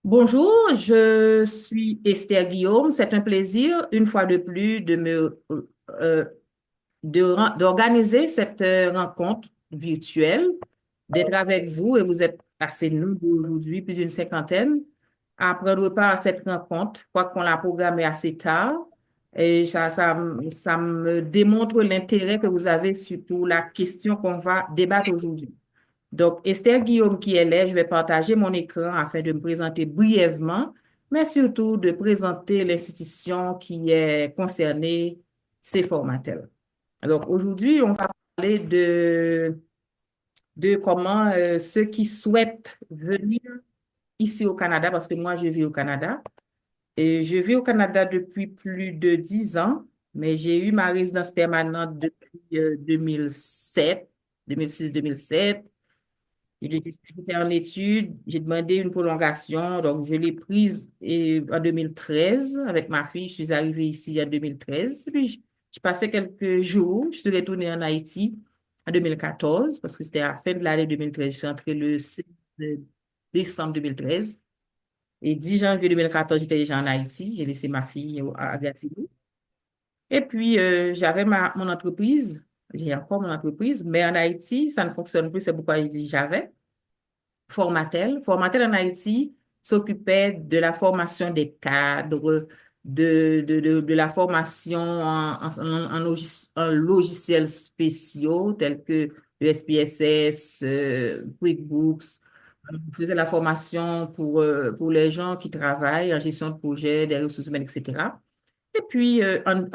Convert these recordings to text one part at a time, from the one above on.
Bonjour, je suis Esther Guillaume. C'est un plaisir, une fois de plus, euh, d'organiser cette rencontre virtuelle, d'être avec vous, et vous êtes assez nombreux aujourd'hui, plus d'une cinquantaine, à prendre part à cette rencontre. Je crois qu'on l'a programmée assez tard, et ça me démontre l'intérêt que vous avez pour la question qu'on va débattre aujourd'hui. Donc, Esther Guillaume qui est là, je vais partager mon écran afin de me présenter brièvement, mais surtout de présenter l'institution qui est concernée, ces formateurs. Donc, aujourd'hui, on va parler de comment ceux qui souhaitent venir ici au Canada, parce que moi, je vis au Canada, et je vis au Canada depuis plus de 10 ans, mais j'ai eu ma résidence permanente depuis 2007, 2006-2007. J'étais en études, j'ai demandé une prolongation, donc je l'ai prise en 2013 avec ma fille. Je suis arrivée ici en 2013. Puis je passais quelques jours. Je suis retournée en Haïti en 2014 parce que c'était à la fin de l'année 2013. Je suis entrée le 6 décembre 2013. Et 10 janvier 2014, j'étais déjà en Haïti. J'ai laissé ma fille à Gatineau. Et puis, j'avais mon entreprise. J'ai encore mon entreprise, mais en Haïti, ça ne fonctionne plus. C'est pourquoi je dis j'avais. Formatel. Formatel en Haïti s'occupait de la formation des cadres, de la formation en logiciels spéciaux tels que le SPSS, QuickBooks. On faisait la formation pour les gens qui travaillent en gestion de projet, des ressources humaines, etc. Et puis, en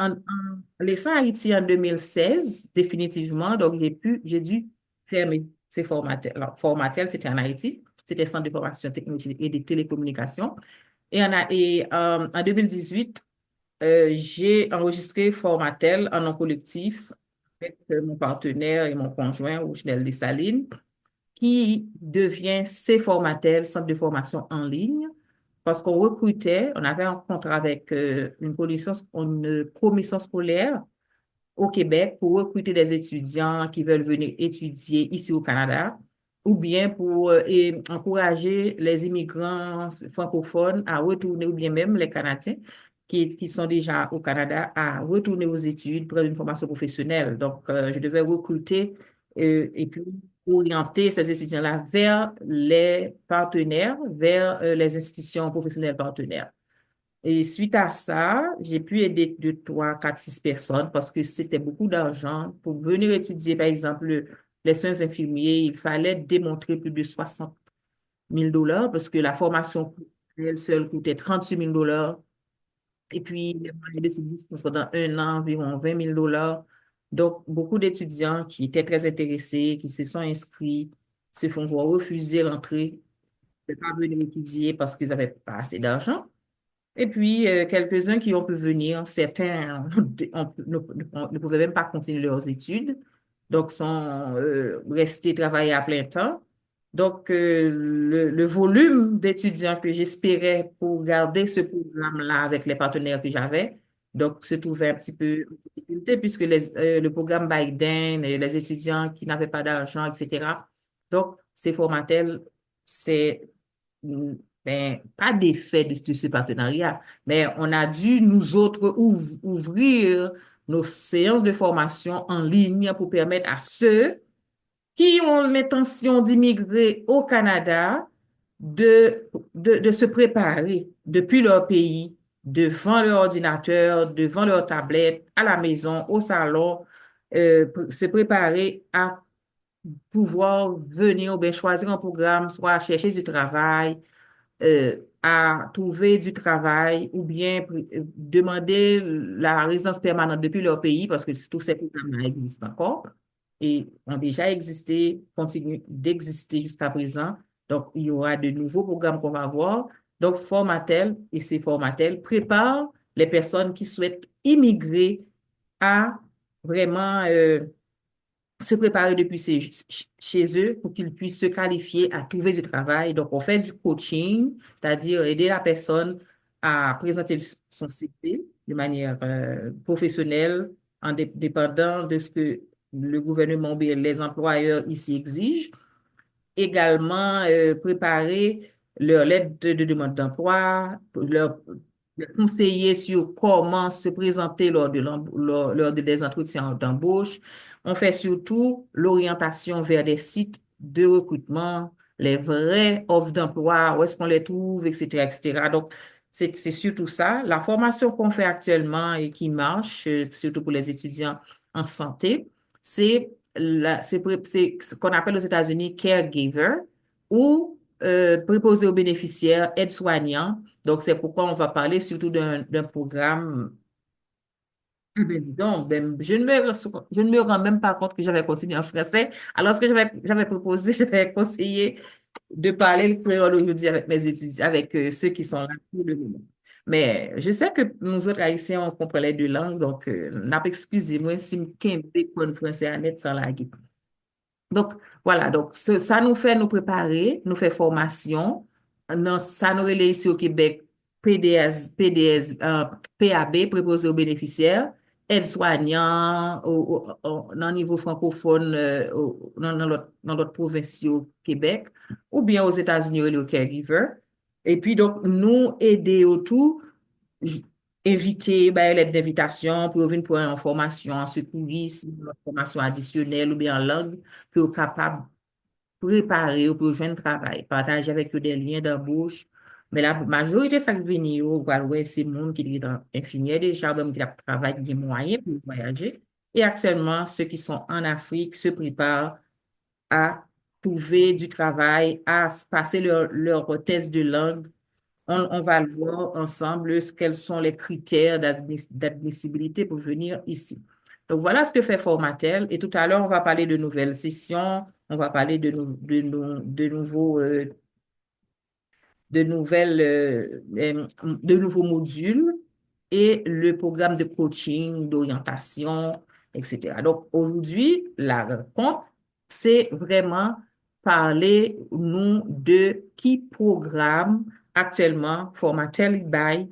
laissant Haïti en 2016, définitivement, donc j'ai dû fermer ces formatels. Alors, Formatel, c'était en Haïti, c'était Centre de formation technologique et de télécommunications. En 2018, j'ai enregistré Formatel en nom collectif avec mon partenaire et mon conjoint, Rochnel Dessalines, qui devient C-Formatel, Centre de formation en ligne, parce qu'on recrutait, on avait un contrat avec une commission scolaire au Québec pour recruter des étudiants qui veulent venir étudier ici au Canada, ou bien pour encourager les immigrants francophones à retourner, ou bien même les Canadiens qui sont déjà au Canada, à retourner aux études, prendre une formation professionnelle. Donc, je devais recruter et puis orienter ces étudiants-là vers les partenaires, vers les institutions professionnelles partenaires. Et suite à ça, j'ai pu aider de 3, 4, 6 personnes parce que c'était beaucoup d'argent. Pour venir étudier, par exemple, les soins infirmiers, il fallait démontrer plus de 60 000 $ parce que la formation, elle seule, coûtait 38 000 $ et puis, les moyens de subsistance pendant un an, environ 20 000 $. Donc, beaucoup d'étudiants qui étaient très intéressés, qui se sont inscrits, se font voir refuser l'entrée, ne peuvent pas venir étudier parce qu'ils n'avaient pas assez d'argent. Et puis, quelques-uns qui ont pu venir, certains ne pouvaient même pas continuer leurs études, donc sont restés travailler à plein temps. Donc, le volume d'étudiants que j'espérais pour garder ce programme-là avec les partenaires que j'avais, donc, se trouvait un petit peu en difficulté puisque le programme Biden, et les étudiants qui n'avaient pas d'argent, etc. Donc, ces formatels, c'est ben, pas d'effet de ce partenariat, mais on a dû, nous autres, ouvrir nos séances de formation en ligne pour permettre à ceux qui ont l'intention d'immigrer au Canada de se préparer depuis leur pays, devant leur ordinateur, devant leur tablette, à la maison, au salon, se préparer à pouvoir venir ou bien choisir un programme, soit chercher du travail, à trouver du travail ou bien demander la résidence permanente depuis leur pays parce que tous ces programmes-là existent encore et ont déjà existé, continuent d'exister jusqu'à présent. Donc, il y aura de nouveaux programmes qu'on va voir. Donc, Formatel et ces Formatel préparent les personnes qui souhaitent immigrer à vraiment se préparer depuis chez eux pour qu'ils puissent se qualifier à trouver du travail. Donc, on fait du coaching, c'est-à-dire aider la personne à présenter son CV de manière professionnelle, en dépendant de ce que le gouvernement ou bien les employeurs ici exigent. Également, préparer leur lettre de demande d'emploi, leur conseiller sur comment se présenter lors de des entretiens d'embauche. On fait surtout l'orientation vers des sites de recrutement, les vraies offres d'emploi, où est-ce qu'on les trouve, etc., etc. Donc, c'est surtout ça. La formation qu'on fait actuellement et qui marche, surtout pour les étudiants en santé, c'est ce qu'on appelle aux États-Unis caregiver ou préposé aux bénéficiaires, aide-soignant. Donc, c'est pourquoi on va parler surtout d'un programme. Ah ben, dis donc, ben, je ne me rends même pas compte que j'avais continué en français, alors ce que j'avais proposé, j'avais conseillé de parler le créole aujourd'hui avec mes étudiants, avec ceux qui sont là pour le moment. Mais je sais que nous autres Haïtiens, on comprend les deux langues, donc n'a pas excusez-moi si je ne français à net sans la guide. Donc, voilà, donc ça nous fait nous préparer, nous fait formation. Non, ça nous relève ici au Québec, PDS, PAB, préposé aux bénéficiaires, aide-soignant dans le niveau francophone, dans l'autre province au Québec, ou bien aux États-Unis, au caregiver. Et puis, donc, nous aider au tout j- inviter, ben, lettre d'invitation pour venir pour une formation en secourisme, une formation additionnelle ou bien en langue, pour capable de préparer ou pour joindre travail, partager avec eux des liens d'embauche. Mais la majorité, ça qui vient, ouais, c'est le monde qui est dans infirmière déjà, même qui a travaillé, qui a des moyens pour voyager. Et actuellement, ceux qui sont en Afrique se préparent à trouver du travail, à passer leur test de langue. On va le voir ensemble, quels sont les critères d'admissibilité pour venir ici. Donc, voilà ce que fait Formatel. Et tout à l'heure, on va parler de nouvelles sessions, on va parler de nouveaux modules et le programme de coaching, d'orientation, etc. Donc, aujourd'hui, la rencontre, c'est vraiment parler, nous, de qui programme actuellement Formatel Bail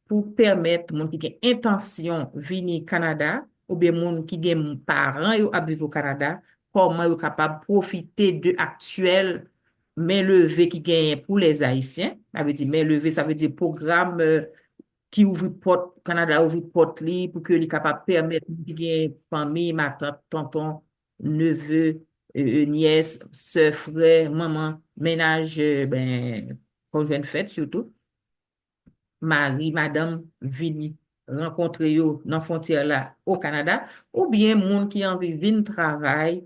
pour permettre moun qui a intention venir au Canada ou bien moun qui a parents yo ap vive au Canada, comment yo capable profiter de actuel main levée qui gagne pour les Haïtiens. Ça veut dire main levée, ça veut dire programme qui ouvre porte, Canada ouvre porte li pour que les capable permettre qui gagne famille, ma tante, tonton, neveu, nièce, soeur, frère, maman, ménage, ben, conjoint de fête surtout, mari, madame, vini rencontrer yo dans frontière là au Canada, ou bien monde qui a envie de venir travail,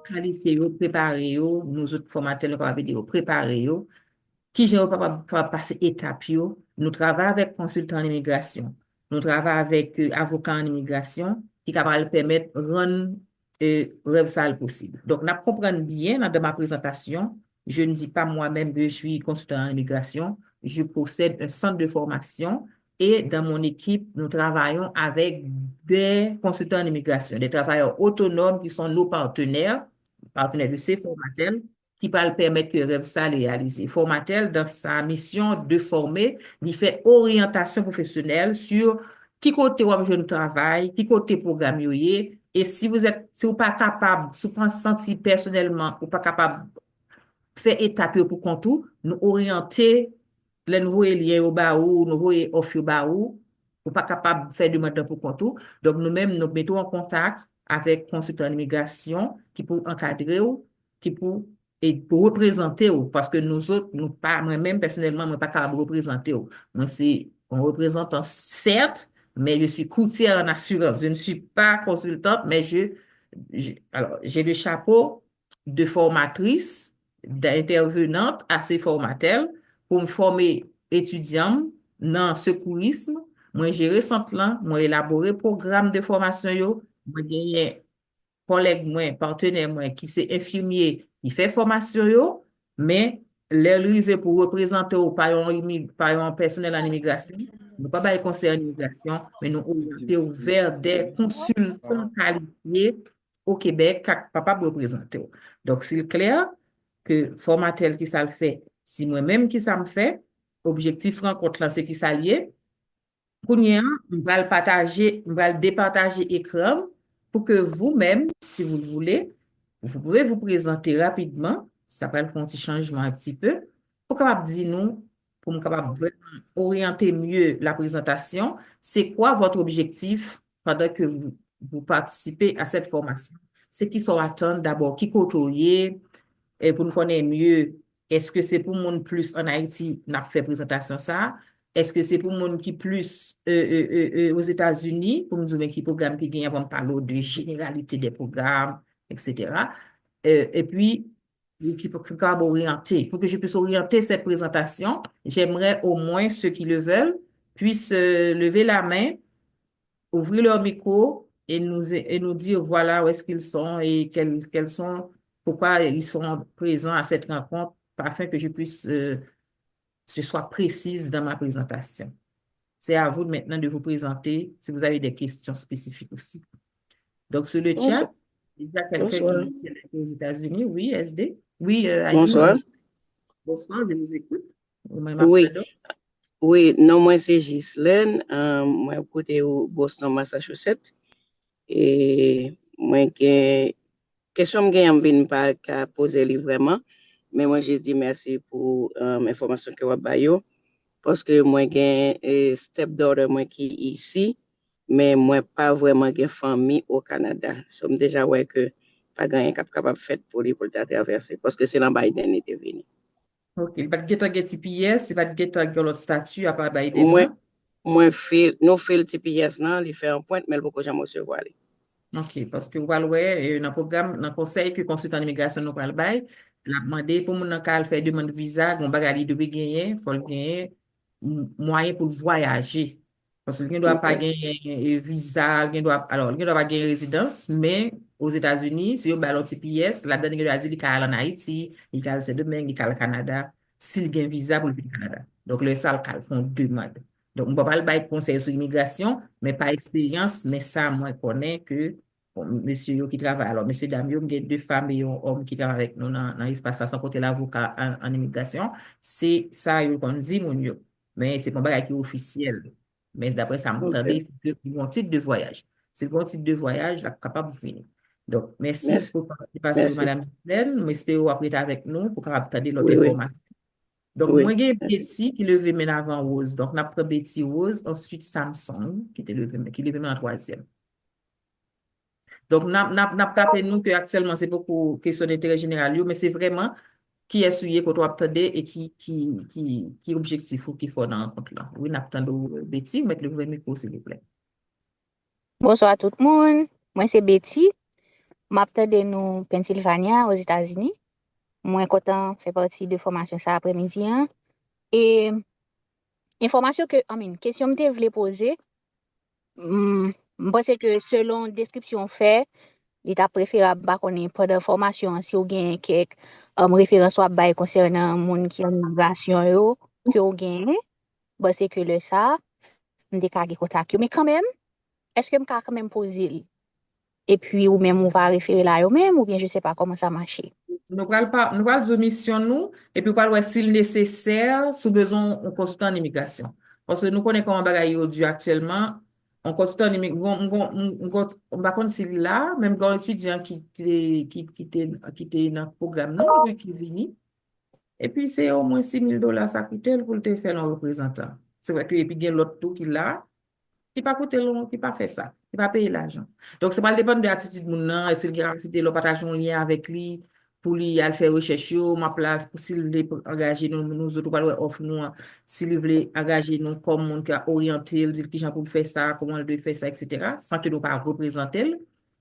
qualifier yo, préparer yo, nous autres formateurs, nous capable de yo, préparer yo, qui j'ai capable passer étape yo. Nous travaillons avec consultants en immigration. Nous travaillons avec avocats en immigration qui capable de permettre de rendre rêve ça possible. Donc, nous comprenons bien dans ma présentation. Je ne dis pas moi-même que je suis consultant en immigration. Je possède un centre de formation et dans mon équipe, nous travaillons avec des consultants en immigration, des travailleurs autonomes qui sont nos partenaires de ces formateurs qui va le permettre que rêve ça réaliser. Formatel, dans sa mission de former, il fait orientation professionnelle sur qui côté ou jeune travail, qui côté programme yoye, et si vous pas capable, si vous pas senti personnellement, ou pas capable faire étape pour contour, nous orienter les nouveaux liens au bas ou nouveaux offres au bas ou pas capable de faire demande pour contour. Donc, nous-mêmes, nous mettons en contact avec consultants d'immigration qui pour encadrer ou, qui pour représenter ou, parce que nous autres, nous pas, moi-même, personnellement, moi pas capable de représenter ou. Moi, c'est un représentant, certes, mais je suis courtière en assurance. Je ne suis pas consultante, mais alors, j'ai le chapeau de formatrice d'intervenante à ces formateurs pour me former étudiants dans le secourisme. Moi, j'ai récemment, moi, élaboré programme de formation, yo. Moi, j'ai collègue, moi, partenaire, moi, qui c'est infirmier, qui fait formation, yo, mais l'arrivée pour représenter au par un personnel en immigration, nous pas pas conseil en immigration, mais nous orienter vers des consultants qualifiés au Québec, capable de représenter. Donc, c'est clair que formatel qui ça le fait, si moi-même qui ça me fait, objectif rencontre là, c'est qui ça lié. Kounia, on va le partager, on va le départager écran pour que vous-même, si vous le voulez, vous pouvez vous présenter rapidement. Ça va faire un petit changement un petit peu. pour capable dire nous, pour nous capable vraiment orienter mieux la présentation, c'est quoi votre objectif pendant que vous participez à cette formation? C'est qui sont attendre d'abord, qui côtoyer, et pour nous connaître mieux, est-ce que c'est pour monde plus en Haïti, n'a fait présentation ça? Est-ce que c'est pour monde qui plus aux États-Unis, pour nous dire qui programme qui gagne, avant de parler de généralité des programmes, etc. Et puis, qui peut orienter. Pour que je puisse orienter cette présentation, j'aimerais au moins ceux qui le veulent puissent lever la main, ouvrir leur micro et nous dire voilà où est-ce qu'ils sont et quels sont, pourquoi ils sont présents à cette rencontre afin que je puisse, je sois précise dans ma présentation. C'est à vous maintenant de vous présenter si vous avez des questions spécifiques aussi. Donc, sur le chat, Bonsoir. il y a quelqu'un qui Bonsoir. dit qu'il est aux États-Unis. Oui, SD. Oui, Aline, Bonsoir. bonsoir, je vous écoute. Moi, Oui, m'appelle. oui, non, moi c'est Ghislaine, moi côté au Boston, Massachusetts, et moi gen question que je pas qu'à poser li vraiment, mais moi je dis merci pour l'information que vous avez parce que moi j'ai stepdaughter moi qui ici, mais moi pas vraiment gen famille au Canada. Somme déjà ouais que pas gagné capable fait pour lui pour la traverser parce que c'est là Biden était venu. OK. Il va te get un TPS, il va te get un l'autre statut à part Biden, Moi, là. nous fait le TPS, non, il fait un point, mais il ne peut jamais recevoir. OK, parce que ouais, dans le programme, dans le conseil que consultant d'immigration nous parle bail, l'a demandé pour mon cas faire demande visa, on bagali de gagner, faut le gagner moyen pour voyager. Parce qu'il ne doit pas Ok, gagner visa, il ne doit pas gagner résidence, mais aux États-Unis, si on a l'autre TPS, la dernière il a dit qu'il est en Haïti, il est demain, il est au Canada, s'il gagne visa pour le Canada. Donc, le sale font demande. Donc, on ne peut pas le bail conseil sur l'immigration, mais par expérience, mais ça, moi, je connais que bon, monsieur yo qui travaille, alors monsieur dame, yo, j'ai deux femmes et un homme qui travaillent avec nous dans l'espace, sans compter l'avocat en immigration, c'est ça yo qu'on dit, mon yo. Mais c'est pas un bagage qui est officiel. Mais d'après ça, ok. m'entendez, c'est un titre de voyage. C'est un titre de voyage, là, capable de venir. Donc, merci Merci, pour votre participation, merci. Madame Hélène. J'espère après être avec nous pour capable de l'autre Oui, oui, information. Donc, moi, oui. j'ai Betty qui levait maintenant avant Rose. Donc, on a pris Betty Rose, ensuite Samsung qui levait maintenant en troisième. Donc, n'a tapé nous que actuellement, c'est beaucoup question d'intérêt général, mais c'est vraiment qui est souillé pour toi attendre et qui objectif ou qui faut dans le compte là. Oui, n'a pas Betty, mettez le vrai micro, s'il vous plaît. Bonsoir tout le monde. Moi, c'est Betty. M'appelle de nous Pennsylvania, aux États-Unis. Moi, content fait partie de formation ça après-midi, hein. Et information que, question que je voulais poser, je pense que selon description fait, il est préférable bah, qu'on ait pas d'informations si vous avez quelques références ou bail concernant monde qui ont une migration yo, que vous avez. Bah, c'est que le ça, on décale contact. Mais quand même, est-ce que je peux quand même poser? Et puis, ou même on va référer là eux même, ou bien je sais pas comment ça marche. Nous allons dire mission nous, et puis voir s'il nécessaire, sous besoin, on consultant en immigration. Parce que nous connaissons comment bagaille aujourd'hui actuellement, on consultant en immigration, on va contre s'il là, même quand étudiant qui était dans le programme, non, qui vient, et puis c'est au moins $6,000 ça coûte pour te faire un représentant. C'est vrai que, et puis il y a l'autre tout qui là, qui pas coûter long, qui pas fait ça, qui pas payer l'argent. Donc, c'est pas le dépendre de l'attitude de mon nan, est-ce qu'il a capacité de partager un lien avec lui, pour lui aller faire recherche, ma place, pour s'il veut engager nous autres, pas offre nous, s'il veut engager nous comme monde qui a orienté, il dit qui j'en pour faire ça, comment il doit faire ça, etc., sans que nous pas représenter.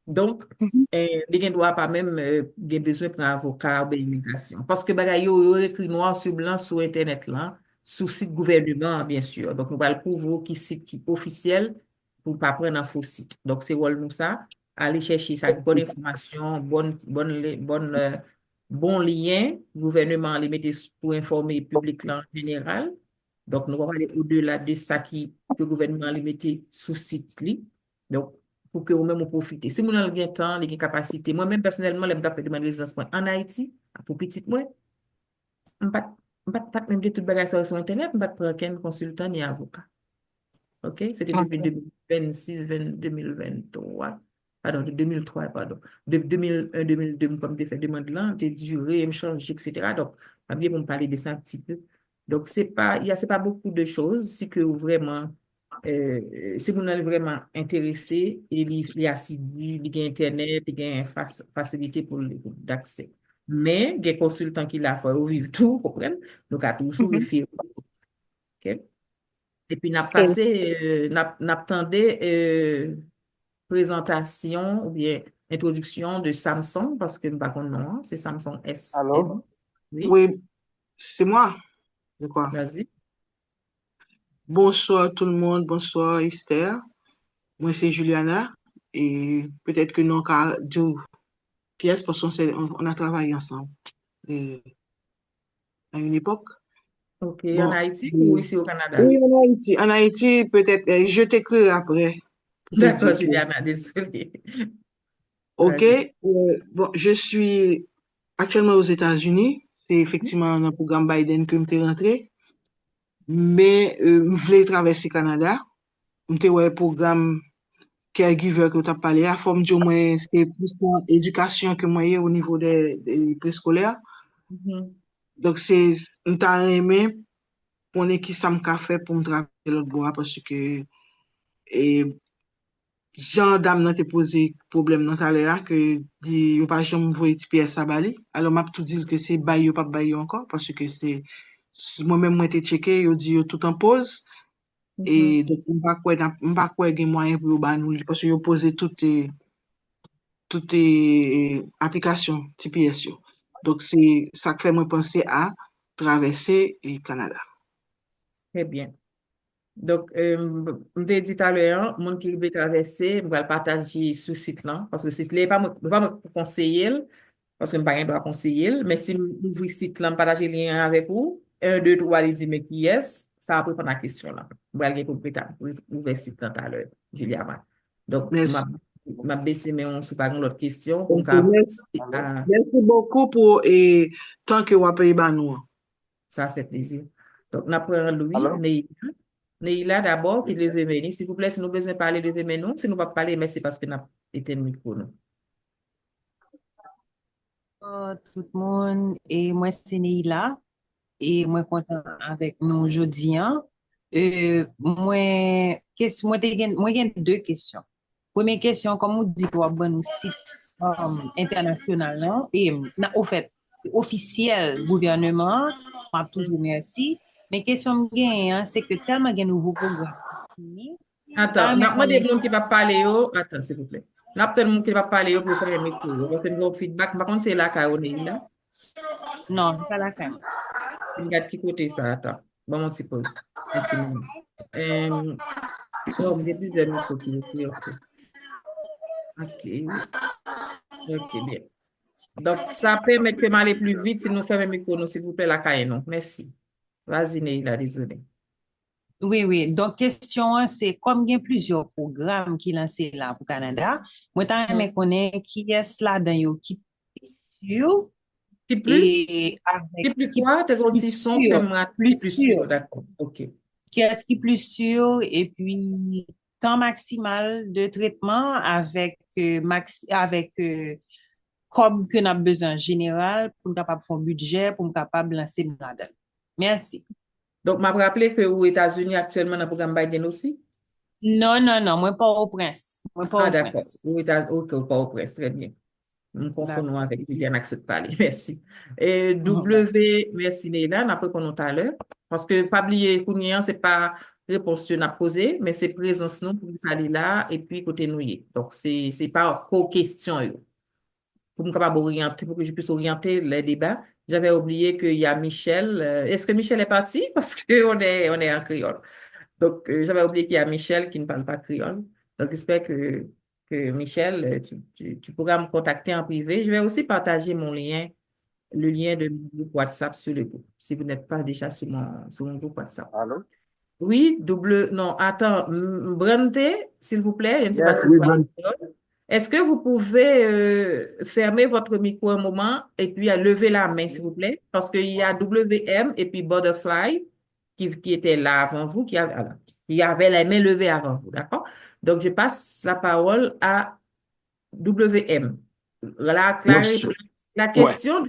Donc, Mhm, les gens ne doivent pas même besoin d'un avocat ou immigration. Parce que bagay yo écrit noir sur blanc sur Internet là, sous site gouvernement, bien sûr. Donc, nous allons prouver qui site qui officiel pour ne pas prendre un faux site. Donc, c'est rôle nous ça, aller chercher ça, bonne information, bon lien, gouvernement les mettre pour informer le public là en général. Donc, nous allons aller au-delà de ça que le gouvernement les mette sous site li. Donc, pour que vous-même vous profitez. Si vous avez le temps, les capacités, moi-même personnellement, je fait demande résidence en Haïti, pour petit moi, je ne pas même de toute bagage sur Internet, je ne prendre aucun consultant ni avocat. OK? C'était depuis ok. 2026, 2023. pardon, de 2003, pardon, de 2001, 2002, comme tu fait demande là, tu duré, me changer, etc. Donc, pas bien pour me parler de ça un petit peu. Donc, c'est pas beaucoup de choses, si que vraiment, si vous êtes vraiment intéressé, il y a assidu, il y a Internet, il y a facilité d'accès. Mais, il y a des consultants qui la font vivre tout, comprennent? Donc, à toujours Mhm. référer. OK? Et puis, n'a Ok. passé, n'attendait présentation ou bien introduction de Samsung, parce que par contre, non, c'est Samsung Allô? SM. Oui, Oui, c'est moi, je crois. vas-y. Bonsoir tout le monde, bonsoir Esther. Moi c'est Juliana et peut-être que nous avons dit qui est-ce parce qu'on a travaillé ensemble à une époque. OK. En Bon, Haïti ou ici au Canada? oui, en Haïti. En Haïti, peut-être, je t'écris après pour te D'accord, dire que, Juliana, désolée. ok, Vas-y. bon, je suis actuellement aux États-Unis. C'est effectivement dans le programme Biden que je suis rentré, mais je voulais traverser Canada. Je suis un programme caregiver que tu as parlé, à forme du moins, c'est plus en éducation que moi au niveau des préscolaires. Mhm. Donc, c'est, on t'a aimé pour qui ça m'a fait pour me travailler l'autre bois parce que, et, Jean dame n'a te posé problème dans ta l'air que, il pas jamais envoyé de pièce à Bali. Alors, m'a tout dit que c'est bail ou pas bail encore parce que c'est, moi-même, moi, été checké, il dit tout en pause. Mhm. Et donc, on va quoi, il y a moyen pour nous, parce que posé toutes applications TPS yo. Donc, c'est ça qui fait moi penser à traverser le Canada. Très bien. Donc, je t'ai dit tout à l'heure, mon qui veut traverser, je vais le partager sur le site là, parce que c'est pas me conseiller, parce que je ne pas pas conseiller, mais si vous ouvrez le site là, je partage le lien avec vous, un, deux, trois, il dit, mais qui est, ça va répondre à la question là. Je vais aller pour ouvrir le site là tout à l'heure, Julia. Donc, Merci. m'a baissé mes on se pas l'autre question pour me Donc, merci, à merci beaucoup pour tant que vous avez nous. ça fait plaisir. Donc, nous prenons Louis, Allô? Neila. Neila d'abord, qui leve menu. S'il vous plaît, si nous avons besoin de parler, levez menu. Si nous ne pas parler, mais c'est parce que nous avons été le micro. Nous. Bonjour tout le monde, et moi c'est Neila, et moi content avec nous aujourd'hui. Moi gen deux questions. Première question, comme on dit qu'on a un site international, non? Et au fait, officiel gouvernement, on a toujours merci. Mais question gen, hein, c'est que tellement gen nouveau programme. Attends, nous avons des gens qui vont parler. Attends, s'il vous plaît. Nous avons des gens qui vont parler pour faire un micro. Parce que nous avons feedback. Par contre, c'est là qu'on est là. Non, pas la fin. Regarde qui côté ça. Attends. Bon, mon petit pause. Un petit moment. Oh, il y a plusieurs micros qui sont OK. OK. OK, bien. Donc, ça permet que m'aller plus vite si nous faisons un micro, nous, s'il vous plaît, la caille, non. Merci. Vas-y, Neila, désolé. Oui, oui. Donc, question, hein, c'est comme il y a plusieurs programmes qui lancés là pour Canada, moi, t'as aimé connaître qui est là dans yo, qui sûr Qui plus? et Qui avec plus qui quoi? Tes autres sons, fais-moi qui plus plus sûr, sûr, d'accord. OK. qui est qui plus sûr et puis temps maximal de traitement avec comme que n'a besoin en général pour nous capable faire un budget pour nous capable lancer là-dedans. Merci. Donc, m'a rappelé que aux États-Unis, actuellement, dans le programme Biden aussi? Non, non, non, moi pas au prince. Moi pas Ah, au d'accord. prince. OK, au Port-au-Prince, très bien. Nous confondons D'accord. avec Liliane Axel parler. Merci. Et W, merci Neila, on a pris pendant tout à l'heure. Parce que, pas oublier, Kounyan, c'est pas réponse que nous avons posée, mais c'est présence nous pour nous aller là et puis côté nous. Donc, c'est pas co-question. Pour me capable orienter, pour que je puisse orienter les débats. J'avais oublié qu'il y a Michel. Est-ce que Michel est parti? Parce on est en créole. Donc, j'avais oublié qu'il y a Michel qui ne parle pas créole. Donc, j'espère que Michel, tu pourras me contacter en privé. Je vais aussi partager le lien de mon groupe WhatsApp sur le groupe, si vous n'êtes pas déjà sur mon groupe WhatsApp. Allô? Oui, non, attends, Brente, s'il vous plaît, je ne sais pas Yes, si vous oui, parlez bon. créole. Est-ce que vous pouvez fermer votre micro un moment et puis lever la main, s'il vous plaît? Parce qu'il y a WM et puis Butterfly qui étaient là avant vous, qui avaient la main levée avant vous, d'accord? Donc, je passe la parole à WM. Non, c'est- La ouais, question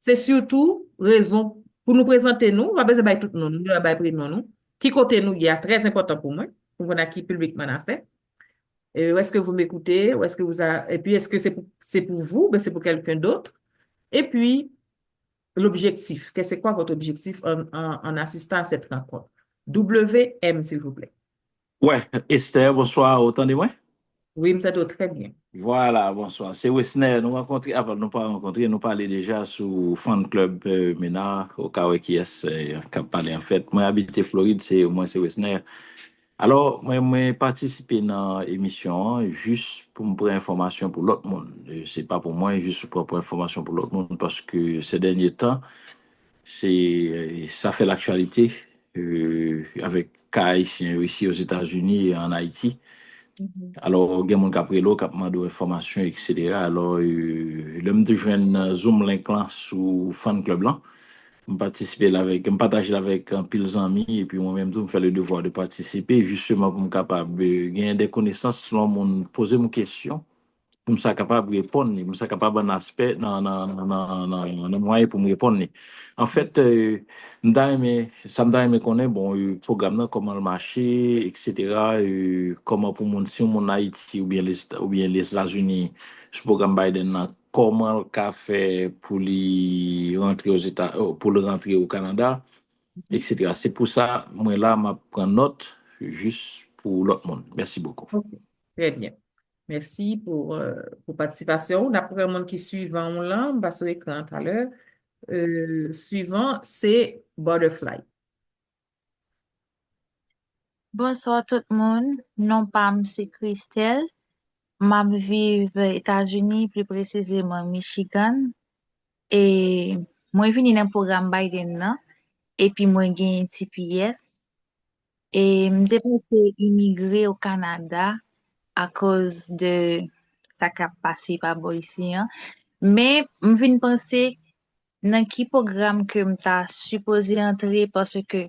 c'est surtout raison pour nous présenter nous, on va besoin de tout nous, nous va prénom nous. Qui côté nous, il y a très important pour moi, pour voir qui publiquement a fait. Où est-ce que vous m'écoutez? Où est-ce que et puis, est-ce que c'est pour vous? Ben, c'est pour quelqu'un d'autre. Et puis, l'objectif. C'est quoi votre objectif en assistant à cette rencontre? WM, s'il vous plaît. ouais. Esther, bonsoir, autant de moi? Oui, monsieur, très bien. Voilà, bonsoir. C'est Wesner. Nous rencontrons, nous pas rencontré, nous parlé déjà sur Fan Club MENA, au cas où qui est, qui a parlé en fait. Moi, habité Floride, c'est Wesner. Alors, moi, participé dans l'émission juste pour me prendre information pour l'autre monde. C'est pas pour moi, juste pour prendre information pour l'autre monde parce que ces derniers temps, ça fait l'actualité avec cas haïtiens ici aux États-Unis et en Haïti. Mhm. Alors, il y a mon caprelo qui a demandé des informations, etc. Alors, l'homme de joindre Zoom link là sous fan club là. Je partage avec un pile d'amis et puis moi-même, je me fais le devoir de participer justement pour me capable de gagner des connaissances selon mon poser mes questions pour me ça capable de répondre, pour me ça capable un aspect dans moyen pour me répondre. En fait, ça me donne connaître bon programme là, comment le marché, etc. Comment pour mon si mon Haïti ou bien les États-Unis, ce programme Biden là, comment le fait pour les rentrer aux États pour le rentrer au Canada, etc. C'est pour ça moi là m'a prendre note juste pour l'autre monde. Merci beaucoup. OK. Très bien. Merci pour participation. On a pour un monde qui suivant là, on va sur l'écran tout à l'heure. Suivant, c'est Butterfly. Bonsoir tout le monde. Non pam c'est Christelle. M'a vive États-Unis, plus précisément Michigan. Et moi vini dans le programme Biden là. Et puis moi gen TPS. Et m'te pensé immigrer au Canada à cause de ça qui a passé par ici. Mais m'vin penser dans qui programme que m'ta supposé entrer parce que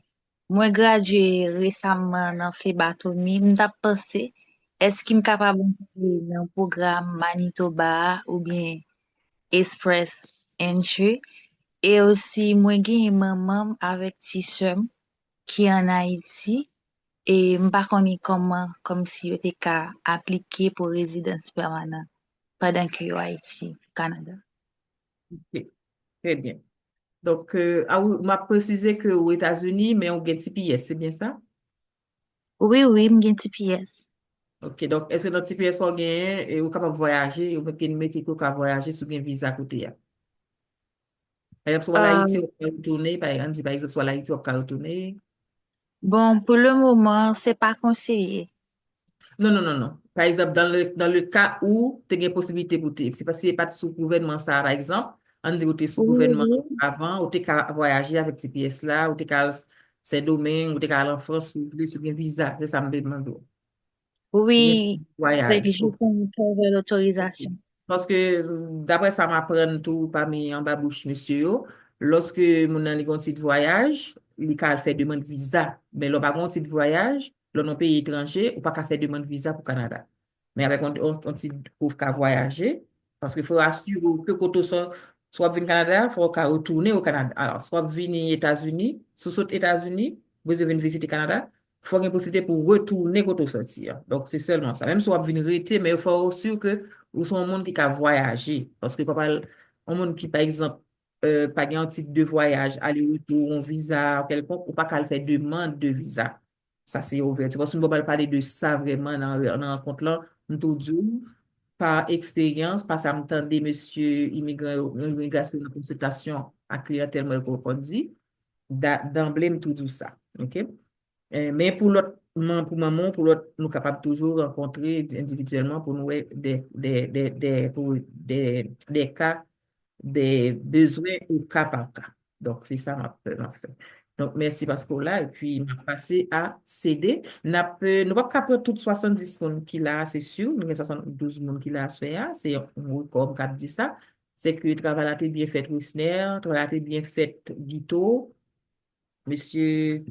moi gradué récemment dans phlébatonie, m'ta pensé est-ce qu'il me capable d'entrer dans le programme Manitoba ou bien Express Entry et aussi moi gen maman avec ti sœur qui en Haïti et m'pa connait comment comme si yo te ka appliquer pour résidence permanente pendant que yo Haïti, Canada. OK. Très bien. Donc, m'a précisé que aux États-Unis, mais on gagne TPS, c'est bien ça? Oui, oui, m'gen TPS. OK. Donc, est-ce que notre TPS on gagne et on est capable de voyager ou bien mettre qu'on peut voyager sous un visa à côté? Par exemple, soit l'Haïti, Euh, on peut retourner. Par exemple, par exemple, soit l'Haïti, on peut retourner. bon, pour le moment, c'est pas conseillé. Non, non, non, non. Par exemple, dans le cas où tu as une possibilité pour te, c'est parce que c'est pas sous gouvernement ça, par exemple, on dit que tu es sous Oui, gouvernement oui. avant, ou tu as voyager avec ces pièces-là, ou tu as ces domaines, ou tu as aller en France, ou tu as un visa, c'est ça me demande. Ou bien Oui, avec voyage. juste une travel autorisation. Parce que d'après ça m'apprend tout parmi en bas bouche, monsieur, yo, lorsque mon a un petit voyage, il a fait demande visa. Mais l'on pas un petit voyage, l'on un pays étranger, ou pas qu'à faire demande visa pour Canada. Mais avec un petit pauvre qu'à voyager, parce qu'il faut assurer que quand on soit venu au Canada, il faut qu'à retourner au Canada. Alors, soit venir aux États-Unis, sous les États-Unis, vous venez visiter Canada, il faut une possibilité pour retourner quand on sortir. Donc, c'est seulement ça. Même si on venir rester, mais il faut sûr que ou son monde qui a voyagé. Parce que pas un monde qui, par exemple, pas un titre de voyage, aller-retour, un visa, quelconque, ou pas qu'à faire demande de visa. Ça, c'est ouvert. Tu vois, si on va parler de ça vraiment dans la rencontre là, nous tout dit, par expérience, parce que ça m'entendait monsieur immigration en consultation à clientèle, moi, qu'on dit, d'emblée, me tout dit ça. OK? Mais pour l'autre, pour maman, pour l'autre, nous sommes capables toujours de rencontrer individuellement pour nous pour des cas, des besoins au cas par cas. Donc, c'est ça m'a fait. Donc, merci Pascal et puis m'a passé à CD. Nous pas capable tout 70 personnes qui là, c'est sûr. Nous avons 72 personnes qui là, c'est un record, comme dit ça. C'est que le travail a été bien fait, Wisner, le travail a été bien fait, Guito, monsieur.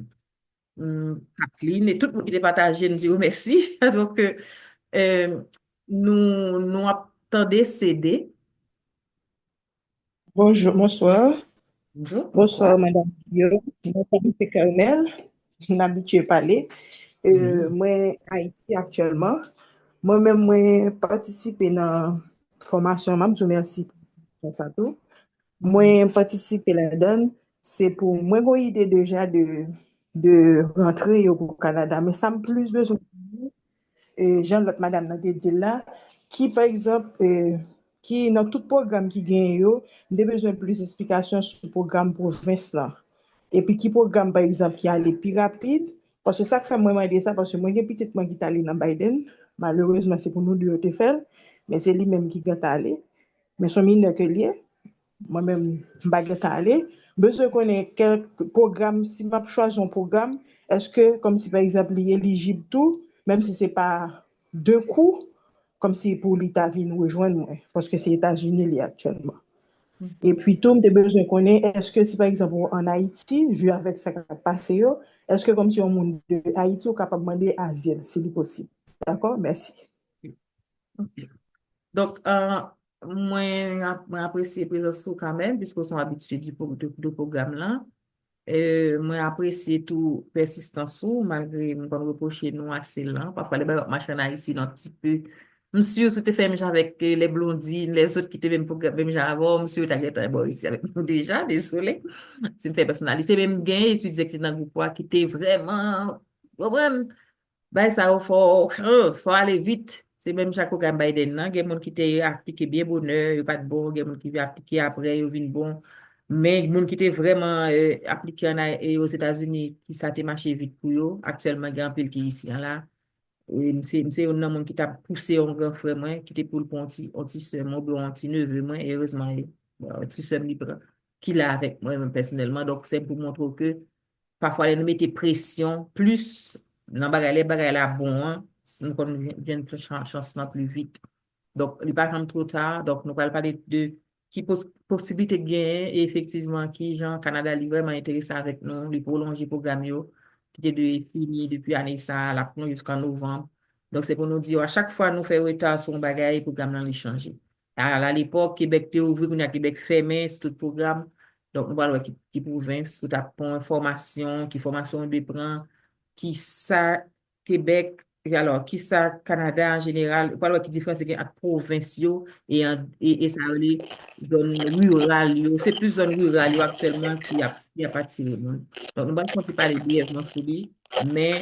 Kathleen et tout le monde qui était partagé, nous disons merci. Donc, nous attendons CD. Bonjour, bonsoir. Bonjour. Bonsoir, Madame Guillaume. Moi, c'est Carmel. Je n'habitue à parler. Moi, Haïti actuellement. Moi-même, moi, participe dans la formation. Je vous remercie pour ça tout. Moi, participer là-dedans, c'est pour moi, j'ai idée déjà de rentrer au Canada. Mais ça me plus besoin. Jean l'autre madame n'a dit là, qui par exemple, qui dans tout programme qui gagne yo, des besoin plus d'explications sur le programme province là. Et puis qui programme par exemple qui allait plus rapide, parce que ça fait moi demander ça parce que moi j'ai petite moi qui est allé dans Biden, malheureusement c'est pour nous deux te faire, mais c'est lui même qui est allé, mais son mineur que lié, moi-même je allé, besoin connaître quel programme si m'a choisi un programme, est-ce que comme si par exemple il est éligible tout, même si c'est pas deux coups, comme si pour l'État vient nous rejoindre moi, parce que c'est États-Unis li actuellement. Et puis tout me besoin connaître est-ce que si par exemple en Haïti, je avec ça qui a passé yo, est-ce que comme si on monde de Haïti est capable de demander asile si c'est possible. D'accord? Merci. Ok. Donc, moi, apprécie la présence quand même, puisqu'ils sont habitués du programme là. Moi, apprécie tout persistance ou, malgré mon reproche nous assez lent. Parfois, les machins en Haïti, un petit peu. Monsieur, si tu fais même avec les blondines, les autres qui te même programme, même genre avant, monsieur, tu as bon ici avec nous déjà, désolé. C'est une fait personnalité, même gain, et tu disais que tu es dans le groupe qui était vraiment, ben, ça, faut aller vite. C'est même chaque programme Biden, non? Il y a des gens qui t'ont appliqué bien bonheur, il n'y a pas de bon, il y a des gens qui vont appliquer après, ils viennent bon. Mais les gens qui étaient vraiment appliqués aux États-Unis, qui ça a marché vite pour eux, actuellement, il y a un peu qui est ici, hein, là. Et c'est un homme qui t'a poussé un grand frère, moi, qui était pour le petit soeur, mon blond, petit neveu, moi, et heureusement, un petit soeur libre, qui l'a avec moi, même personnellement. Donc, c'est pour montrer que parfois, elle nous mettait pression, plus, dans les bagages là, bon, hein, nous, qu'on vient de chance plus vite. Donc, il n'est pas comme trop tard. Donc, nous allons parler de qui possibilité de gagner et effectivement, qui, Jean, Canada, est vraiment intéressé avec nous, les prolonger le programme, yo, qui était de fini depuis l'année ça, la jusqu'en novembre. Donc, c'est pour nous dire, à chaque fois, nous faisons retard sur un bagage, le programme là, il change. À l'époque, Québec était ouvert, on a Québec fermé, c'est tout le programme. Donc, nous parlons qui province, tout à formation, qui formation on prend, qui ça, Québec, et alors, qui ça, Canada en général, parlons qui différence entre provinciaux et ça, les zones rurales, c'est plus zone rurale actuellement qui a pas tiré. Donc, nous allons continuer parler brièvement sur lui, mais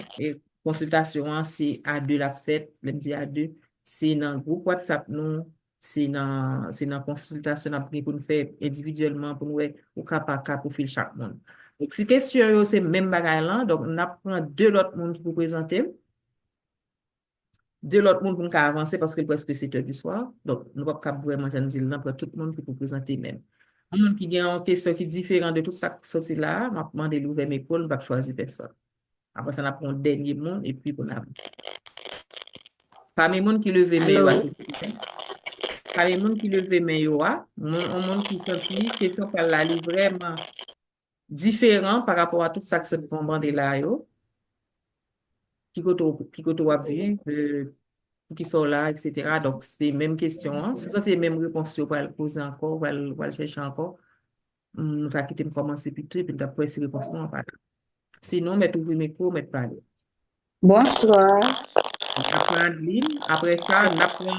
consultation, hein, c'est à deux la fête, le dit à deux, c'est dans le groupe WhatsApp, nous, c'est dans consultation pour nous faire individuellement, pour nous, au cas par cas, pour faire chaque monde. Donc, si question, c'est même bagaille là, donc, on apprend deux autres monde pour présenter, deux autres monde pour nous avancer parce que presque 7 heures du soir. Donc, nous ne pouvons pas vraiment dire là pour tout le monde qui peut présenter même. Un monde qui a une question qui est différente de tout ça qui sorti là, on va demander l'ouvert mes calls, on va choisir personne. Après, ça, on apprend le dernier monde et puis on avance. Parmi les gens qui lèvent mes Allô? s'il vous plaît. Parmi les gens qui lèvent mes un monde qui senti question par là, est vraiment différent par rapport à tout ça que se demande là, yo, qui koto wap vin, qui sont là, etc. Donc, c'est même question, hein. Si vous avez même réponse, vous pouvez le poser encore, vous pouvez le chercher encore. Nous allons quitter commencer plus tôt, et puis nous allons ces réponses, non, pas. Sinon, mettez ouvrir le micro, mettez parler. Bonsoir. Après Adeline, après ça, nous apprenons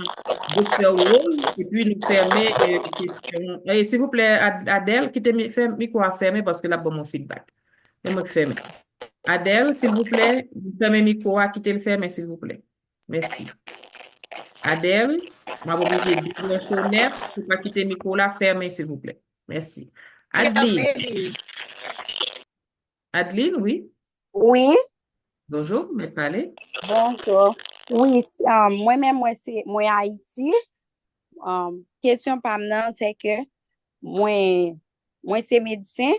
Docteur Rose, et puis nous fermer question. Et s'il vous plaît, Adèle, quittez le micro à fermer parce que là, bon, mon feedback. Mais moi, fermer. Adèle, s'il vous plaît, vous fermez le micro à quitter le fermer, s'il vous plaît. Merci. Adèle, m'a obligé de dire fenêtre pour pas quitter le micro là, fermé, s'il vous plaît. Merci. Adeline. Adeline, oui. Oui, Bonjour, me parler. bonsoir. Oui, moi-même, moi Haïti. Question par maintenant, c'est que moi c'est médecin,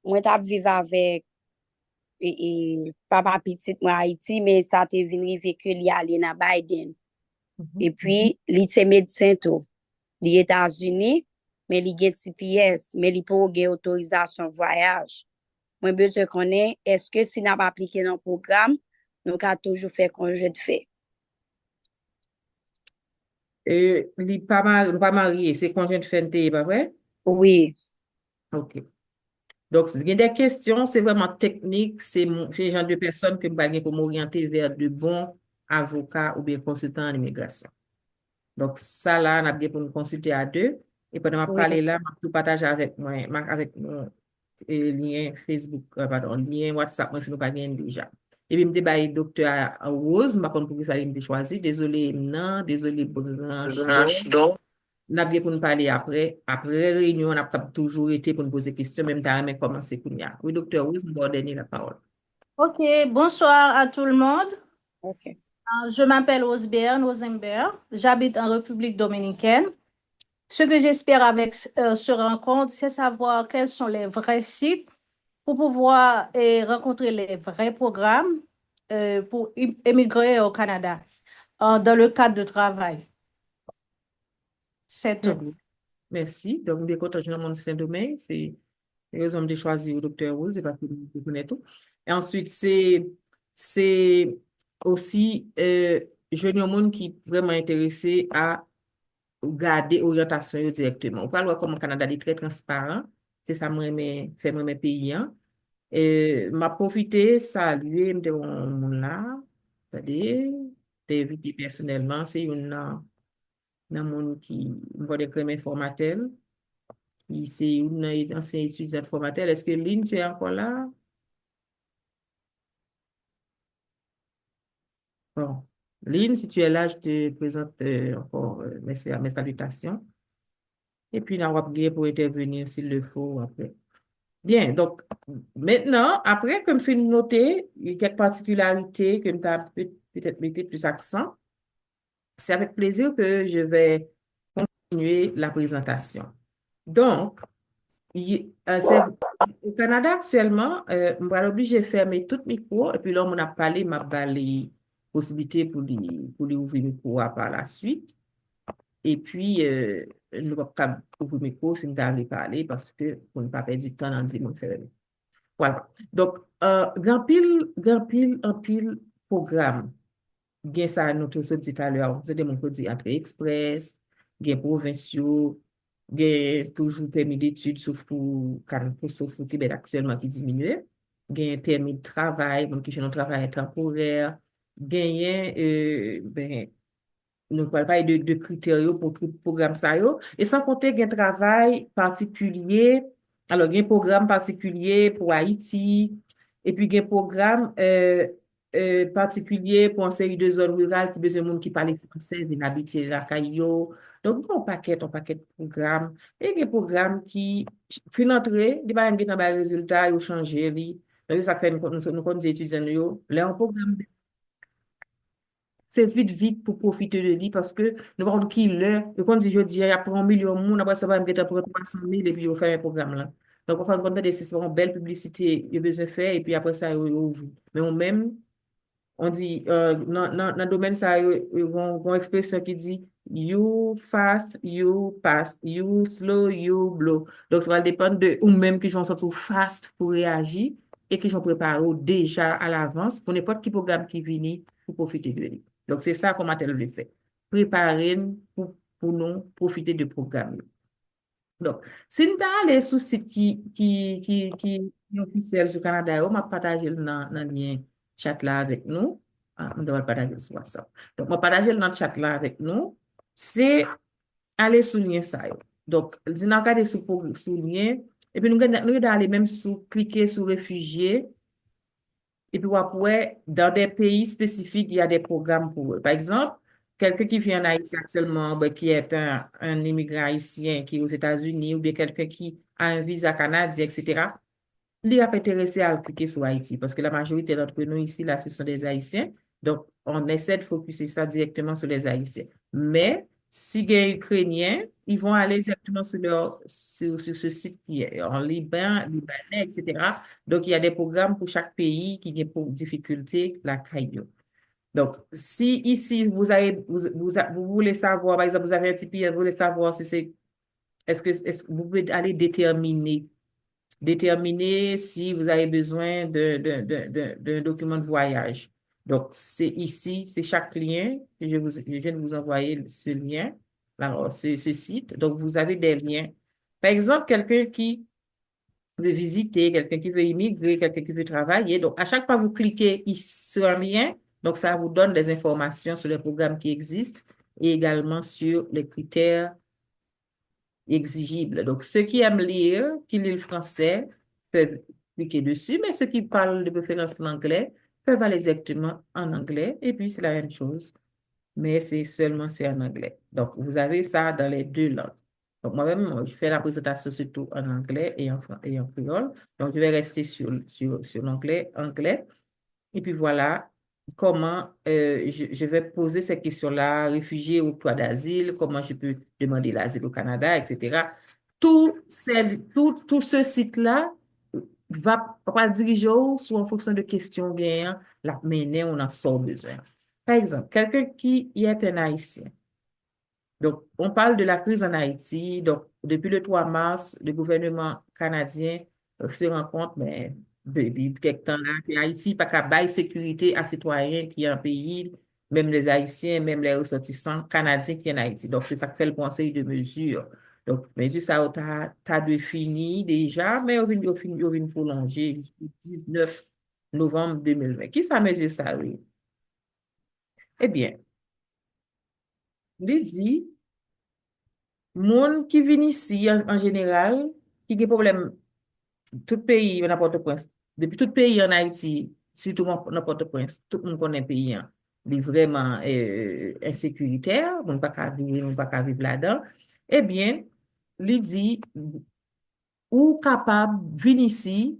moi tap vive avec papa petit moi Haïti, mais ça te vin rive que li ale na Biden. Et puis, li c'est médecin tout. Li États-Unis, mais li gen TPS, mais li pou gen autorisation voyage. Moi, besoin connaître, est-ce que si n'a pas appliqué dans le programme, nous avons toujours fait congé de fait. Pas marié, c'est conjoint de fente, pas vrai? Oui. OK. Donc, il y a des questions, c'est vraiment technique, c'est le genre de personnes que je vais pour m'orienter vers de bons avocats ou bien consultants en immigration. Donc, ça là, on a bien pour nous consulter à deux. Et pendant ma Oui. parler là, je partage avec moi, avec mon lien Facebook, pardon, lien WhatsApp, moi, si nous pas gagné déjà. Et puis, je me dis, docteur Rose, je ne sais pas pour ça, il me choisi. Désolé, non, désolé, branche d'or. On a bien pour nous parler après. Après réunion, on a toujours été pour nous poser des questions, même temps, mais commencer pour nous. Oui, docteur Rose, nous allons donner la parole. Ok, bonsoir à tout le monde. OK. Je m'appelle Osbert Nozember, j'habite en République dominicaine. Ce que j'espère avec ce rencontre, c'est savoir quels sont les vrais sites pour pouvoir rencontrer les vrais programmes pour émigrer au Canada dans le cadre de travail. C'est Très tout. bien. Merci. Donc, bien content, je suis dans mon Saint-Domingue. C'est la raison de choisir le docteur Rose, et pas que je connais tout. Et ensuite, c'est aussi, je suis un monde qui est vraiment intéressé à garder orientation directement. On parle voir comment le Canada est très transparent. C'est ça, moi, fait mes pays. M'a profité, saluer, mon là, c'est-à-dire, t'inviter personnellement, c'est une monde qui va déclarer formatel. C'est une ancienne étudiante formatel. Est-ce que Lynn, tu es encore là? Bon. Lynn, si tu es là, je te présente encore mes salutations. Et puis, on va bien pour intervenir s'il le faut après. Bien, donc maintenant, après, comme je noter, il y a quelques particularités que tu as peut-être mis plus accent. C'est avec plaisir que je vais continuer la présentation. Donc, au Canada actuellement, je vais obligé de fermer tout micro et puis là, on a parlé, m'a parlé possibilité pour les ouvrir micro par la suite. Et puis, nous ne pouvons pas ouvrir micro si nous allons parler parce que pour ne pas perdre du temps dans 10 minutes. Voilà. Donc, grand pile, un pile programme. Bien ça, nous tous dit tout à l'heure, c'est des mondes dit entrée express, bien provinciaux, bien toujours permis d'études, sauf sauf pour Québec actuellement qui diminue, bien permis de travail, donc qui ont un travail temporaire, bien, ben, nous parlons pas de critères pour tout programme ça yo. Et sans compter qu'il y a un travail particulier, alors il y a un programme particulier pour Haïti, et puis il y a un programme particulier pour une série de zones rurales qui besoin de monde qui parle français, qui habitent la caillou. Donc, on paquet de programmes. Et il y a un programme qui, fin d'entrée, il y a un résultat, il a changé. Donc, ça fait nous, des étudiants, là, un programme c'est vite pour profiter de lui parce que nous avons qui l'heure, et quand je dis, il y a pour 1 million de monde, après ça va me pour 300 000 et puis on fait un programme là. Donc, on fait un compte de c'est une belle publicité, il y a besoin de faire et puis après ça, on ouvre. Mais on même, on dit, dans le domaine, ça, il y a une expression qui dit, you fast, you pass, you slow, you blow. Donc, ça va dépendre de ou même qui vont sortir fast pour réagir et qui vont préparer déjà à l'avance pour n'importe quel programme qui vient pour profiter de lui. Donc, c'est ça qu'on m'a le fait. Préparer pour nous profiter du programme. Donc, si nous allons sur le site qui est officiel sur Canada, on m'a partagé dans le lien chat là avec nous. On doit le partager sur WhatsApp. Donc, on va partager dans le chat là avec nous. C'est aller sur le lien ça. Donc, nous allons regarder sur le lien. Et puis, nous allons aller même cliquer sur réfugiés. Et puis, après, dans des pays spécifiques, il y a des programmes pour eux. Par exemple, quelqu'un qui vient en Haïti actuellement, ben, qui est un immigrant haïtien qui est aux États-Unis, ou bien quelqu'un qui a un visa canadien, etc., il est intéressé à cliquer sur Haïti parce que la majorité d'entre nous ici, là, ce sont des Haïtiens. Donc, on essaie de focuser ça directement sur les Haïtiens. Mais, si les Ukrainiens, ils vont aller directement sur ce site qui est en Liban, Libanais, etc. Donc, il y a des programmes pour chaque pays qui ont pour difficulté la caillou. Donc, si ici, vous voulez savoir, par exemple, vous avez un TPS, vous voulez savoir si c'est, est-ce que vous pouvez aller déterminer si vous avez besoin d'un document de voyage. Donc, c'est ici, c'est chaque lien. Je viens de vous envoyer ce lien, alors, ce site. Donc, vous avez des liens. Par exemple, quelqu'un qui veut visiter, quelqu'un qui veut immigrer, quelqu'un qui veut travailler. Donc, à chaque fois, vous cliquez sur un lien. Donc, ça vous donne des informations sur les programmes qui existent et également sur les critères exigibles. Donc, ceux qui aiment lire, qui lisent le français, peuvent cliquer dessus, mais ceux qui parlent de préférence l'anglais peuvent aller directement en anglais. Et puis, c'est la même chose, mais c'est en anglais. Donc, vous avez ça dans les deux langues. Donc, moi-même, je fais la présentation surtout en anglais et en créole. Donc, je vais rester sur l'anglais, anglais. Et puis voilà comment je vais poser ces questions-là, réfugié ou droit d'asile, comment je peux demander l'asile au Canada, etc. Tout ce site-là va pas diriger soit en fonction de questions gagnantes, la mener, on en sort besoin. Par exemple, quelqu'un qui est un Haïtien. Donc, on parle de la crise en Haïti. Donc, depuis le 3 mars, le gouvernement canadien se rend compte, mais depuis quelque temps là, que Haïti n'a pas bail sécurité à citoyens qui sont en pays, même les Haïtiens, même les ressortissants canadiens qui sont en Haïti. Donc, c'est ça que fait le conseil de mesures. Donc, mesures ça t'as défini déjà, mais on vient prolonger jusqu'au 19 novembre 2020. Qui ça mesure ça, oui? Eh bien, il dit, moun qui vient ici en général, qui a des problèmes, tout pays, n'importe depuis tout pays en Haïti, surtout n'importe tout le monde connaît le pays, hein, il est vraiment insécuritaire, on ne peut pas vivre là-dedans. Eh bien, il dit, ou capable de venir ici,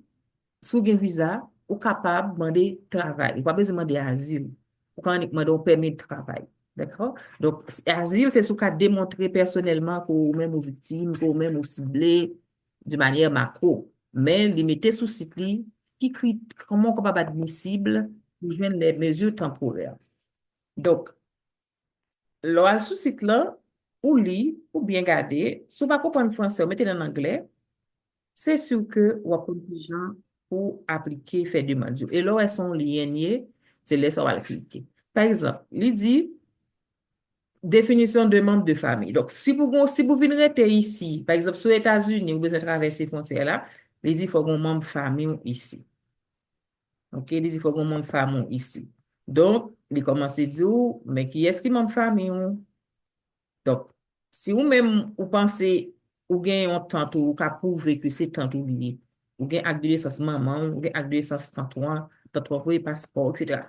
sous un visa, ou capable de demander travail. Il n'y a pas besoin de demander asile. Ou quand on demande un permis de travail. D'accord? Donc, asile, c'est ce qu'a démontré personnellement qu'au même aux victimes, qu'au même aux ciblés, de manière macro. Mais limité sous site qui crie comment capable admissible pour joindre les mesures temporaires. Donc, là, sous site là, ou lit, ou bien garder, si vous ne comprenez pas français, mettez en anglais, c'est sûr que vous avez des gens pour appliquer, faire demande. Et là, elles sont liées, c'est là ça va le cliquer. Par exemple, il dit définition de membre de famille. Donc, si vous venez rester ici, par exemple, aux États-Unis, vous besoin de traverser ces frontières-là, il dit qu'il faut un membre de famille ici. OK, il dit qu'il faut un membre de famille ici. Donc, il commence à dire, mais qui est-ce qui est membre de famille? Donc, si vous-même, vous pensez, ou gagnez un tante ou qu'a prouvé que c'est tante ou lié, ou gagnez acte de naissance maman, ou gagnez acte de naissance tante ou passeport, etc.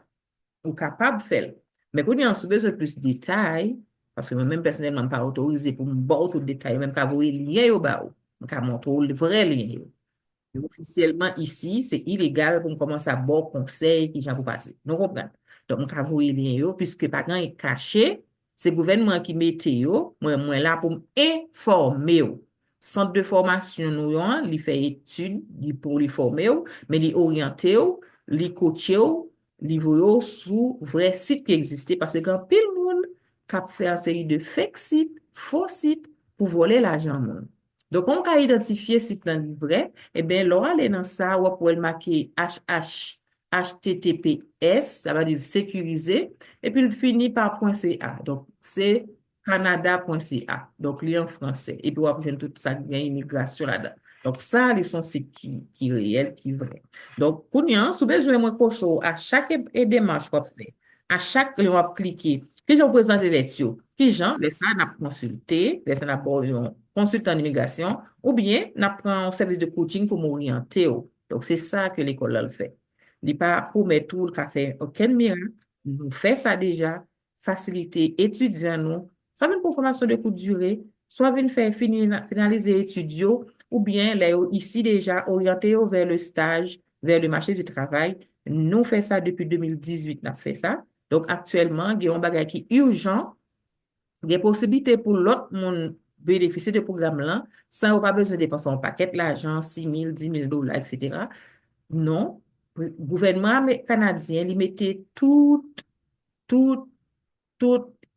Ou capable de faire. Mais pour nous, on a besoin de plus de détails, parce que moi-même, personnellement, je ne suis pas autorisé pour me voir tout le détail, même quand vous voyez le lien au bas, je vais montrer le vrai lien. Officiellement, ici, c'est illégal pour commencer à boire conseil qui j'ai pour passer. Nous comprenons. Donc, on va vous lien, puisque par exemple, est caché, c'est le gouvernement qui met moi là pour informer. Centre de formation, nous, il fait études pour les former, mais il orienter, il coacher, il voit sous vrai site qui existait, parce que quand pile monde qui a fait une série de fake sites, faux sites, pour voler l'argent. Donc, on a identifié site vrai, eh bien, là, aller dans ça, on peut marquer HTTPS, ça va dire sécurisé, et puis il finit par .ca. Donc, c'est canada.ca. Donc, lien français. Et puis, on va tout ça, il y a immigration là-dedans. Donc, ça, ils sont sites qui est réel, qui est vrai. Donc, pour nous, si vous avez besoin de à chaque démarche qu'on fait, à chaque, on va cliquer, puis je vous présente l'étude. Qui gens, les ça, n'a consulté, les ça n'a consulté en immigration, ou bien n'a pris un service de coaching pour m'orienter. Donc, c'est ça que l'école a fait. Il n'est pas pour mettre tout le café, aucun miracle. Nous fait ça déjà, faciliter étudiants, nous, soit une formation de courte durée, soit une faire finaliser étudiants, ou bien là, ici déjà orienté vers le stage, vers le marché du travail. Nous fait ça depuis 2018, on a fait ça. Donc, actuellement, il y a un bagage qui est urgent, des possibilités pour l'autre monde bénéficier de programme-là, sans pas besoin de dépenser un paquet l'argent, 6 000, 10 000 dollars, etc. Non, le gouvernement canadien, il mettait toutes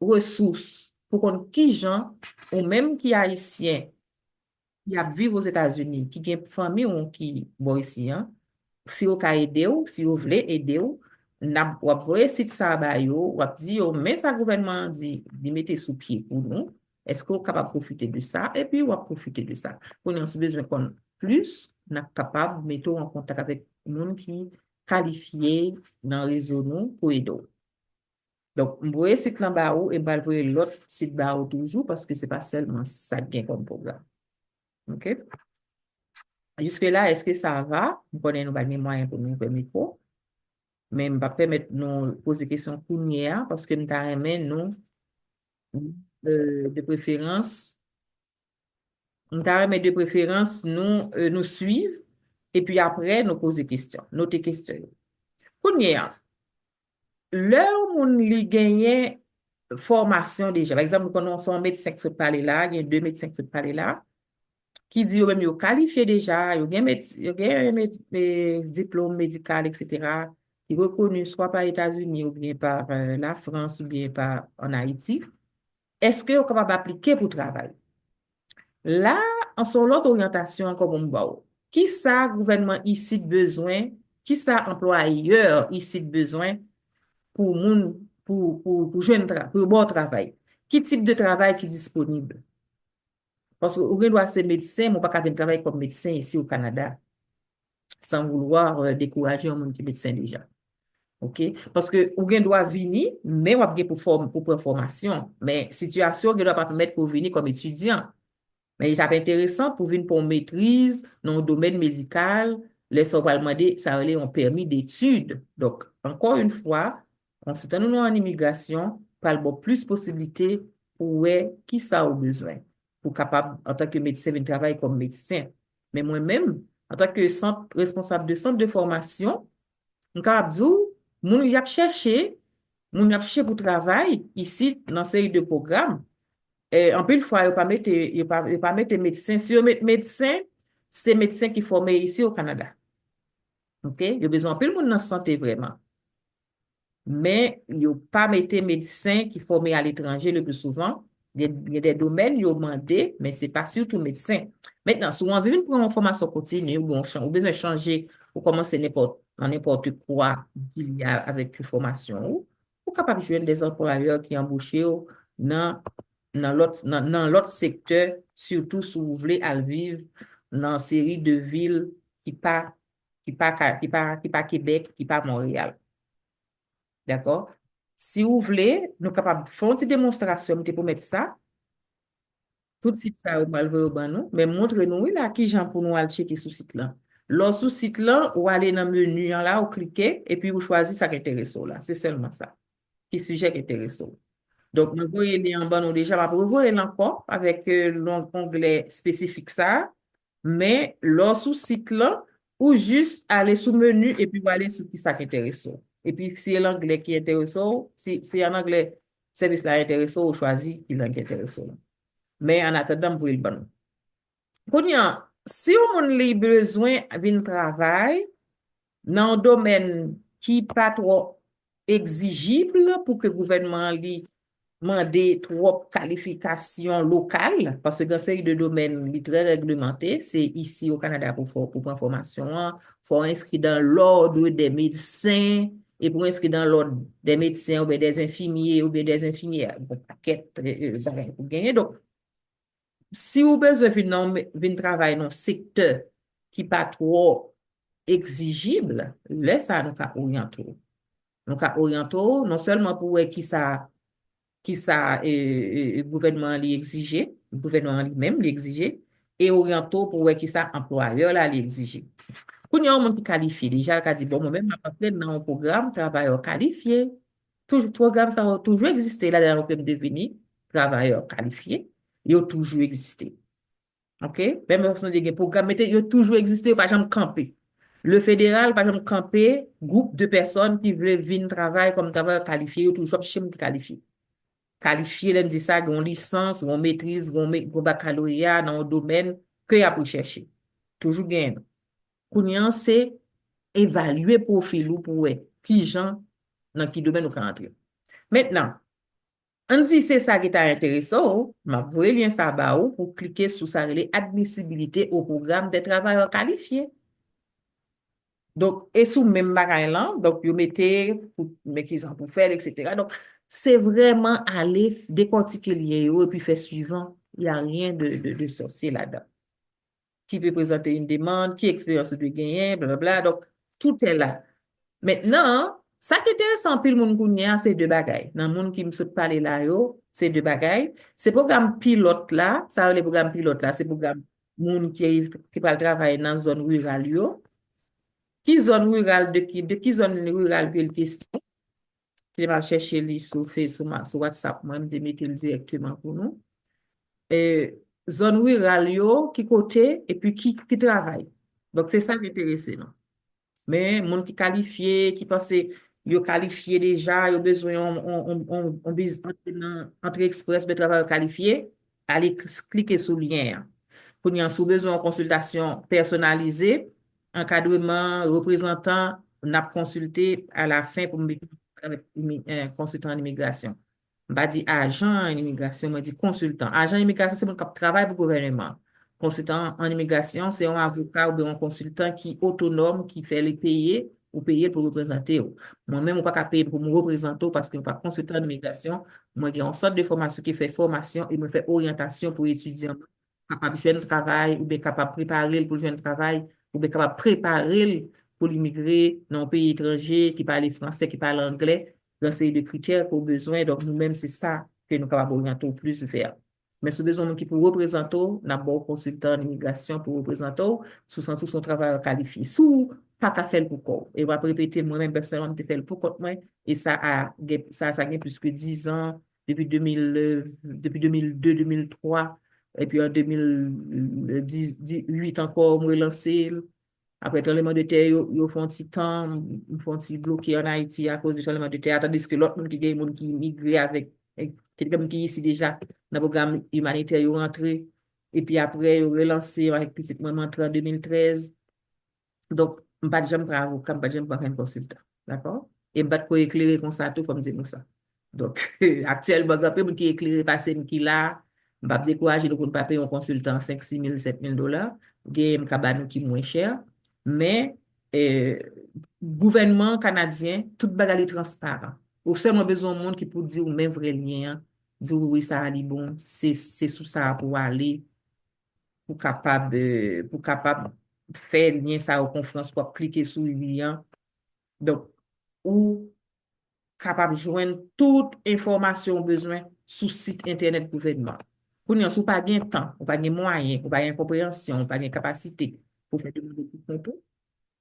ressources pour qu'on qui gens, ou même qui haïtien, qui a vivre aux États-Unis, qui a une famille ou qui bon ici, hein, si vous pouvez aider, si vous voulez aider, wap voye site sa ba yo, wap di yo, mais sa gouvernement dit, di mette sous pied pour nous, est-ce qu'on est capable de profiter de ça? Et puis, wap profiter de ça. Pour nous, on besoin qu'on plus, on est capable de mettre en contact avec les gens qui qualifiés dans le réseau nous pour aider. Donc, vous voyez site là bas et vous voyez l'autre site bas toujours parce que c'est pas seulement ça qui est comme programme. OK? Jusque-là, est-ce que ça va? Nous connaissons les moyens pour nous permettre. Mais je ne vais pas permettre de poser des questions pour nous parce que nous avons de préférence. Nous avons de préférence nous suivre et puis après nous poser des questions, noter questions. Pour nous, l'heure où nous gagnons formation déjà, par exemple, nous connaissons un médecin qui se parle là, il y a 2 médecins qui se parlent là, qui dit même yo qualifié déjà, yo gen diplôme médical, etc., qui est reconnu soit par les États-Unis ou bien par la France ou bien par en Haïti. Est-ce que vous êtes capable d'appliquer pour travail? Là, en son l'autre orientation comme on va. Qui ça gouvernement ici de besoin? Qui ça employeur ici de besoin pour pour bon travail? Qui type de travail qui est disponible? Parce que vous doit ser médecin, moi pas qu'à travailler comme médecin ici au Canada, sans vouloir décourager un monde qui est médecin déjà. OK? Parce que vous doit venir, mais vous avez pour prendre formation. Mais situation, vous ne doit pas permettre pour venir comme étudiant. Mais il est intéressant pour venir pour maîtrise dans le domaine médical, les ça va demander, ça va un permis d'études. Donc, encore une fois, en se tenant en immigration, parle plus possibilités pour qui ça a besoin. Pour capable, en tant que médecin, de travailler comme médecin. Mais moi-même, en tant que responsable de centre de formation, je suis capable de dire, mon y a cherché pour travail ici dans cette série de programmes. En plus, fois, il ne pas mettre médecin. Si vous mettez médecin, c'est médecin qui est formé ici au Canada. OK? Il y a besoin de plus de monde dans la santé vraiment. Mais il n'y a pas mettre médecin qui est formé à l'étranger le plus souvent. Il y a des domaines, il y a demandé, mais ce n'est pas surtout médecin. Maintenant, si on veut prendre une formation continue, ou besoin de changer, ou commencer n'importe quoi qu'il y a avec une formation, ou capable de jouer des employeurs qui embauchent dans l'autre secteur, surtout si vous voulez vivre dans une série de villes qui pas Québec, qui pas Montréal. D'accord? Si vous voulez, nous sommes capables de faire une démonstration pour mettre ça. Tout de suite, ça, vous allez voir, mais montrez-nous là qui j'en pour nous aller checker sur site là. Là, sur site là, vous allez dans le menu là, vous cliquez et puis vous choisissez ça qui est intéressant là. C'est seulement ça. Qui sujet qui est intéressant. Donc, nous voyons les en bas, nous déjà, vous voyez encore avec l'onglet spécifique ça, mais là, sous site là, ou juste aller sous menu et puis vous allez sur qui ça qui est intéressant. Et puis, si c'est l'anglais qui est intéressant, si c'est en anglais, service là intéressant, vous choisissez qui est intéressant. Mais en attendant, vous voyez le bon. Si on a besoin d'un travail dans un domaine qui n'est pas trop exigible pour que le gouvernement lui demander trop qualifications locales, parce que dans série de domaines très réglementés, c'est ici au Canada pour prendre formation, faut inscrire dans l'ordre des médecins, et pour inscrire dans l'ordre des médecins ou bien des infirmiers ou bien des infirmières, bon, paquet pour gagner. Donc, si vous avez besoin d'un travail dans un secteur qui n'est pas trop exigible, là, ça nous a orienté. Nous a orienté non seulement pour qui ça le gouvernement l'exigeait, le gouvernement lui-même l'exigeait, et orienté pour qui ça employeur là l'exigeait. Quand il y a un monde qui qualifié, déjà, qui a dit, bon, moi-même, je vais dans un programme travailleur qualifié. Tout le programme, ça va toujours exister là, dans le devenir travailleur qualifié. Il a toujours existé. OK? Même si on dit que le programme, il a toujours existé, par exemple, camper. Le fédéral, par exemple, camper, groupe de personnes qui veulent venir travailler comme travailleur qualifié, il a toujours chez nous qualifié. Qualifié, l'on dit ça, une licence, une maîtrise, un baccalauréat dans un domaine que y a pour chercher. Toujours gain. Kounyan, c'est évaluer profil ou pour qui gens dans qui domaine nous peut entrer. Maintenant, on dit c'est ça qui est intéressant, m'a voyé lien ça ba ou pour cliquer sur ça relé admissibilité au programme des travailleurs qualifiés. Donc, et sous même bagay là, donc, vous mettez, mais qu'ils ont pour faire, etc. Donc, c'est vraiment aller décortiquer lié et puis faire suivant. Il n'y a rien de sorcier là-dedans. Qui peut présenter une demande, qui expérience de gagner, blablabla. Donc, tout est là. Maintenant, ça qui est intéressant, puis le monde kounya, c'est deux bagailles. Dans le monde qui me saute parler là, yo, c'est deux bagailles. C'est programme pilote là, ça, les programmes pilote là, c'est programme monde qui va travailler dans la zone rurale, yo. Qui zone rurale de qui zone rurale que le question? Je vais chercher lui sur WhatsApp, moi, je vais mettre directement pour nous. Zone rurale, yo, qui côté, et puis qui travaille. Donc, c'est ça qui est intéressant, non? Mais, monde qui qualifié, qui pense, yo qualifié déjà, yo besoin, on besoin entre express, de travail qualifié, allez cliquer sur le lien. Pour y en sous besoin de consultation personnalisée, encadrement, représentant, on a consulté à la fin pour me avec consultant en immigration. Je ne dis pas agent en immigration, je dis consultant. Agent en immigration, c'est mon travail pour le gouvernement. Consultant en immigration, c'est un avocat ou un consultant qui est autonome, qui fait les payer ou payer pour représenter. Moi-même, je ne peux pas payer pour me représenter parce que je ne suis pas consultant en immigration. Moi, j'ai un centre de formation qui fait formation et me fait orientation pour étudiants capable de faire un travail ou bien capable de préparer pour le travail ou bien capable de préparer pour l'immigrer dans un pays étranger qui parle français, qui parle anglais. Dans ces deux critères qu'on a besoin. Donc, nous-mêmes, c'est ça que nous sommes capables d'orienter au plus vers. Mais si besoin qui peut représenter, nous avons un consultant en immigration pour représenter, sous son travail qualifié. Sous, pas qu'à faire pour quoi. Et on va répéter, moi-même, personnellement, je fais pour quoi, et ça a plus que 10 ans, depuis 2002, 2003, et puis en 2018 encore, on relancé. Après, le tremblement de terre, ils font un petit temps, ils font un petit bloqué en Haïti à cause du tremblement de terre, tandis que l'autre monde qui migré avec quelqu'un qui est ici déjà, dans le programme humanitaire, ils rentré, et puis après, ils relancé avec petit moment en 2013. Donc, je ne vais pas jamais faire avocat, je ne vais pas jamais faire un consultant. D'accord? Et je ne vais pas éclairer comme ça, tout, il faut me dire ça. Donc, actuellement, il y a des gens qui éclairent, passé, qui là, je ne vais pas décourager, donc on ne pas payer un consultant 5, 6 000, 7 000 $. Il y a un cabane qui est moins cher. Mais, gouvernement canadien, tout bagage est transparent. Ou seulement besoin de monde qui peut dire ou même vrai lien, dire oui, ça a dit bon, c'est sous ça pour aller, pour capable faire lien ça aux conférences, pour cliquer sur le lien. Donc, ou capable de joindre toute information besoin sur site internet gouvernement. Pour nous, si vous n'avez pas de temps, vous n'avez pas de moyens, vous n'avez pas de compréhension, vous n'avez pas de capacité pour faire de tout.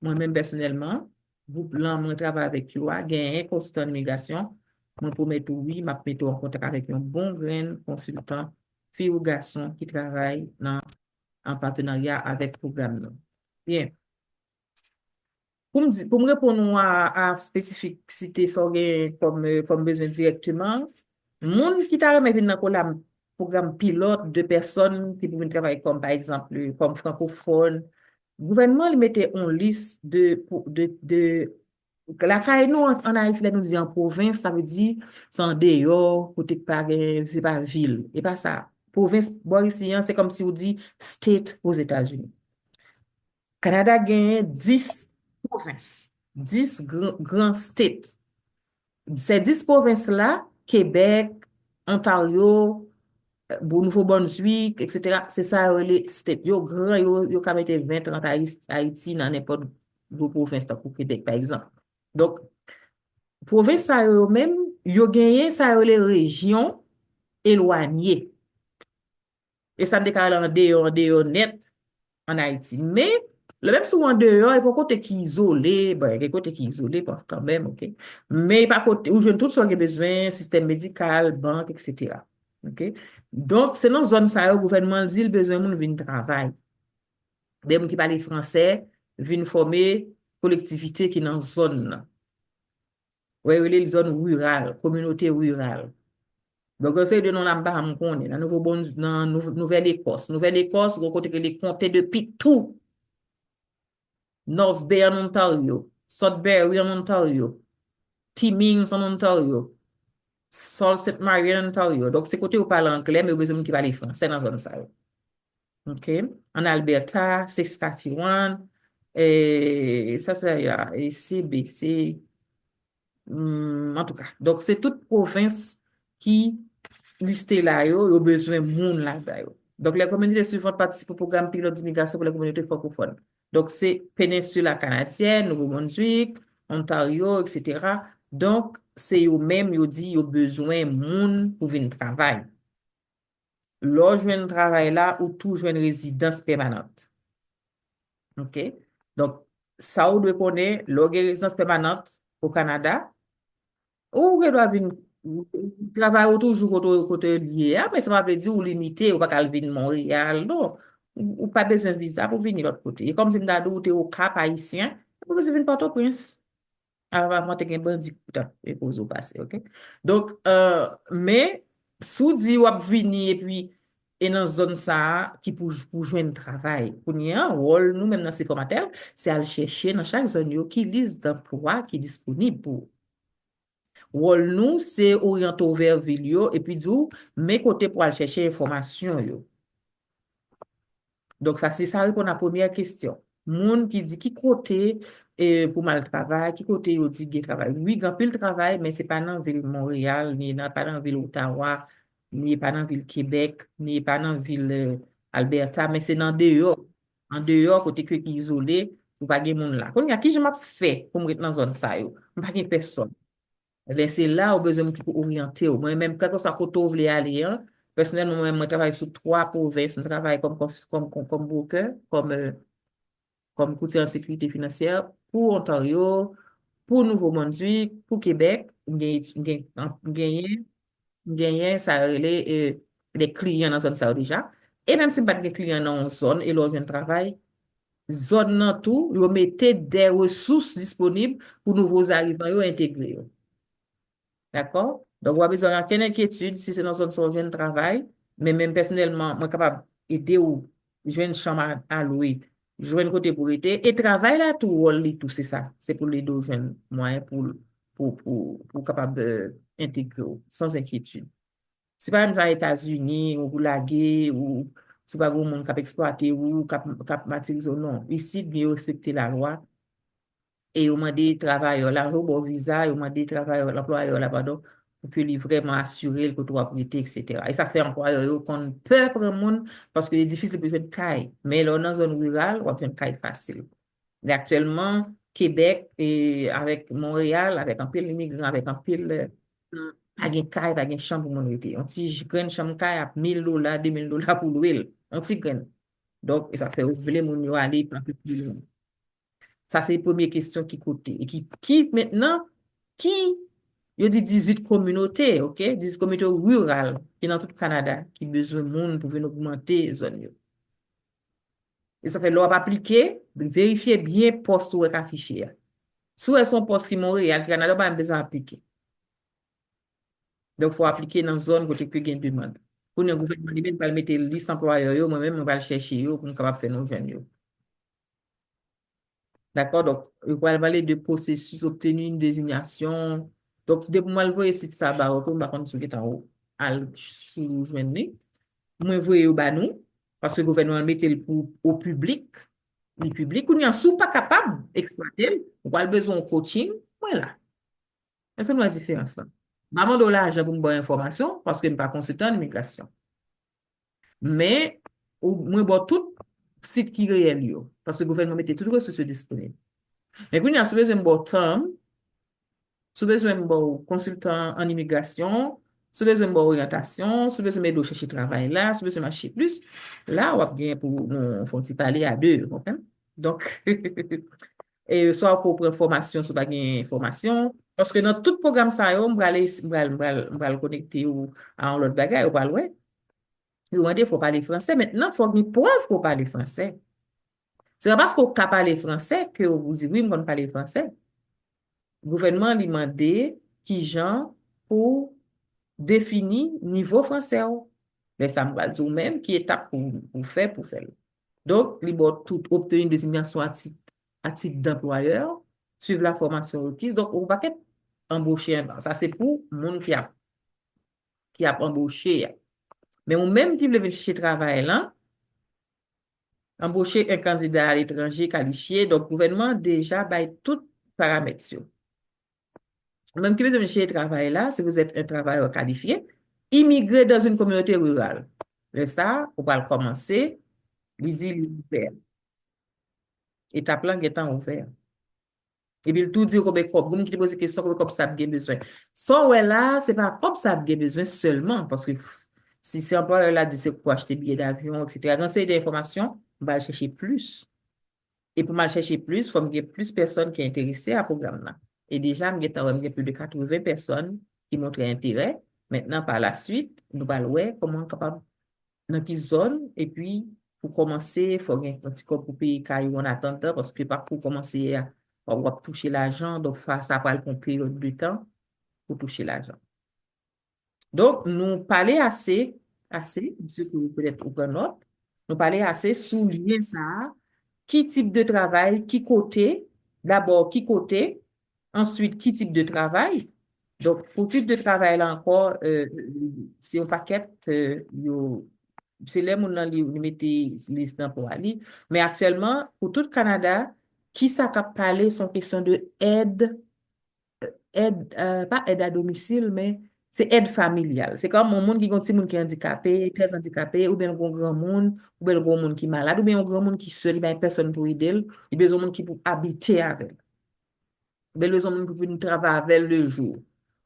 Moi-même, personnellement, groupe là, moi, travaille avec vous, j'ai un consultant d'immigration. Moi, pour mettre oui, je mettre en contact avec un bon grain consultant, fille ou garçon, qui travaille en partenariat avec le programme. Bien. Pour me répondre à spécificité comme besoin directement, monde qui t'a remis dans le programme pilote de personnes qui peuvent travailler comme, par exemple, comme francophone, le gouvernement lui mettait une liste la caille nous en Haïti, nous dit en province, ça veut dire c'est en dehors, côté c'est pas ville, et pas ça. Province, ici, c'est comme si on dit state aux États-Unis. Canada gagne 10 provinces, 10 grands states. Ces 10 provinces-là, Québec, Ontario, Nouveau-Brunswick, etc., c'est ça les states. Yo grand, yo ka mette 20, 30 Haïti dans n'importe quelle province pour Québec, par exemple. Donc, province ça yo même, yo gagné ça les régions éloignées. Et ça me décale en dehors net en Haïti. Mais, le même souvent dehors, il y a un côté qui est isolé, il y a un côté qui est isolé quand même, ok? Mais par côté, où je ne trouve pas besoin, système médical, banque, etc. Ok? Donc, c'est dans une zone ça, le gouvernement dit, le besoin de venir travailler. Des gens qui parlent français, viennent former collectivité qui est dans une zone. Ouais, les zones rurales, communauté rurale. Donc, c'est de non là-bas, on connaît, dans Nouvelle-Écosse. Nouvelle-Écosse, on côté que les comtés de Pictou, North Bay en Ontario, Sudbury en Ontario, Timmins en Ontario, Sault Ste. Marie en Ontario. Donc, c'est côté où parle anglais, mais vous besoin qui parle français dans la zone ça. OK? En Alberta, Saskatchewan, Et ça, c'est et CB, c'est en tout cas. Donc, c'est toute province qui listée là, yo besoin de monde là-bas. Donc, les communautés suivantes participent au programme pilote d'immigration pour les communautés francophones. Donc, c'est péninsule canadienne, Nouveau-Brunswick, Ontario, etc. Donc, c'est eux-mêmes, ils disent, ils ont besoin de monde pour venir travailler. Là, je viens travail là ou tout une résidence permanente. OK? Donc, ça, on doit connaître la résidence permanente au Canada. Ou que doit venir travailler toujours côté lié, mais ça veut dire ou limité, ou pas qu'à venir Montréal, non. Ou pas besoin de visa pour venir de l'autre côté. Et comme si m'da ou t'es au Cap haïtien, vous besoin venir Port-au-Prince. Avant, t'es un bandit et pose au passé, OK? Donc, mais, sous dit ou venir et puis, et dans zone ça, qui pour joindre travail. Pour y a un rôle, nous, même dans ces formateurs, c'est aller chercher dans chaque zone yo, qui liste d'emploi qui est disponible pour. Rôle nous, c'est orienter vers ville yo, et puis dire, mes côtés pour aller chercher information yo. Donc, ça, c'est ça répond à la première question. Moun qui dit qui côté pour mal travail, qui côté yo dit qu'il travail. Oui, grand pile travail, mais c'est pas dans la ville Montréal, ni pas dans la ville Ottawa, ni pas dans la ville Québec, ni pas dans la ville Alberta, mais c'est dans dehors. En dehors, côté qui est isolé, ou pas de monde là. Quand il y a qui je m'a fait pour me mettre dans zone ça yo, pas de personne. Ben, c'est là où besoin de orienter. Moi-même, quand on soit côté où voulez aller, hein, personnellement, moi, je travaille sur 3 provinces. Je travaille comme broker, comme courtier en sécurité financière pour Ontario, pour Nouveau-Brunswick, pour Québec. Gagner, ça les clients dans zone ça déjà. Et même si pas de clients dans une zone, et là, je travaille, zone dans tout, vous mettez des ressources disponibles pour nouveaux arrivants yo intégrer. Yo. D'accord? Donc, vous avez besoin aucune inquiétude si c'est dans une zone de travail, mais même personnellement, moi, capable d'aider ou jouer une chambre à louer, jouer une côté pour aider, et travail là, tout, tout c'est ça. C'est pour les deux jeunes moyens pour capable d'intégrer sans inquiétude. Si par exemple, aux États-Unis, ou vous laguez, ou si pas un monde qui a exploité ou qui a matisé, non. Ici, bien respecter la loi. Et on m'a dit travailleur là, au visa, et on m'a dit travailleur, l'employeur là, pardon, pour que lui vraiment assurer le côté prêter, etc. Et ça fait employeur qu'on peut prendre monde parce que c'est difficile de faire une caille. Mais là, dans la zone rurale, on va faire une caille facile. Mais actuellement, Québec et avec Montréal, avec un pile immigrant, avec un pile, avec une caille, avec une chambre pour mon été. On dit, une chambre caille à $1,000, $2,000 pour louer. On dit, donc, et ça fait ouvrir mon aller un peu plus loin. Ça, c'est la première question qui coûte. Et qui maintenant, il y a 18 communautés, OK? 18 communautés rurales qui dans tout le Canada, qui ont besoin de monde pour venir augmenter les zones. Et ça fait l'on va appliquer, vérifier bien poste où est affiché. Si elles sont postes qui Montréal, le Canada n'a pas besoin d'appliquer. Donc, il faut appliquer dans une zone côté que gain demande. Pour le gouvernement, il va mettre liste employeur, moi-même, on va le chercher pour nous capable faire nos jeunes. D'accord? Donc, il va parler de processus, obtenir une désignation. Donc, depuis moi, je vois ici ça, bah, on va continuer en haut, à sous-joindre. Moi, je vois au banou, parce que le gouvernement met au public. Le public, on n'est pas capable d'exploiter, on a besoin de coaching, voilà. C'est la différence là. Maman de l'argent pour me donner information, parce que je ne suis pas consultant en immigration. Mais, moi, je vois tout site qui est réel, parce que le gouvernement mettait tout le ressources disponible. Mais quand il y a besoin de temps, si besoin de consultant en immigration, si besoin d'orientation, si besoin de chercher travail là, si besoin de marcher plus, là, on va bien pour nous parler à deux. Okay? Donc, et soit pour prendre formation, soit pas une formation, parce que dans tout programme, ça, on va le connecter à l'autre bagage, on va le il faut parler français. Maintenant, il faut une preuve qu'on parle français. C'est pas parce qu'on parle français que vous dites oui, on parle français. Le gouvernement lui demandé qui gens pour définir niveau français. Mais ça me va dire même qui étape pour faire. Donc, il doit tout obtenir une désignation à titre d'employeur, suivre la formation requise. Donc, on va être embauché. Ça, c'est pour le monde qui a embauché. Mais on même dit le chercher travail là, embaucher un candidat à l'étranger qualifié, donc gouvernement déjà bail tout paramètres. Même que vous avez cherché travail là, si vous êtes un travailleur qualifié, immigrer dans une communauté rurale. Le ça, on va le commencer, lui dit ouvert. Étape là, est ouvert. Et puis, tout dit, comme qui pose question, comme ça, vous avez besoin. Sans ouais là, c'est pas comme ça, vous avez besoin seulement, parce que si c'est employeur là, dit c'est pour acheter billets d'avion, etc. Quand c'est des informations, on va chercher plus. Et pour mal chercher plus, il faut qu'il y ait plus de personnes qui sont intéressées à ce programme-là. Et déjà, il y a plus de 80 personnes qui montrent intérêt. Maintenant, par la suite, nous allons voir comment capable dans quelle zone. Et puis, pour commencer, il faut qu'il un petit peu pour payer caillou en attendant, parce que pas pour commencer on va toucher l'argent. Donc, ça va prendre une période de temps pour toucher l'argent. Donc, nous parler assez, ce que vous peut-être au note, nous parler assez sous lien ça. Qui type de travail, qui côté, d'abord qui côté, ensuite qui type de travail. Donc, pour type de travail là encore, c'est un paquet, c'est là où nous mettez liste pour aller. Mais actuellement, pour tout le Canada, qui ça a parlé son question de aide, pas aide à domicile, mais c'est aide familiale. C'est comme un monde qui est un petit monde qui est handicapé, très handicapé, ou bien un grand monde, ou bien un grand monde qui est malade, ou bien un grand monde qui est seul, il n'y a personne pour aider, il y a besoin de monde qui peut habiter avec. Il y a besoin de monde pour venir travailler avec le jour,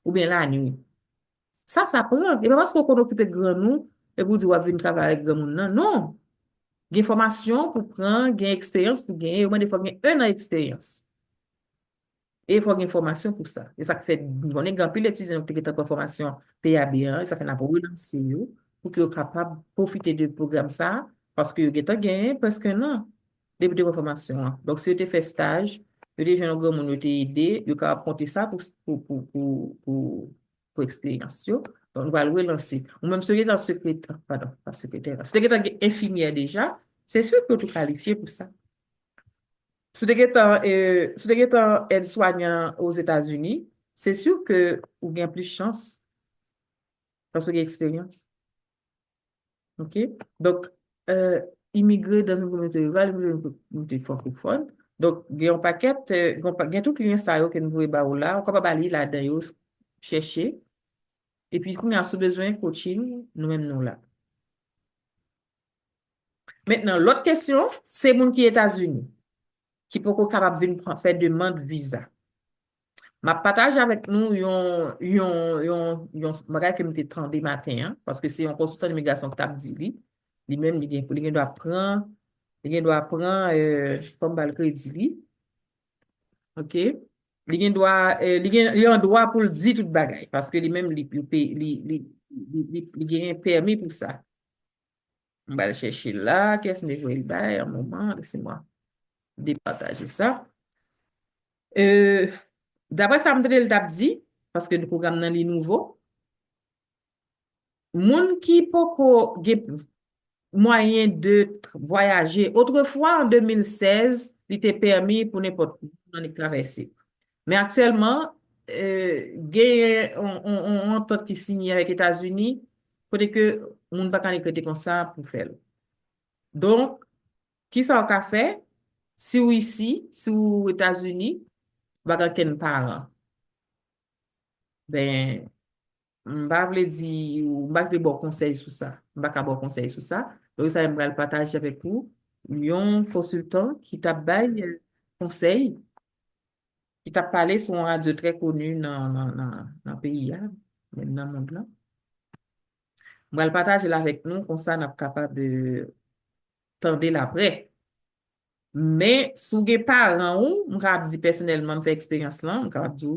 ou bien la nuit. Ça prend. Et pas parce qu'on occupe de grand nous, et vous dites, vous venir travailler avec grand monde. Non, non. Il y a une formation pour prendre, il y a une expérience pour gagner, au moins des fois, il y a un an d'expérience. Et il faut une formation pour ça. Et ça fait, on est grand pile étudiants qui ont une formation PAB1, et ça fait un pour relancer pour qu'ils soient capables de profiter du programme ça, parce que vous avez gagné presque un an de formation. Donc, si vous avez fait stage, vous avez un grand monde aidé, vous avez compter ça pour expérience. Donc, on va le relancer. Ou même si vous êtes dans secrétaire, pardon, pas secrétaire, si vous êtes infirmière déjà, c'est sûr que vous êtes qualifié pour ça. Si vous êtes un aide-soignant aux États-Unis, c'est sûr que vous avez plus de chance parce que vous avez expérience. OK? Donc, immigrer dans une communauté rurale, une communauté francophone. Donc, il y a un paquet, il y a tout client ça que nous voulons là, on peut pas aller là-dedans, chercher. Et puis, quand on a besoin de coaching, nous-mêmes nous là. Maintenant, l'autre question, c'est mon qui est États-Unis, qui peut être capable de faire demande visa. Ma partage avec nous yon bagay que m'te tendé matin, hein, parce que c'est un consultant d'immigration qui t'a dit lui-même il doit prendre comme le crédit li. OK? Il a un droit pour le dire tout bagay parce que lui-même il a un permis pour ça. On va le chercher là, qu'est-ce que je vais le bail un moment, laissez-moi départager ça. D'après ça, le dit, parce que le programme est nouveau, moun qui peut moyen de voyager. Autrefois, en 2016, il était permis pour n'importe qui de traverser. Mais actuellement, il y a un entente qui signe avec les États-Unis pour que moun ne peut pas écrire comme ça pour faire. Donc, qui ça a fait? Si ou ici, si ou aux États-Unis, va quelqu'un parent. Ben, m'ba vle di ou m'ba te bon conseil sur ça. M'ba ka bon conseil sur ça. Donc ça m'ba le partager avec vous. Un consultant qui t'a bail conseil, qui t'a parlé sur un radio très connu dans le pays, même dans le monde là. M'ba le partager là avec nous, comme ça, on est capable de tendre l'après. Mais, si vous avez parents ou, m'ka dit personnellement, m'fait expérience là, m'ka dit,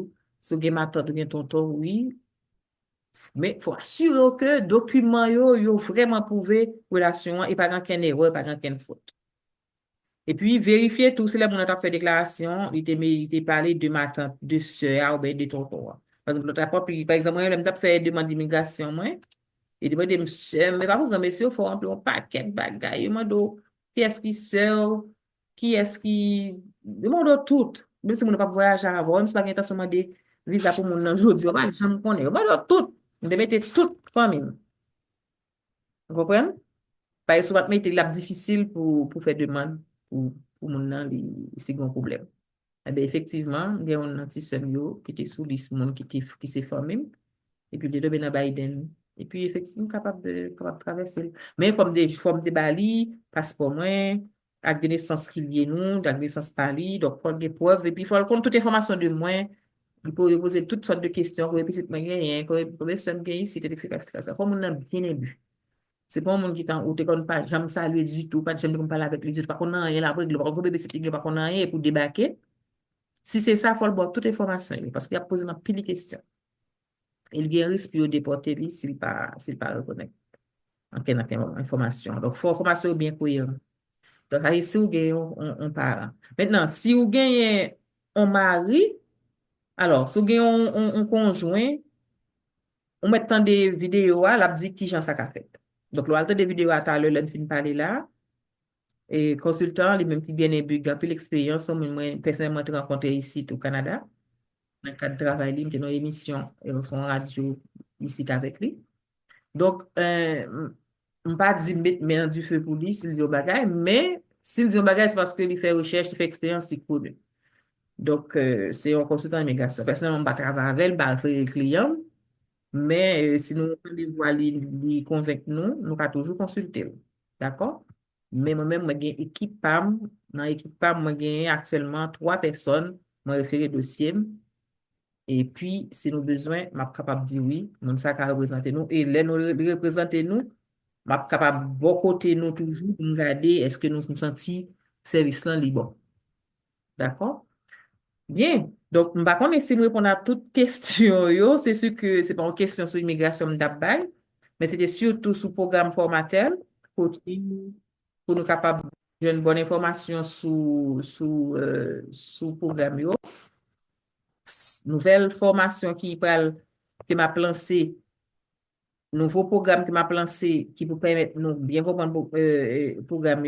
si vous avez ma tante ou bien tonton, oui, mais il faut assurer que le document yo vraiment prouvé relation et pas qu'une erreur, pas qu'une faute. Et puis, vérifier tout cela, mon a fait déclaration, il était parlé de ma tante, de soeur ou bien de tonton. Par exemple, moi, je fait demande d'immigration, moi, et demande monsieur, mais pas pour grand monsieur, il faut remplir un paquet de bagages. Il demande qui est-ce qui soeur, qui est-ce qui. Demande tout. Même si on n'a pas voyagé avant, même si pas intention de demander visa pour mon aujourd'hui, je me connais. Demande tout. De mettre toute famille. Vous comprenez? Par exemple, mais c'est difficile pour faire demande pour mon nan c'est un problème. Eh bien, effectivement, il y a un anti-somme qui était sous liste monde qui s'est formé et puis les deux ben Biden et puis effectivement capable de traverser. Mais il faut des bali, passeport moins, avec des naissances qui lient nous, avec des naissances Paris, donc prendre des preuves et puis il faut compte toute information de moi. Il peut poser toutes sortes de questions, et puis c'est gagné, combien de sommes gagnées, si etc. etc. Ça faut mon bien ébu. C'est pas un monde qui t'en ou te connaît pas, j'aime saluer du tout, pas j'aime parler avec les autres, pas qu'on a rien là, le pas bébé c'est pas qu'on a rien pour débarquer. Si c'est ça, il faut le voir toute information parce qu'il a posé une pile de questions. Il y a un risque de déporter lui s'il pas reconnaît en quelle information. Donc, il faut information bien cohérente. Donc, ici, vous gagnez un parent. Maintenant, si vous gagnez un mari, alors, si vous gagnez un conjoint, on met tant des vidéos, là, dit qui j'en ça qu'a fait. Donc, le des vidéos à l'heure, l'on finit parler là. Et consultant, les mêmes qui bien ébu, puis l'expérience, moi, personnellement, je rencontré ici au Canada, dans le cadre de travail, qui est une émission, et son radio ici avec lui. Donc, je ne pas dire mettre du feu pour lui s'il dit au bagage, mais s'il dit au bagage, c'est parce qu'il fait recherche, il fait expérience, il connaît. Donc, c'est un consultant d'immigration. Personnellement, je ne vais pas travailler avec elle, je faire le client, mais si nous voulons lui convaincre nous allons toujours consulter. D'accord? Mais moi-même, j'ai une équipe PAM. Dans l'équipe PAM, j'ai actuellement 3 personnes, je référé dossier. Et puis, si nous avons besoin, je suis capable de dire oui, nous sommes représenter nous. Et là, nous représenter nous, je suis capable de bon côté nous toujours, pour regarder est-ce que nous nous sentons service là libre. D'accord? Bien. Donc, je ne vais pas essayer de répondre à toutes questions, c'est sûr que ce n'est pas une question sur l'immigration d'Abbaï, mais c'était surtout sur le programme formateur pour nous capables de une bonne information sur le programme. Nouvelle formation qui m'a lancé, nouveau programme qui m'a lancé qui peut permettre nous bien comprendre programme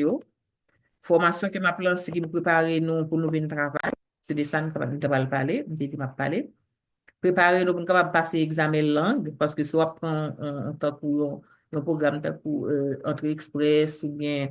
formation qui m'a lancé qui peut préparer nous pour nous venir travailler, c'est de ça que nous va parler, préparer nous pour capable passer examen langue parce que soit prend un temps pour un programme pour entrée express ou bien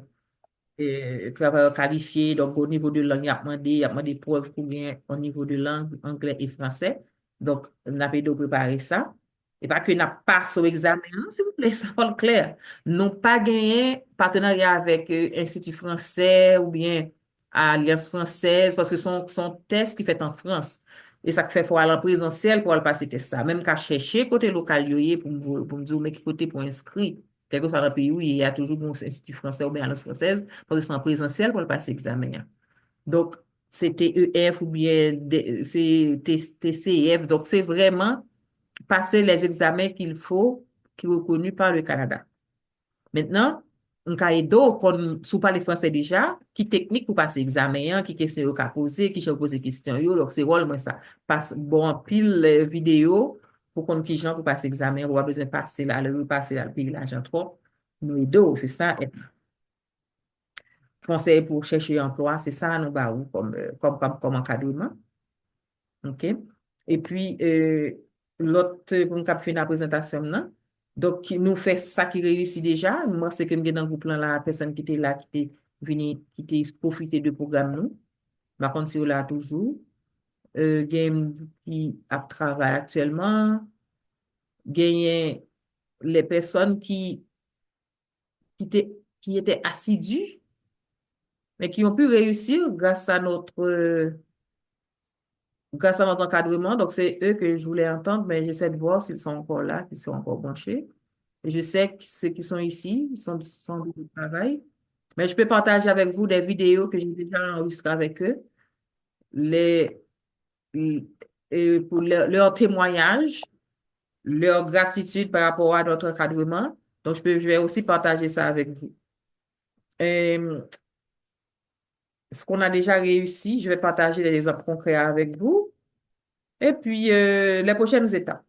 travailleur qualifié, donc au niveau de langue, il y a demandé preuve pour bien au niveau de langue, anglais et français. Donc, on a de préparer ça. Et pas que n'a pas sur examen, s'il vous plaît, ça va le clair. Nous pas gagné partenariat avec Institut français ou bien Alliance française parce que son test qui fait en France. Et ça fait faut aller en présentiel pour aller passer test ça. Même qu'à chercher côté local pour me dire mais qui côté pour inscrire. Quel que soit le pays où il y a toujours un institut français ou bien Alliance française parce que c'est en présentiel pour le passer examen. Donc, c'est TEF ou bien c'est TCF. Donc, c'est vraiment passer les examens qu'il faut, qui sont reconnus par le Canada. Maintenant, un cahier d'eau, qu'on sous parle français déjà, qui technique pour passer examen, qui question au cas posé, qui cherche poser question, donc c'est rôle moi ça. Passe bon pile vidéo pour qu'on qui gens pour passer examen, on a besoin de passer là, le payer l'argent trop. Nous deux, c'est ça. Conseil pour chercher emploi, c'est ça nous bah comme encadrement. OK? Et puis l'autre pour nous faire la présentation là. Donc qui nous fait ça qui réussit déjà, moi c'est que me dans groupe là la personne qui était là qui était venu qui était profiter de programme nous. Par contre si là toujours game qui a travail actuellement, gagner les personnes qui étaient assidus mais qui ont pu réussir grâce à notre encadrement. Donc, c'est eux que je voulais entendre, mais j'essaie de voir s'ils sont encore là, s'ils sont encore branchés. Et je sais que ceux qui sont ici, ils sont du travail. Mais je peux partager avec vous des vidéos que j'ai déjà enregistrées avec eux, pour leur témoignage, leur gratitude par rapport à notre encadrement. Donc, je vais aussi partager ça avec vous. Ce qu'on a déjà réussi, je vais partager les exemples concrets avec vous. Et puis, les prochaines étapes.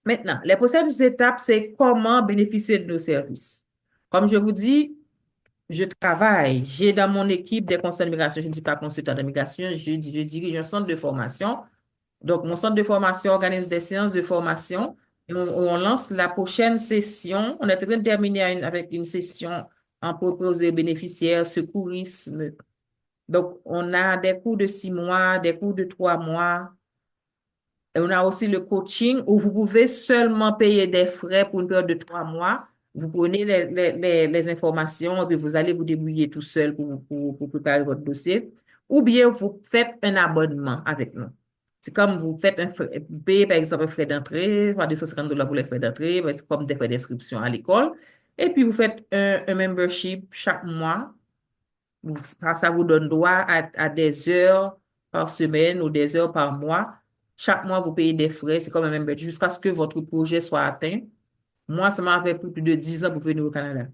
Maintenant, les prochaines étapes, c'est comment bénéficier de nos services. Comme je vous dis, je travaille. J'ai dans mon équipe des consultants de migration. Je ne suis pas consultant de migration, je dirige un centre de formation. Donc, mon centre de formation organise des séances de formation On lance la prochaine session. On est en train de terminer avec une session en proposé bénéficiaires, secourisme. Donc, on a des cours de 6 mois, des cours de 3 mois. Et on a aussi le coaching où vous pouvez seulement payer des frais pour une période de 3 mois. Vous prenez les informations et puis vous allez vous débrouiller tout seul pour préparer votre dossier. Ou bien vous faites un abonnement avec nous. C'est comme vous payez par exemple un frais d'entrée, soit $250 pour les frais d'entrée, c'est comme des frais d'inscription à l'école. Et puis vous faites un membership chaque mois. Ça vous donne droit à des heures par semaine ou des heures par mois. Chaque mois, vous payez des frais, c'est comme un membership jusqu'à ce que votre projet soit atteint. Moi, ça m'a fait plus de 10 ans pour venir au Canada.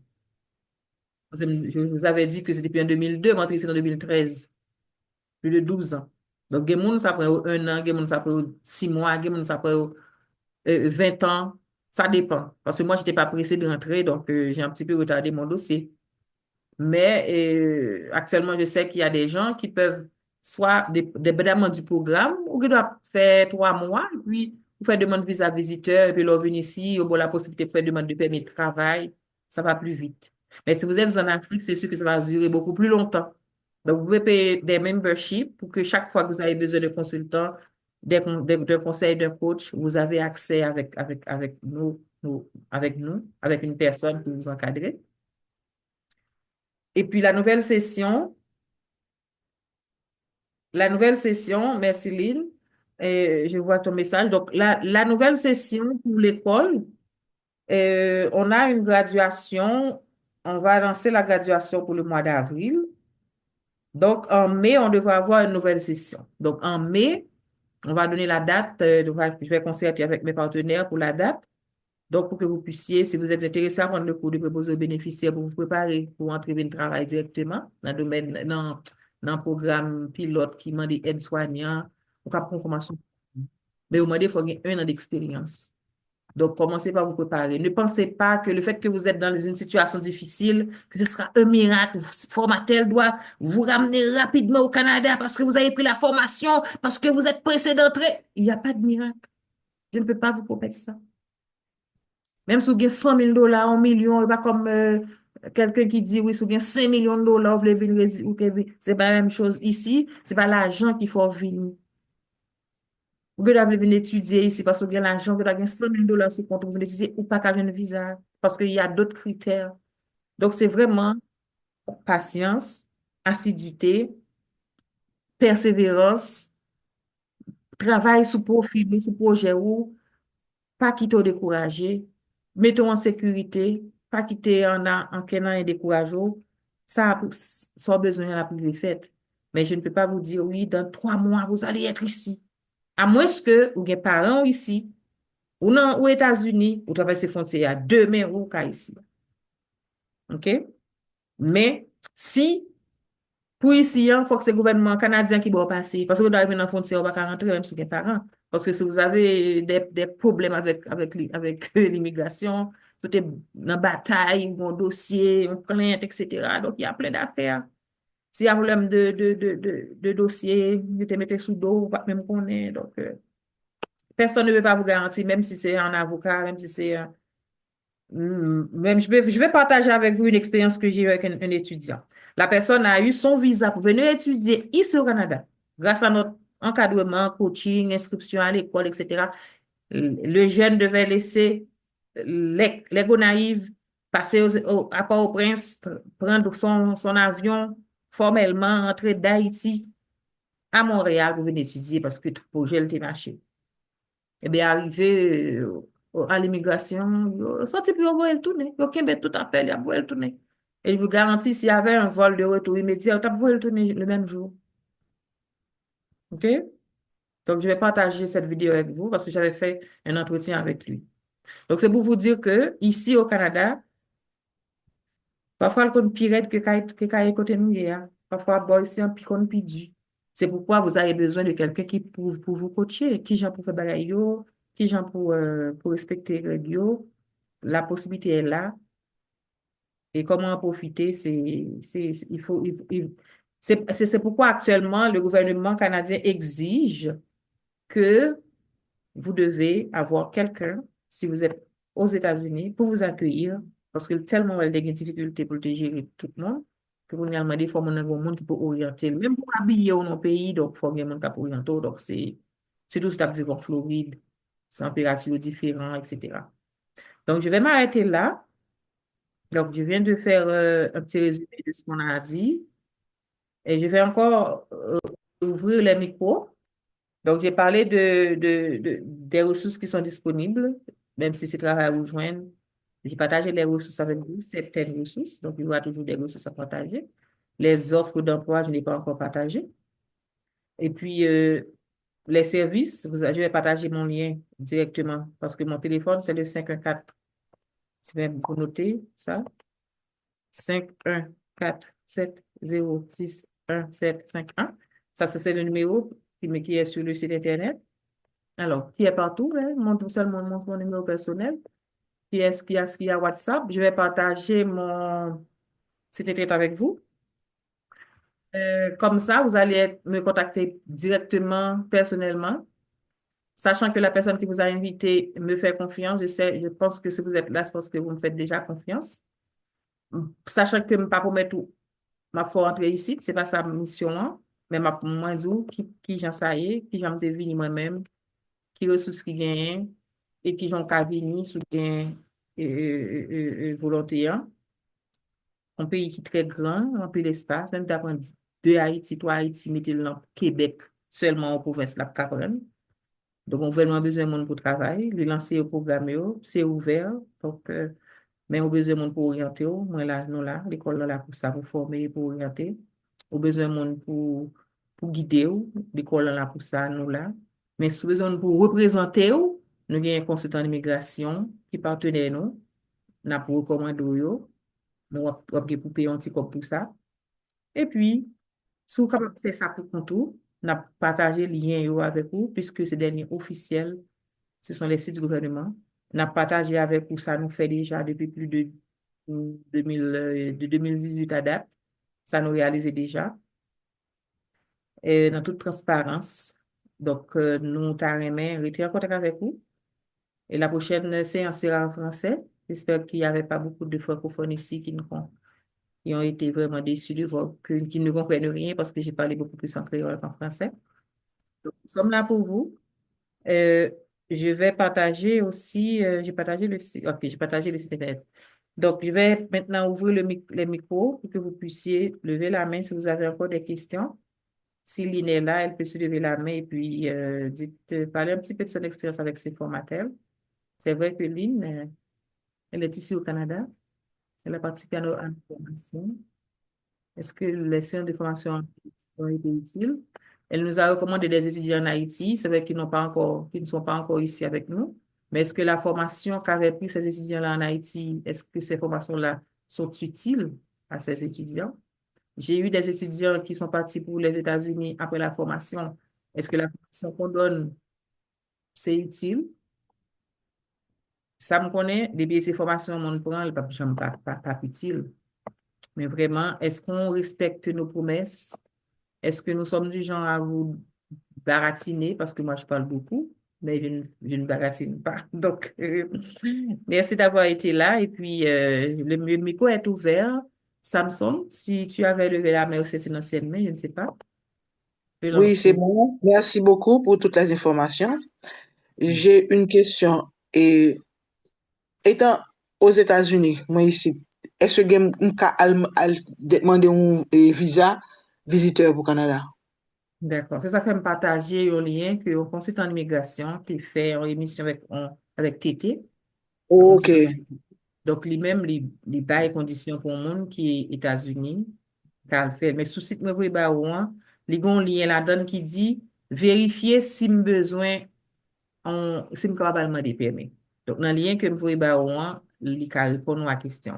Je vous avais dit que c'était depuis en 2002, moi, c'est en 2013. Plus de 12 ans. Donc, il y a des gens, ça prend 1 an, il y a des gens, ça prend 6 mois, il y a des gens, ça prend 20 ans. Ça dépend. Parce que moi, je n'étais pas pressée de rentrer, donc j'ai un petit peu retardé mon dossier. Mais actuellement, je sais qu'il y a des gens qui peuvent soit dépendamment du programme, ou qui doivent faire 3 mois, et puis vous faites demande de visa visiteur, et puis leur venir ici, ou la possibilité de faire demande de permis de travail, ça va plus vite. Mais si vous êtes en Afrique, c'est sûr que ça va durer beaucoup plus longtemps. Donc, vous pouvez payer des memberships pour que chaque fois que vous avez besoin de consultants, de conseils, d'un coach, vous avez accès avec nous, avec une personne pour vous encadrer. Et puis la nouvelle session, merci Lynn, je vois ton message. Donc la nouvelle session pour l'école, on a une graduation, on va lancer la graduation pour le mois d'avril. Donc en mai, on devrait avoir une nouvelle session. Donc en mai, on va donner la date, je vais concerter avec mes partenaires pour la date. Donc, pour que vous puissiez, si vous êtes intéressé à prendre le cours de préposé aux bénéficiaires pour vous préparer pour entrer dans le travail directement dans le domaine, dans le programme pilote qui demande aide soignant, ou cap formation. Mais vous demandez, il faut avoir 1 an d'expérience. Donc, commencez par vous préparer. Ne pensez pas que le fait que vous êtes dans une situation difficile, que ce sera un miracle, formatel doit vous ramener rapidement au Canada parce que vous avez pris la formation, parce que vous êtes pressé d'entrer. Il n'y a pas de miracle. Je ne peux pas vous promettre ça. Même si vous avez $100,000, 1 million, et pas comme quelqu'un qui dit, oui, si vous avez $5 millions, vous voulez venir, c'est pas la même chose ici, c'est pas l'argent qu'il faut venir. Vous devez venir étudier ici parce que vous avez l'argent, vous avez $100,000 sur compte, vous venez étudier ou pas qu'à un visa, parce qu'il y a d'autres critères. Donc, c'est vraiment patience, assiduité, persévérance, travail sous profil, sous projet ou pas quitter décourager, mettons en sécurité, pas quitter en kenant et décourager, ça a besoin de la plus faite. Mais je ne peux pas vous dire, oui, dans 3 mois, vous allez être ici. À moins que vous ayez parents ici, ou non, aux États-Unis, vous traversez frontières demain ou ici. OK? Mais si, pour ici, il faut que c'est le gouvernement canadien qui va passer. Parce que vous devez venir dans la frontière, vous ne pouvez pas rentrer même si vous êtes parents. Parce que si vous avez des problèmes avec l'immigration, tout est dans bataille, mon dossier, une plainte, etc. Donc, il y a plein d'affaires. S'il y a un problème de dossier, vous te mettez sous dos, vous ne pouvez pas même connaître. Donc, personne ne veut pas vous garantir, même si c'est un avocat, même si c'est même je vais partager avec vous une expérience que j'ai eue avec un étudiant. La personne a eu son visa pour venir étudier ici au Canada, grâce à notre encadrement, coaching, inscription à l'école, etc. Le jeune devait laisser l'ego naïve, passer à Port-au-Prince, prendre son avion formellement, entrer d'Haïti à Montréal pour venir étudier parce que tout projet était marché. Eh bien, arrivé à l'immigration, sorti puis on va le tourner. Il y a tout à fait, il va le tourner. Et je vous garantis, s'il y avait un vol de retour immédiat, on va le tourner le même jour. OK? Donc, je vais partager cette vidéo avec vous parce que j'avais fait un entretien avec lui. Donc, c'est pour vous dire que ici au Canada, parfois, le compte pirate que côté nous, parfois, bon, ici, un picon pidu. C'est pourquoi vous avez besoin de quelqu'un qui pour vous coacher, qui j'en pour faire bagaille yo, qui j'en pour respecter les règles yo. La possibilité est là. Et comment en profiter, c'est pourquoi actuellement le gouvernement canadien exige que vous devez avoir quelqu'un si vous êtes aux États-Unis, pour vous accueillir, parce que tellement il y a des difficultés pour te gérer tout le monde, que vous avez demandé, il faut un monde qui peut orienter, même pour habiller dans nos pays, donc il faut un monde qui peut orienter, donc c'est tout ce que tu en Floride, température différente, etc. Donc, je vais m'arrêter là. Donc, je viens de faire un petit résumé de ce qu'on a dit. Et je vais encore ouvrir les micros. Donc, j'ai parlé des ressources qui sont disponibles, même si c'est travail à rejoindre. J'ai partagé les ressources avec vous, certaines ressources. Donc, il y aura toujours des ressources à partager. Les offres d'emploi, je n'ai pas encore partagé. Et puis, les services, je vais partager mon lien directement parce que mon téléphone, c'est le 514. Tu vas vous noter ça. 514-706-1751. Ça, c'est le numéro qui est sur le site Internet. Alors, qui est partout, hein? Montre seulement mon numéro personnel. Qui est-ce qui a WhatsApp? Je vais partager mon site Internet avec vous. Comme ça, vous allez me contacter directement, personnellement, sachant que la personne qui vous a invité me fait confiance. Je pense que si vous êtes là, c'est parce que vous me faites déjà confiance. Sachant que je ne peux pas promettre ma foi entrer ici, c'est pas sa mission, hein, mais moi, qui j'en sais, qui j'en devine moi-même, qui ressources qui gagnent et qui j'en venir sous gain volonté, hein. Un pays qui est très grand, un peu l'espace, même d'apprendre de Haïti, toi Haïti, mettez-le dans Québec, seulement en province, la Cameroun. Donc, on a vraiment besoin de monde pour travailler. Le lancer au programme, c'est ouvert. Donc, mais on a besoin de monde pour orienter. Moi, là, nous, là, l'école là pour ça, pour former, pour orienter. On a besoin de monde pour guider. L'école là pour ça, nous, là. Mais si on a besoin de pour représenter, nous avons un consultant d'immigration qui partenaire nous. Nous avons recommandé. Nous avons pour payer un petit coup pour ça. Et puis, si vous capable de faire ça pour contour, nous avons partagé le lien avec vous, puisque c'est des liens officiels. Ce sont les sites du gouvernement. On a partagé avec vous, ça nous fait déjà depuis plus de 2018 à date. Ça nous réalisait déjà. Et dans toute transparence. Donc, nous t'arrêtons, rester en contact avec vous. Et la prochaine séance sera en français. J'espère qu'il n'y avait pas beaucoup de francophones ici qui ont été vraiment déçus de voir, qui ne comprennent rien parce que j'ai parlé beaucoup plus en créole qu'en français. Donc, nous sommes là pour vous. Je vais partager aussi, j'ai partagé le site, ok, j'ai partagé le site internet. Donc, je vais maintenant ouvrir les micros pour que vous puissiez lever la main si vous avez encore des questions. Si Lynn est là, elle peut se lever la main et puis parler un petit peu de son expérience avec ses formateurs. C'est vrai que Lynn, elle est ici au Canada. Elle a participé à nos formations. Est-ce que les séances de formation ont été utiles? Elle nous a recommandé des étudiants en Haïti. C'est vrai qu'ils ne sont pas encore ici avec nous. Mais est-ce que la formation qu'avaient pris ces étudiants-là en Haïti, est-ce que ces formations-là sont utiles à ces étudiants? J'ai eu des étudiants qui sont partis pour les États-Unis après la formation. Est-ce que la formation qu'on donne, c'est utile? Ça me connaît, depuis ces formations, on prend, pas utile. Mais vraiment, est-ce qu'on respecte nos promesses? Est-ce que nous sommes du genre à vous baratiner? Parce que moi, je parle beaucoup, mais je ne baratine pas. Donc, merci d'avoir été là. Et puis, le micro est ouvert. Samson, si tu avais levé la main ou c'est une ancienne main, je ne sais pas. Oui, c'est bon. Merci beaucoup pour toutes les informations. J'ai une question. Et étant aux États-Unis, moi ici, est-ce que je demander un visa visiteur pour le Canada? D'accord. C'est ça que me partager un lien que un consultant d'immigration qui fait une émission avec TT. OK. Donc, lui-même, il bail conditions pour le monde qui est États-Unis, qu'elle fait. Mais sous site, me voyez, il y a un lien là-dedans qui dit vérifier si me besoin, si me capable demander permis. Donc, dans le lien que me voyez, il peut répondre à la question.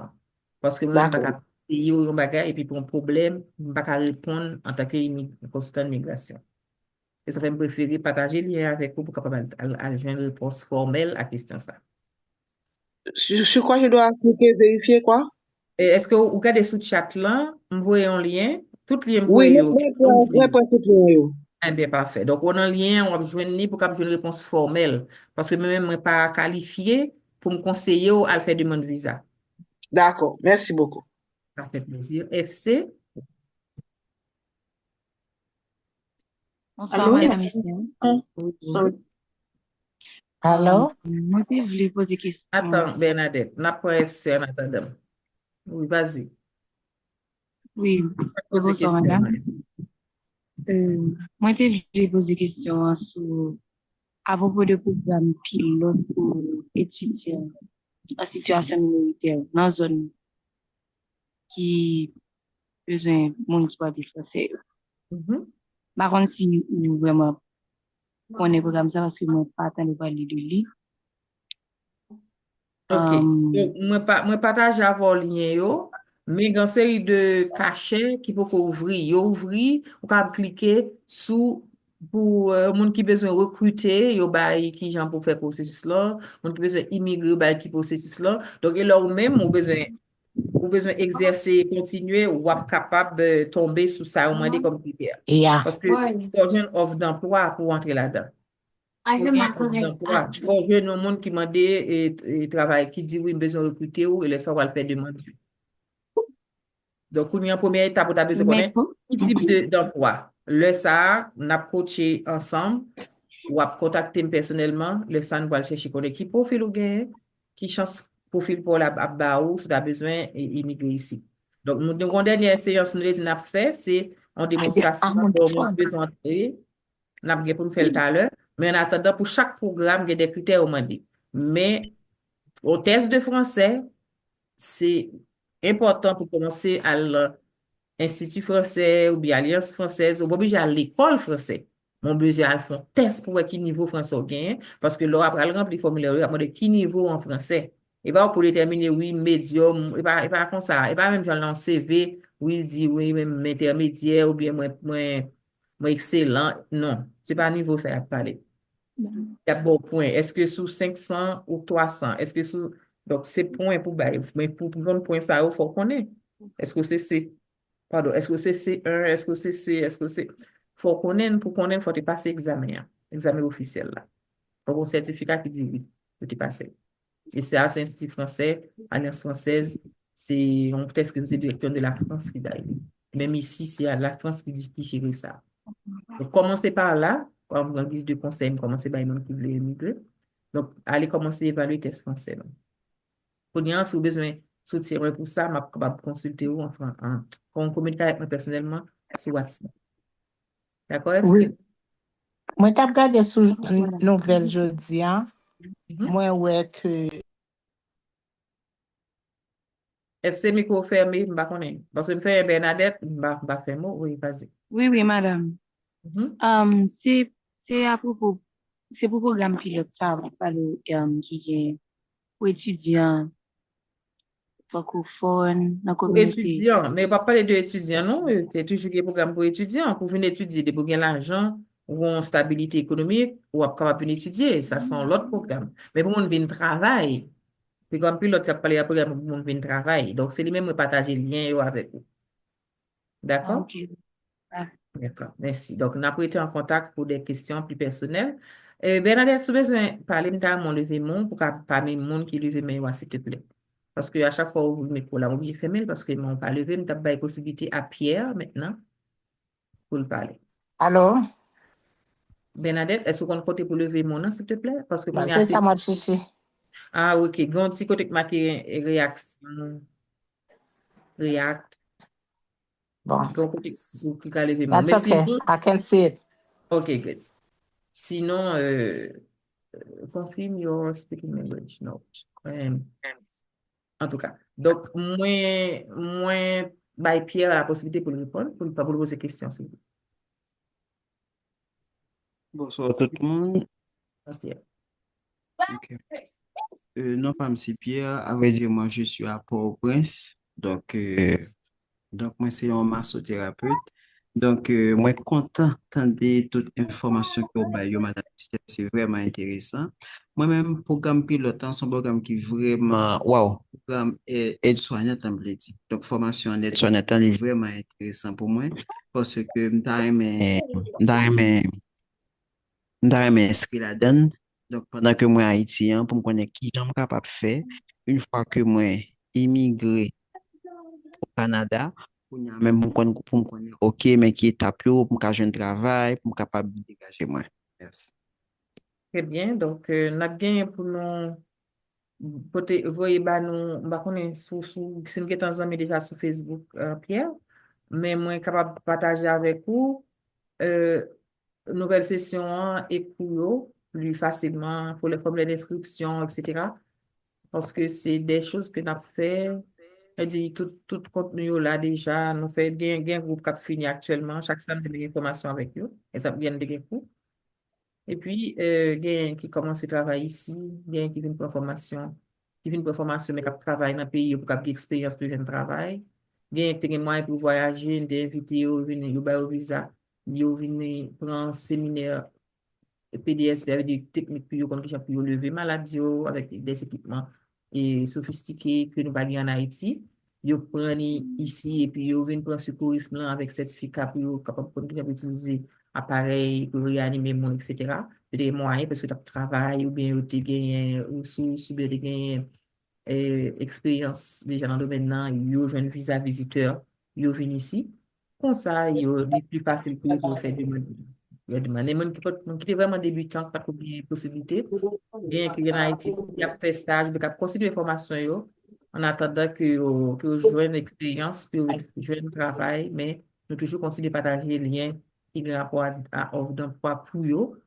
Parce que moi, je ne peux pas payer un bagage et puis pour un problème, je ne peux pas répondre en tant que consultant d'immigration. Et ça fait me préférer partager le lien avec vous pour capable avoir une réponse formelle à la question ça. Sur quoi je dois cliquer, vérifier quoi? Est-ce que vous regardez sous le chat là, vous voyez un lien? Tout lien vous Oui, voyez. je prends tout lien. Eh bien, parfait. Donc, on a un lien, on va joindre pour qu'on ait une réponse formelle. Parce que moi-même, je ne suis pas qualifié pour me conseiller à le faire demande visa. D'accord, merci beaucoup. Ça fait plaisir. FC, Bonsoir, Allô? Madame Esther. oui, Sorry. bonjour. Moi, je voulais poser question. Attends, Bernadette, n'a pas FC en attendant. Oui, vas-y. Oui, Pose bonsoir, question. Madame. Moi, je voulais poser question à propos de programme pilote pour étudiants en situation minoritaire dans la zone qui besoin de monde qui parle français. Mhm. Par contre, si vous vraiment connaissez le programme ça parce que moi, pas attendre de parler de lui. Ok. Um, Donc, moi partage avant le lien yo, mais dans série de cachets qui peut ouvrir. Yo ouvrir, on peut cliquer sous pour monde qui besoin recruter, yo bay qui gens pour faire processus là, monde qui besoin immigrer bay qui processus là. Donc et là ou même ou besoin exercer, continuer ou ap capable de tomber sous ça ou demander comme critère. Yeah. Parce que faut une offre d'emploi pour entrer là-dedans. Faut une offre d'emploi. Faut un monde qui m'a dit et travail qui dit oui, besoin de recruter ou et ça va le faire demander. Donc, une première étape, on a besoin de mais connaître quel type d'emploi. Le ça, on a coaché ensemble ou a contacté personnellement, le ça, nous va le chercher connaître qui profil ou gain, qui chance profil pour la baou, si tu as besoin immigrer ici. Donc, notre dernière séance, nous avons fait, c'est en démonstration pour nous besoin d'entrer. Nous avons pour nous faire tout à l'heure. Mais en attendant, pour chaque programme, il y a des critères au demandé. Mais au test de français, c'est important pour commencer à l'Institut français ou bien Alliance française, ou bien obligé à l'école française. Mon besoin à faire un test pour voir quel niveau français on gagne, parce que là, après, le remplir le formulaire, il a de quel niveau en français. Et pas pour déterminer, oui, médium, et pas comme ça. Et pas même genre dans le CV, oui, il dit, oui, même intermédiaire, ou bien moins excellent. Non, c'est pas niveau ça, il a parlé. Il y a bon point. Est-ce que sous 500 ou 300? Est-ce que sous... Donc, c'est point pour bailler. Mais pour prendre point ça, il faut qu'on ait. Est-ce que c'est C? Pardon. Est-ce que c'est C1? Est-ce que c'est C? Est-ce que c'est... Faut qu'on ait, pour qu'on ait, il faut te passer examen, hein. Examen officiel, là. Faut un certificat qui dit oui, que tu passes. Et c'est à l'Institut français, Alliance française, c'est, on peut-être que c'est directeur de la France qui d'aille. Même ici, c'est à la France qui gère ça. Donc, commencez par là, comme en guise de conseil, commencez par les gens qui veulent émigrer. Donc, allez commencer à évaluer le test français. Pour dire, si vous avez besoin de soutien pour ça, je suis capable de consulter ou enfin, on communique avec moi personnellement sur WhatsApp. D'accord, FC? Oui. Moi, t'as regardé sur nouvelle jeudi, hein? Moi, ouais, que. FC, micro fermé, je ne sais pas. Parce que je fais Bernadette, je ne sais pas faire mot. Oui, vas-y. oui, madame. C'est à propos, c'est pour programme pilote, ça, qui est pour étudiants francophones dans la Pour communauté. étudiants, mais pas parler de étudiants, non? C'est toujours des programmes pour étudiants, pour venir étudier, pour gagner l'argent, ou en stabilité économique, ou capable venir étudier. Ça, c'est l'autre programme. Mais pour mon venir travailler, puis comme pilote, ça parle de programme pour mon venir travailler. Donc, c'est lui-même qui partage le lien avec vous. D'accord? Ok. Ah. D'accord, merci. Donc, on a été en contact pour des questions plus personnelles. Bernadette, si vous avez besoin de parler, je mon lever mon pour parler de monde qui lever mon, s'il te plaît. Parce que à chaque fois, vous mettez pour la obligé fermée parce que je n'ai pas levé, je n'ai pas la possibilité à Pierre maintenant pour le parler. Alors? Bernadette, est-ce qu'on côté pour lever mon nom, s'il te plaît? Parce que C'est ça, moi, chichi. Ah, ok. Grand petit côté qui marque réaction. React. Bon. Grand côté pour cliquer à lever mon. That's Mais okay. sinon, I can see it. ok, good. Sinon, confirm your speaking language. No. En tout cas. Donc, moi, by Pierre la possibilité pour le répondre, pour pas vous poser questions, s'il vous plaît. Bonsoir tout le monde. Ok. Ok. Non, pas M. Pierre. À vrai dire, moi, je suis à Port-au-Prince. Donc, moi, c'est un massothérapeute. Donc, moi, content d'entendre toute information que vous avez, madame. C'est vraiment intéressant. Moi-même, programme pilote, hein, c'est un programme qui est vraiment, wow, programme aide-soignante, on me l'a dit. Donc, formation en aide-soignante, elle est vraiment intéressant pour moi parce que je inscrit là-dedans. Donc, pendant que moi, haïtien, pour me connaître qui j'en capable de faire, une fois que moi, immigré au Canada, même pour me connaître, OK, mais qui étape, pour me faire un travail, pour me capable de dégager moi. Merci. Très bien. Donc, n'a bien pour nous, voyez, bah, nous, bah, qu'on est si nous sommes ensemble déjà sur Facebook, Pierre, mais moi, capable de partager avec vous, euh, nouvelle session hein, et pour plus facilement pour les formulaires d'inscription, etc. Parce que c'est des choses que nous avons fait. Je dis, tout contenu là déjà, nous fait un groupe qui a fini actuellement. Chaque samedi, des informations avec eux. Et ça vient de cours. Et puis, il y a qui commence à travailler ici, il y a qui vient pour formation, mais qui travaille dans le pays pour avoir l'expérience de jeune travail. Il y a qui moyen pour voyager, des invités, ils viennent au visa, ils viennent prendre un séminaire PDS, avec des techniques pour lever maladie avec des équipements et sophistiqués que nous avons en Haïti. Ils prennent ici et puis ils viennent prendre secourisme là avec certificat pour capable utiliser appareil pour réanimer mon etc. Des moyens parce que tu travailles ou bien tu gagnes ressources ou bien tu gagnes expérience déjà dans le domaine là, ils ont un visa visiteur, ils viennent ici. Comme ça, il est plus facile pour eux pour faire des demandes. Les gens qui sont vraiment débutants, pas de possibilité, bien qu'il y en a Haïti, qui a fait stage, mais qui a considéré formation en attendant que je joigne l'expérience, que je joigne le travail, mais nous toujours continuer de partager les liens qui ont rapport à offre d'emploi pour eux.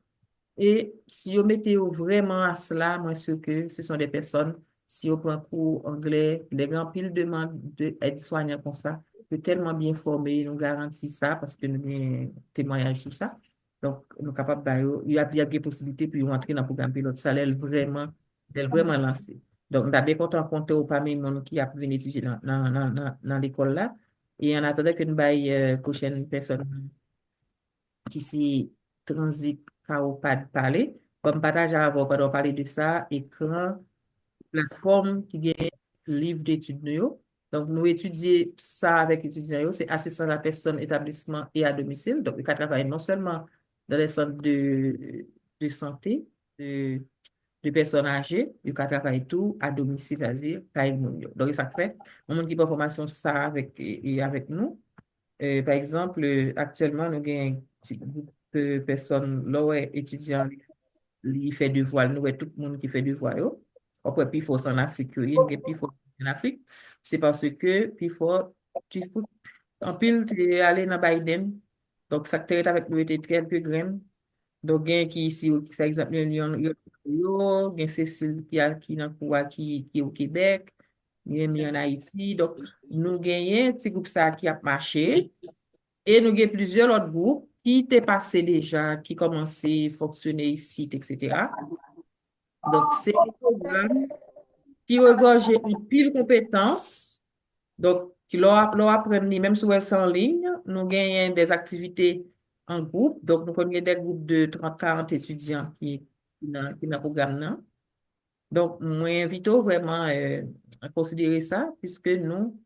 Et si vous mettez vraiment à cela, moi, sûr que ce sont des personnes, si vous prenez cours anglais, les grands piles demandent d'aide-soignants comme ça, que tellement bien formés, nous garantissent ça parce que nous avons témoignage sur ça. Donc, nous sommes capables il y a des possibilités pour rentrer dans le programme pilote. Ça, elle est vraiment lancé. Donc, nous avons content compter au parmi monde qui a venu étudier dans l'école là. Et en attendant que nous ayons prochaine personne qui s'y transite au pas de parler. Comme partage avant, quand on parler de ça, écran, plateforme qui vient livre d'études nous. Donc, nous étudier ça avec étudiants, c'est assistant à la personne, établissement et à domicile. Donc, nous travaillons non seulement dans les centres de santé, de personnes âgées, nous travaillons tout à domicile, c'est-à-dire, donc, ça fait, on monte qui prend formation ça avec nous. Par exemple, actuellement, nous avons un petit groupe de personnes, là, ouais, étudiants, qui fait devoir, nous, ouais, tout le monde qui fait devoir, yo. Après, puis, il faut en Afrique, il y a puis, il faut en Afrique. C'est parce que, puis, tu faut, en pile, tu es allé dans Biden. Donc, ça te avec nous était très peu grand. Donc, il y a qui ici, par exemple, il y a Cécile qui dans quoi, qui est au Québec, il y a en Haïti. Donc, nous gagnons un petit groupe ça qui a marché. Et nous avons plusieurs autres groupes qui étaient passés déjà, qui commençaient à fonctionner ici, etc. Donc, c'est un programme qui regorge une pile de compétences. Donc, qui leur apprennent, même si c'est en ligne, nous gagnons des activités en groupe. Donc, nous avons des groupes de 30-40 étudiants qui dans le programme. Là. Donc, moi, invite vraiment à considérer ça, puisque nous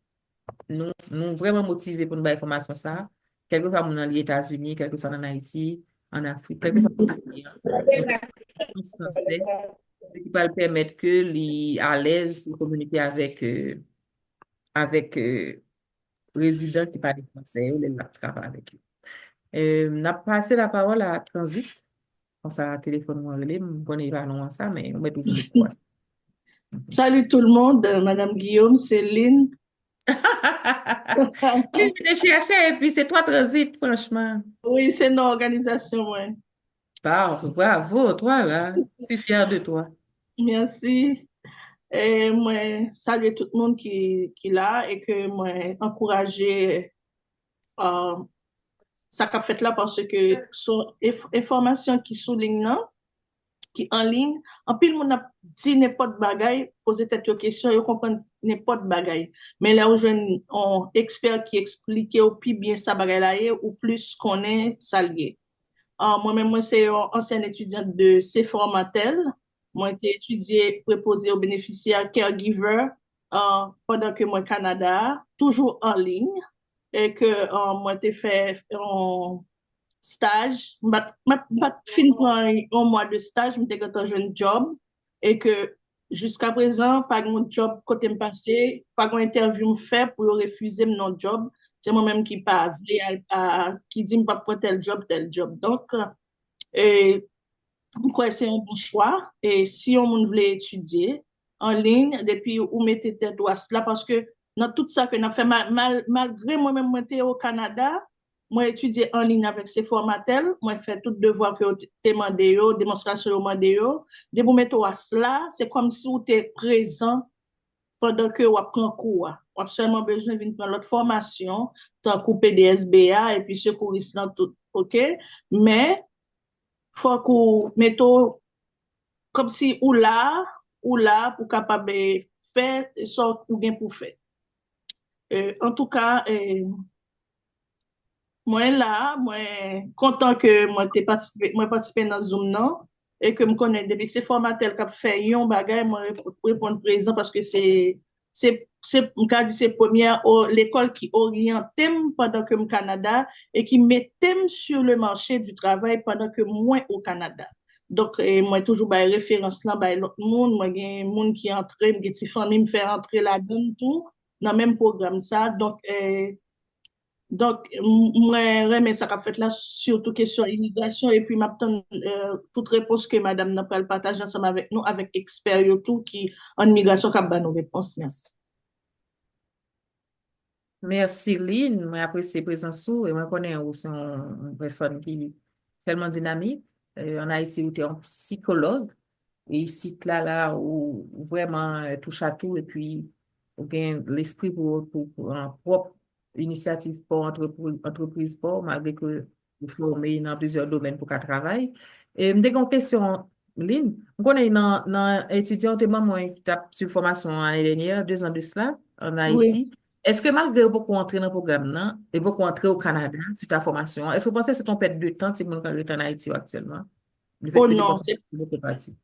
vraiment motivés pour nous faire formation ça, quel que soit dans les États-Unis, quel que soit en Haïti, en Afrique, quel que soit dans le pays. Donc, en français, ce qui va le permettre que les à l'aise pour communiquer avec résidents qui parlent français ou les travaillent avec eux. On a passé la parole à Transit. On s'est téléphone moi relais, on connaît pas non ça, mais on met toujours le quoi. Salut tout le monde, Madame Guillaume, Céline. Oui, je cherchais et puis c'est toi Transit, franchement. Oui, c'est notre organisation, ouais. Bravo, toi là. Je suis fière de toi. Merci. Et moi, saluer tout le monde qui est là et que moi, encourager ça qu'a fait là parce que son information qui souligne là, qui en ligne, en pile monde a dit n'importe bagaille, poser tête aux questions, ils comprennent n'importe bagaille. Mais là où un expert qui explique au plus bien ça bagaille là ou plus connaît ça lié. Moi-même, moi, c'est un ancien étudiant de C-Formatel. moi j'ai étudié préposé aux bénéficiaires caregiver pendant que moi au Canada, toujours en ligne, et que moi j'ai fait un stage, m'a fin prendre un mois de stage, m'étais quand un jeune job, et que jusqu'à présent, pas mon job côté me passé, pas mon interview me fait pour refuser mon job. C'est moi-même qui pas qui dit me pas pour tel job, tel job. Donc, pourquoi c'est un bon choix? Et si on voulait étudier en ligne, depuis où mettez tête là, parce que dans tout ça que nous fait, malgré moi-même, moi, j'étais au Canada, moi, étudié en ligne avec ces formatels, moi, fait tout devoir que tu demandé, démonstration demandé, de vous mettre là, c'est comme si vous étiez présent pendant que vous apprenez cours. Vous avez seulement besoin de prendre l'autre formation, tant couper des SBA et puis secouriste dans tout, ok? Mais, faut qu'on mette comme si ou là pour capable faire ce ou bien pour faire. En tout cas, moi content que moi participé dans Zoom non et que me connais depuis ces formatels qui fait yon bagay moi répondre présent parce que c'est première l'école qui oriente pendant que au Canada et qui met sur le marché du travail pendant que moi au Canada. Donc moi toujours by référence là by l'autre monde, moi gen monde qui entre, mes petites familles me faire entrer là-dedans tout dans le même programme ça. Donc, moi, remets ça qu'a fait là, surtout question immigration, et puis m'attend toute réponse que madame n'a pas le partage ensemble avec nous, avec experts tout qui en immigration qui a nos réponses. Merci. Merci, Lynn. Moi, apprécie présence et moi, connais aussi une personne qui est tellement dynamique. En Haïti, où tu es un psychologue, et ici, là, où vraiment touche à tout, et puis, ou bien l'esprit pour un propre initiative pour entreprise, pour, malgré que vous formez dans plusieurs domaines pour qu'elle travaille. Et me une question, Lynn, on connaît dans étudiant, moi, qui tape sur formation l'année dernière, 2 ans de cela, en Oui. Haïti. Est-ce que malgré beaucoup entrer dans le programme, non, et beaucoup entrer au Canada sur ta formation, est-ce que vous pensez que c'est ton perte de temps si vous êtes en Haïti actuellement? Le fait Oh que tu non, n'es pas parti.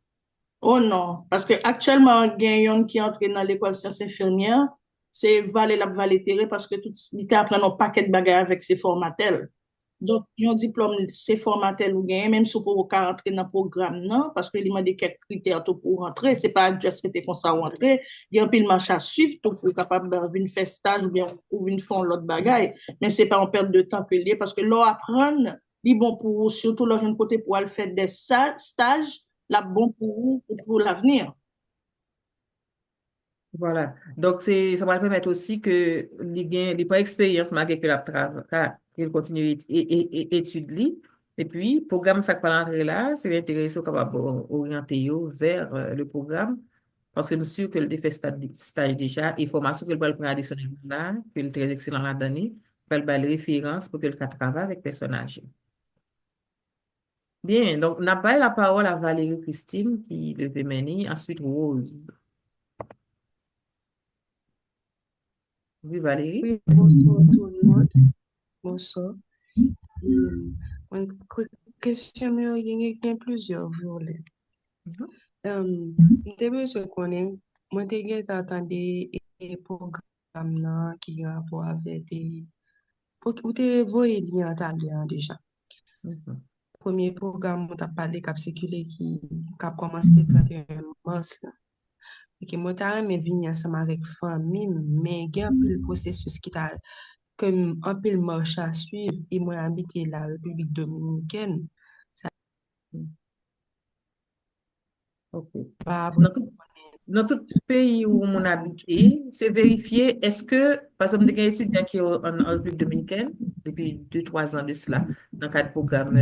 oh non, parce que actuellement, il y a yon qui entre dans l'école sciences infirmières, c'est valer la valer terre parce que tout il apprend un paquet de bagages avec ses formatels. Donc, yon diplôme, c'est formatel ou gain, même si vous pouvez rentrer dans le programme, non, parce que il m'a dit quelques critères tout pour rentrer, c'est pas juste que t'es comme ça rentrer, il y a un pile marche à suivre, tout pour capable de venir faire stage ou bien ou venir faire l'autre bagaille, mais c'est pas en perte de temps que lié, parce que l'on apprendre, il bon pour vous, surtout le jeune côté pour aller faire des stages, là bon pour vous, pour l'avenir. Voilà. Donc, ça va permettre aussi que les pas expérience malgré que la travail, qu'il continue étudier. Et puis, programme ça va l'entrée là, c'est intéressant capable orienter vers le programme. Parce que nous sommes sûr que le fait stage déjà, et formation que le prendre additionnellement là, que le très excellent là donné, va le référence pour que le travaille avec personnages. Bien, donc, on a pas la parole à Valérie Christine qui devait mener, ensuite Rose. Oui, Valérie. Oui, bonsoir tout le monde. Bonsoir. Une question, il y a plusieurs volets. Je besoin connaître, moi, j'ai entendu des programmes qui ont rapport avec des. Ou te voyez lien italien déjà. Premier programme, on t'a parlé cap sécurité qui a commencé le 31 mars. Et que moi, t'as venu ensemble avec famille, mais il y a un peu le processus qui t'a comme un peu le marche à suivre et moi habité la République dominicaine. Ça Ok. va Dans tout pays où on habite, c'est vérifier est-ce que, par exemple, des étudiants qui sont en République dominicaine depuis 2-3 ans de cela, dans le cadre de programme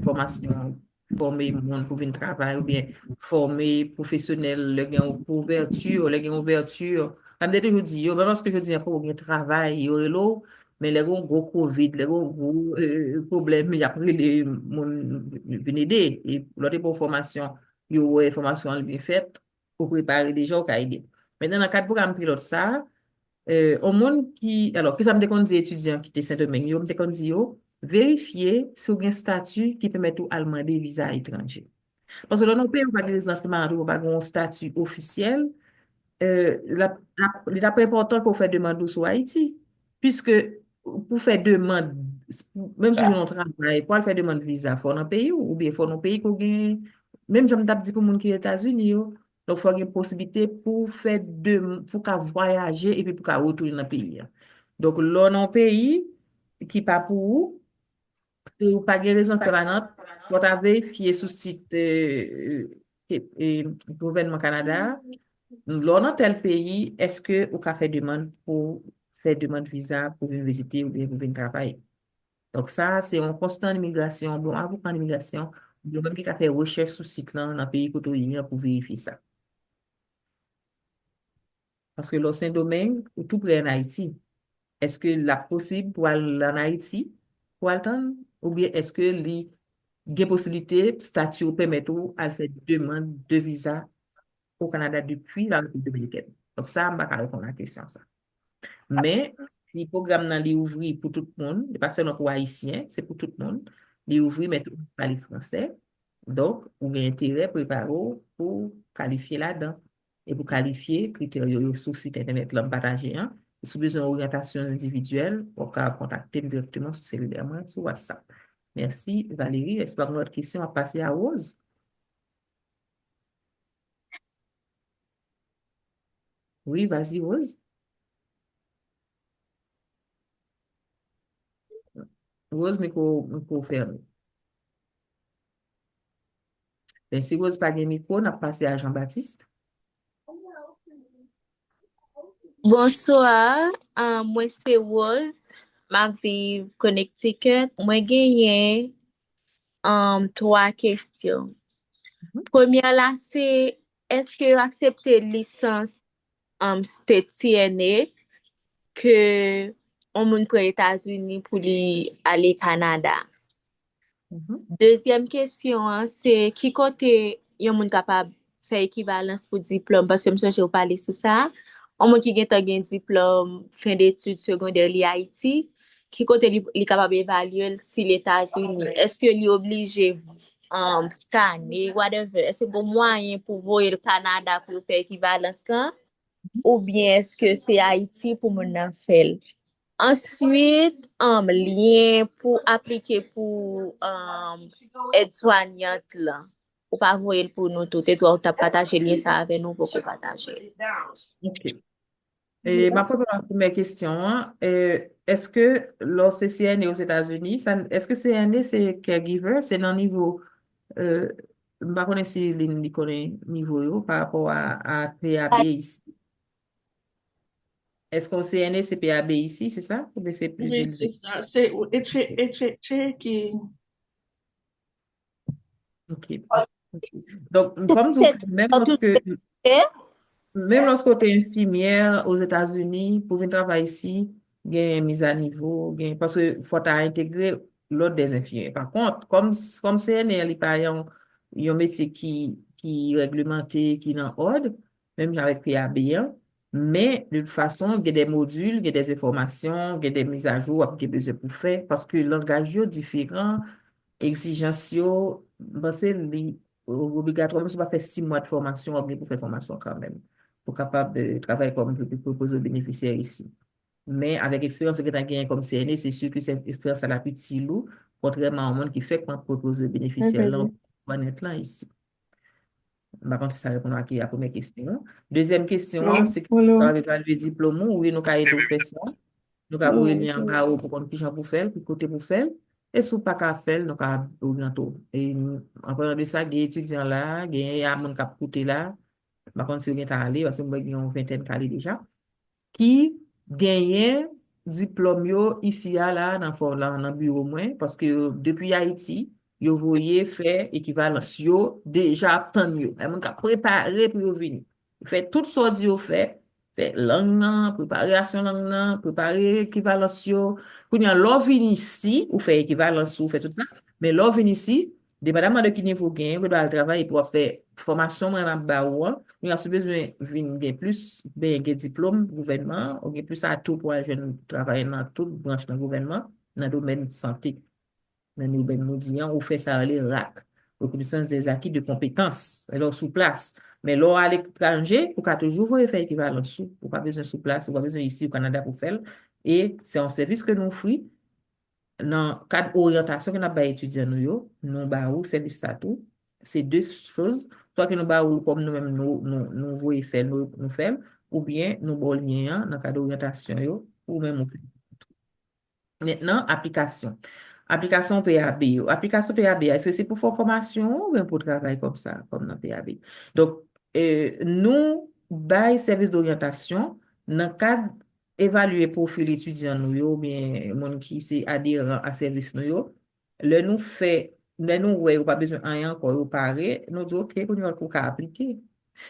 formation, former monde pour venir travailler ou bien former professionnel, le gain ouverture, le gain ouverture. Comme je toujours dit, même lorsque je dis pour bien travail, il y aurait l'eau, mais les gros Covid, les gros problèmes, il y a pris les monde venir aider et l'autre pour formation, il y a une formation bien faite pour préparer des gens qui aider. Maintenant, dans le cadre du programme pilote, ça, au monde qui, alors, que ça me déconne des étudiants qui étaient Saint-Domingue, me déconne vérifier si vous avez un statut qui permet tout allemand des visas étrangers. Parce que dans nos pays, on n'a pas de résidence permanente, on n'a pas un statut officiel. Il est pas important qu'on fait demande sur Haïti, puisque pour faire demande, même si je n'en travaille, pour faire demande visa, il faut dans pays ou bien il faut dans le pays qu'on gagne, même j'aime dit pour les qui sont aux États-Unis, donc il faut une possibilité pour faire pour qu'à voyager et puis pour qu'à retourner dans le pays. Donc là, dans le pays qui pas pour vous, si vous pas de résidence permanente, vous avez vérifié sur le site gouvernement Canada. Là, dans tel pays, est-ce que vous avez fait demande pour faire demande visa pour venir visiter ou bien pour venir travailler? Donc, ça, c'est un constant d'immigration. Bon, avant de l'immigration, vous avez même qui a fait recherche sur le site là, dans le pays que vous pour vérifier ça. Parce que là, c'est un domaine où tout près en Haïti. Est-ce que la possible pour aller en Haïti pour attendre? Ou bien est-ce que les possibilités, statut permet de faire demande de visa au Canada depuis la République dominicaine? Donc, ça, je vais répondre à la question. Ça. Mais, le programme est ouvert pour tout le monde, pas seulement pour les Haïtiens, c'est pour tout le monde. Il est ouvert, mais tout le monde parle français. Donc, vous avez intérêt préparé pour qualifier là-dedans. Et pour qualifier, critères sur le site internet, l'homme partagé, hein. Si vous avez besoin d'orientation individuelle, vous pouvez contacter directement sur cellulairement sur WhatsApp. Merci, Valérie. Est-ce que vous avez une autre question à passer à Rose? Oui, vas-y, Rose. Rose, micro fermé. Ben, si Rose pas de micro, on a passé à Jean-Baptiste. Bonsoir, moi c'est Rose, ma vive Connecticut. Moi genyen 3 questions. Première là, c'est est-ce que vous acceptez licence state CNA que on moun pour États-Unis pour aller Canada? Deuxième question, hein, c'est qui côté yon moun capable faire équivalence pour diplôme parce que monsieur j'ai parlé sur ça. On moun qui gen diplôme fin d'études secondaires li Haïti, qui côté li capable évaluer si les États-Unis est-ce que li obligé scanner whatever, est-ce que bon moyen pour voyer le Canada pour faire équivalence là ou bien est-ce que c'est Haïti pour moun nan faire? Ensuite, lien pour appliquer pour aide-soignante là. Ou pas voyer pour nous tout. Et toi, tu as partagé lien ça avec nous pour partager. OK. Et ma première question, hein, est-ce que lorsque CNA aux États-Unis, est-ce que CNA c'est caregiver, c'est dans le niveau, je ne sais pas si les connaît niveau par rapport à PAB ici. Est-ce qu'on CNA c'est PAB ici, c'est ça? Ou bien c'est plus Oui, élevé? c'est ça. C'est qui. OK. Donc, comme vous, même lorsque tu es infirmière aux États-Unis, pour venir travailler ici, il y a une mise à niveau, parce qu'il faut intégrer l'autre des infirmières. Par contre, comme CNR, il y a un métier qui est réglementé, qui est en ordre, même avec PAB1, mais de toute façon, il y a des modules, il y a des informations, il y a des mises à jour qu'il y a besoin pour faire, parce que le langage est différent, exigences, c'est obligatoire, même si on va faire 6 mois de formation, on va pour faire formation quand même, pour capable de travailler comme proposé aux bénéficiaires ici. Mais avec l'expérience que tu as gagnée comme CNA, c'est sûr que cette expérience à la petite loup, contrairement au monde qui fait qu'on propose aux bénéficiaires là, on va être là ici. Par contre, ça répond à la première question. Deuxième question, c'est que vous avez le diplôme, oui, nous avons tout fait ça. Nous avons réuni en bas pour qu'on puisse pour faire, pour côté pour faire. Et si vous pas qu'à faire, nous avons bientôt. Et en parlant de ça, il y a des étudiants là, il y a des gens qui ont coûté là. Par contre, si vous êtes allé, parce que nous avons une vingtaine calés déjà, qui gagnent diplôme yo ici là dans le bureau moins, parce que depuis Haïti, yo voyez faire équivalence yo déjà tant mieux. On a préparé pour venir. Fait tout ça dit au fait langue nan, préparation langue nan, préparer équivalence yo. Quand y a l'on vient ici, ou fait équivalence ou fait tout ça, mais l'on vient ici, dépendamment de qui niveau gain, vous doit travailler pour faire formation vraiment baou, nous avons besoin de plus de diplôme gouvernement, ou plus à tout pour les jeunes travailler dans toute branche du gouvernement, dans le domaine de santé. Dans le domaine médian, ou fait ça les RAC. reconnaissance des acquis de compétences, alors sous place. Mais là, à l'étranger, vous pouvez toujours faire équivalent sous, vous pas besoin sous place, vous pas besoin ici au Canada pour faire. Et c'est un service que nous offrons dans le cadre d'orientation que nous avons étudié nous avons service ça tout. C'est deux choses, soit que nous avons comme nous-mêmes nous voulons faire, nous faire, ou bien nous avons lien dans le cadre d'orientation, ou même nous. Maintenant, application. Application PAB. Application PAB, est-ce que c'est pour faire formation ou bien pour travailler comme ça, comme dans PAB? Donc, nous, bail service d'orientation, dans le cadre évaluer profil étudiant nous, ou bien mon qui c'est adhérent à service nous, le nous, ouais, ou pas besoin de rien encore, ou pareil, nous disons, OK, on va pour appliquer.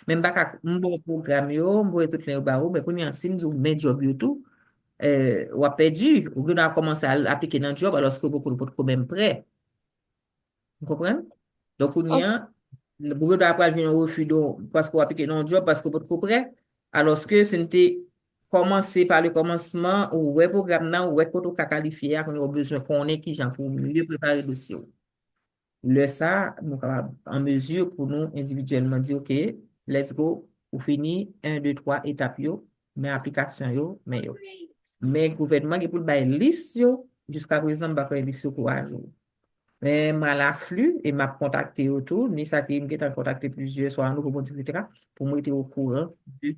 Même pas un bon programme, on va tout les barreaux, mais on y a un signe, nous, mais job, tout ou a perdu, ou bien on a commencé à appliquer dans le job alors que beaucoup de problèmes prêts. Vous comprenez? Donc, on y a, le gouvernement après venir au refus parce qu'on a appliqué dans le job parce que beaucoup prêt, alors que c'était commencé par le commencement ou ouais programme là ou ouais pour qualifier qu'on a besoin qu'on ait qui j'en pour mieux préparer le dossier. Le ça, nous sommes en mesure pour nous individuellement dire, OK, let's go, pour finir 1, 2, 3 étapes, mais application, mais yo. Mais le gouvernement qui pour le liste, jusqu'à présent, pas faire liste pour un jour. Mais m'a l'afflux et m'a contacté autour, ni ça qui m'a contacté plusieurs soit nous etc. pour moi être au courant de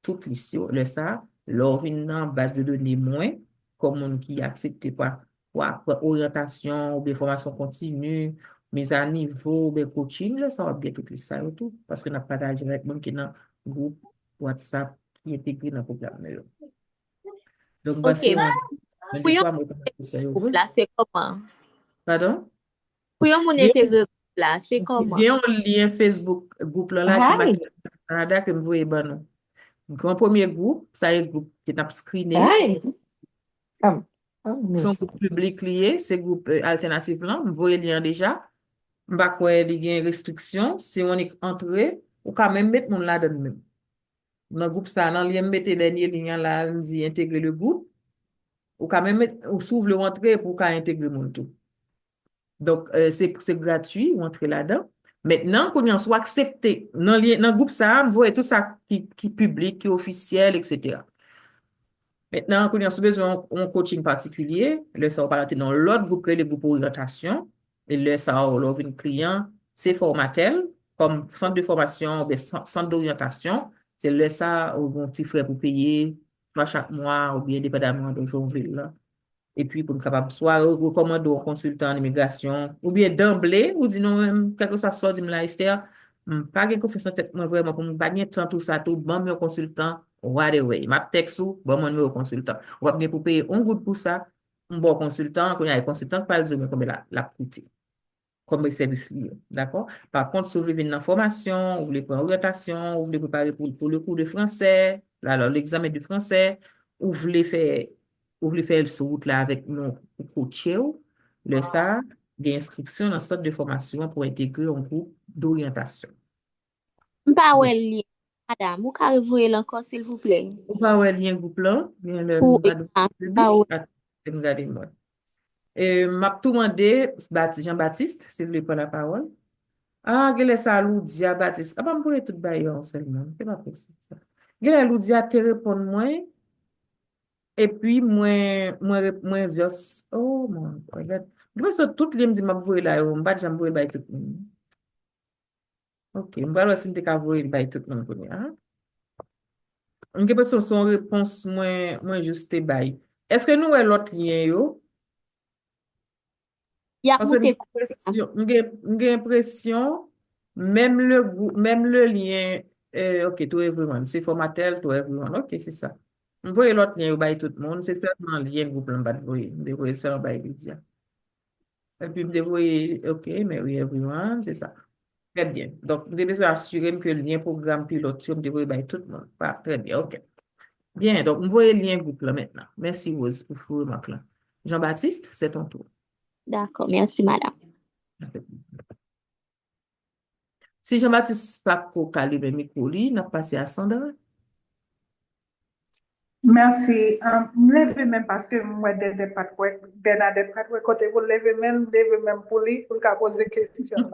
toute liste. Le ça, leur dans base de données moins, comme on qui accepte pas orientation ou bien formation continue, mise à niveau, bien coaching, là, ça va bien tout ça et tout, parce que n'a pas directement qui dans le groupe WhatsApp qui est intégré dans le programme. Donc, bah, Ok, c'est pour yon groupe là, c'est comment? Pardon? Pour yon mon intégrer groupe là, c'est comment? Il y a un lien Facebook, groupe là, qui m'a Canada, que vous voyez, ben non. Donc, un premier groupe, ça est groupe qui est screené. Son groupe public lié, c'est groupe alternatif là, vous voyez le lien déjà. Bah, quoi, il y a une restriction. Si on est entré, ou quand même mettre mon là dedans même. Dans le groupe, ça, dans le lien, mettez dernier lien là, on dit intégrer le groupe. Ou quand même mettre, ou s'ouvre le entrée pour qu'à intégrer mon tout. Donc, c'est gratuit, ou entrer là-dedans. Maintenant, qu'on y soit accepté, dans le groupe, ça, vous voyez tout ça qui est public, qui est officiel, etc. Maintenant, qu'on y a besoin d'un coaching particulier, le ça va dans l'autre groupe, le groupe orientation, et le ça va un client, c'est Formatel, comme centre de formation, ou centre d'orientation, c'est le ça, ou un petit frais pour payer, soit chaque mois, ou bien dépendamment de journée, là. Et puis, pour nous capable, soit recommander un consultant en immigration, ou bien d'emblée, ou dit non, même, quelque chose soit dit, là, Esther, pas de confiance en tête, moi, vraiment, pour pas de temps, tout ça, tout, bon, mais un consultant, right away. Ma texte ou, bon, mon numéro consultant. On va bien pour payer un goût pour ça, un bon consultant, qu'on y a un consultant, par exemple, comme la coûte, comme service lié. D'accord? Par contre, si vous voulez une formation, vous voulez prendre orientation, vous voulez préparer pour le cours de français, alors l'examen du français, vous voulez faire ce route-là avec nos coachs, le ça, des inscriptions dans le centre de formation pour intégrer un groupe d'orientation. M'pa wè lien, madame, ou ka revoye l'encore, s'il vous plaît? Ou pas ouais lien groupe là, bien le Ou regardez moi. M'a tout demandé Jean-Baptiste, s'il vous plaît, prendre la parole. Ah, gele ça Loudia Baptiste. Ah, pas me pourrait tout bailler seulement. C'est pas possible ça. Gele Loudia te répond moi et puis moi juste oh mon regarde. Je suis toute ligne dit m'a voyer là, on va jamais voyer bailler tout le monde. OK, on va voir si t'es capable voyer bailler tout le monde connaît, hein. On a besoin son réponse moi juste te bailler. Est-ce que nous l'autre lien yo? Parce que j'ai l'impression, même le lien, OK, to everyone, c'est formatel to everyone. OK, c'est ça. Vous voyez l'autre lien, vous voyez tout le monde, c'est seulement le lien que vous pouvez vous voyez ça, vous voyez dire. Et puis, vous voyez, OK, mais oui, everyone, c'est ça. Très bien. Donc, vous devez besoin assurer que le lien programme pilote, vous devez voir tout le monde. Très bien, OK. Bien, donc, vous voyez le lien groupe là maintenant. Merci, Rose, pour vous remarquer là. Jean-Baptiste, c'est ton tour. D'accord, merci, madame. Si Jean-Baptiste pas calé le micro, n'a passé à Sandra. merci. Je lève même parce que moi, Bernadette, côté vous lève même pour lui, pour qu'il pose des questions.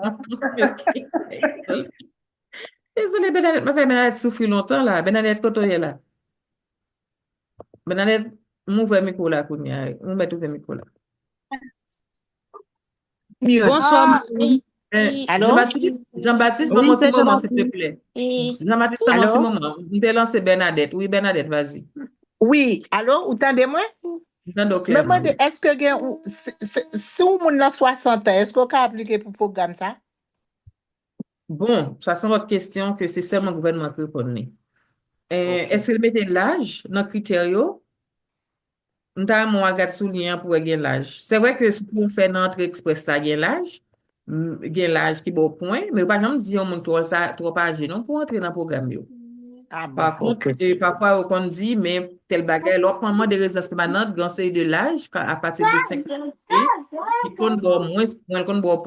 Désolé, Bernadette, m'a fait Bernadette souffrir longtemps là. Bernadette, quand tu es là? Bernadette, m'ouvre le micro là, pour nous mettre le micro là. Bonsoir, Allô? Jean-Baptiste, Oui, un petit c'est moment, s'il te Jean-Baptiste. plaît. Jean-Baptiste, un petit Allô? moment. Je vais lancer Bernadette. Oui, Bernadette, vas-y. Oui, allô, vous entendez-moi? J'entends Me clairement. demande, est-ce que si vous avez 60 ans, est-ce que vous pouvez appliquer pour le programme ça? Bon, ça c'est votre question que c'est seulement le gouvernement qui répond. Est-ce que mettez l'âge dans le critère? Nous avons regardé sous lien pour gagner l'âge. C'est vrai que si on fait notre express, ça gagne l'âge qui est bon point, mais par exemple, si on montre trop âgé, non, pour entrer dans le programme. Ah bon, Par contre, parfois, on dit, mais tel bagage, l'autre moment de résidence permanente, conseil de l'âge, à partir de 5 ans, il compte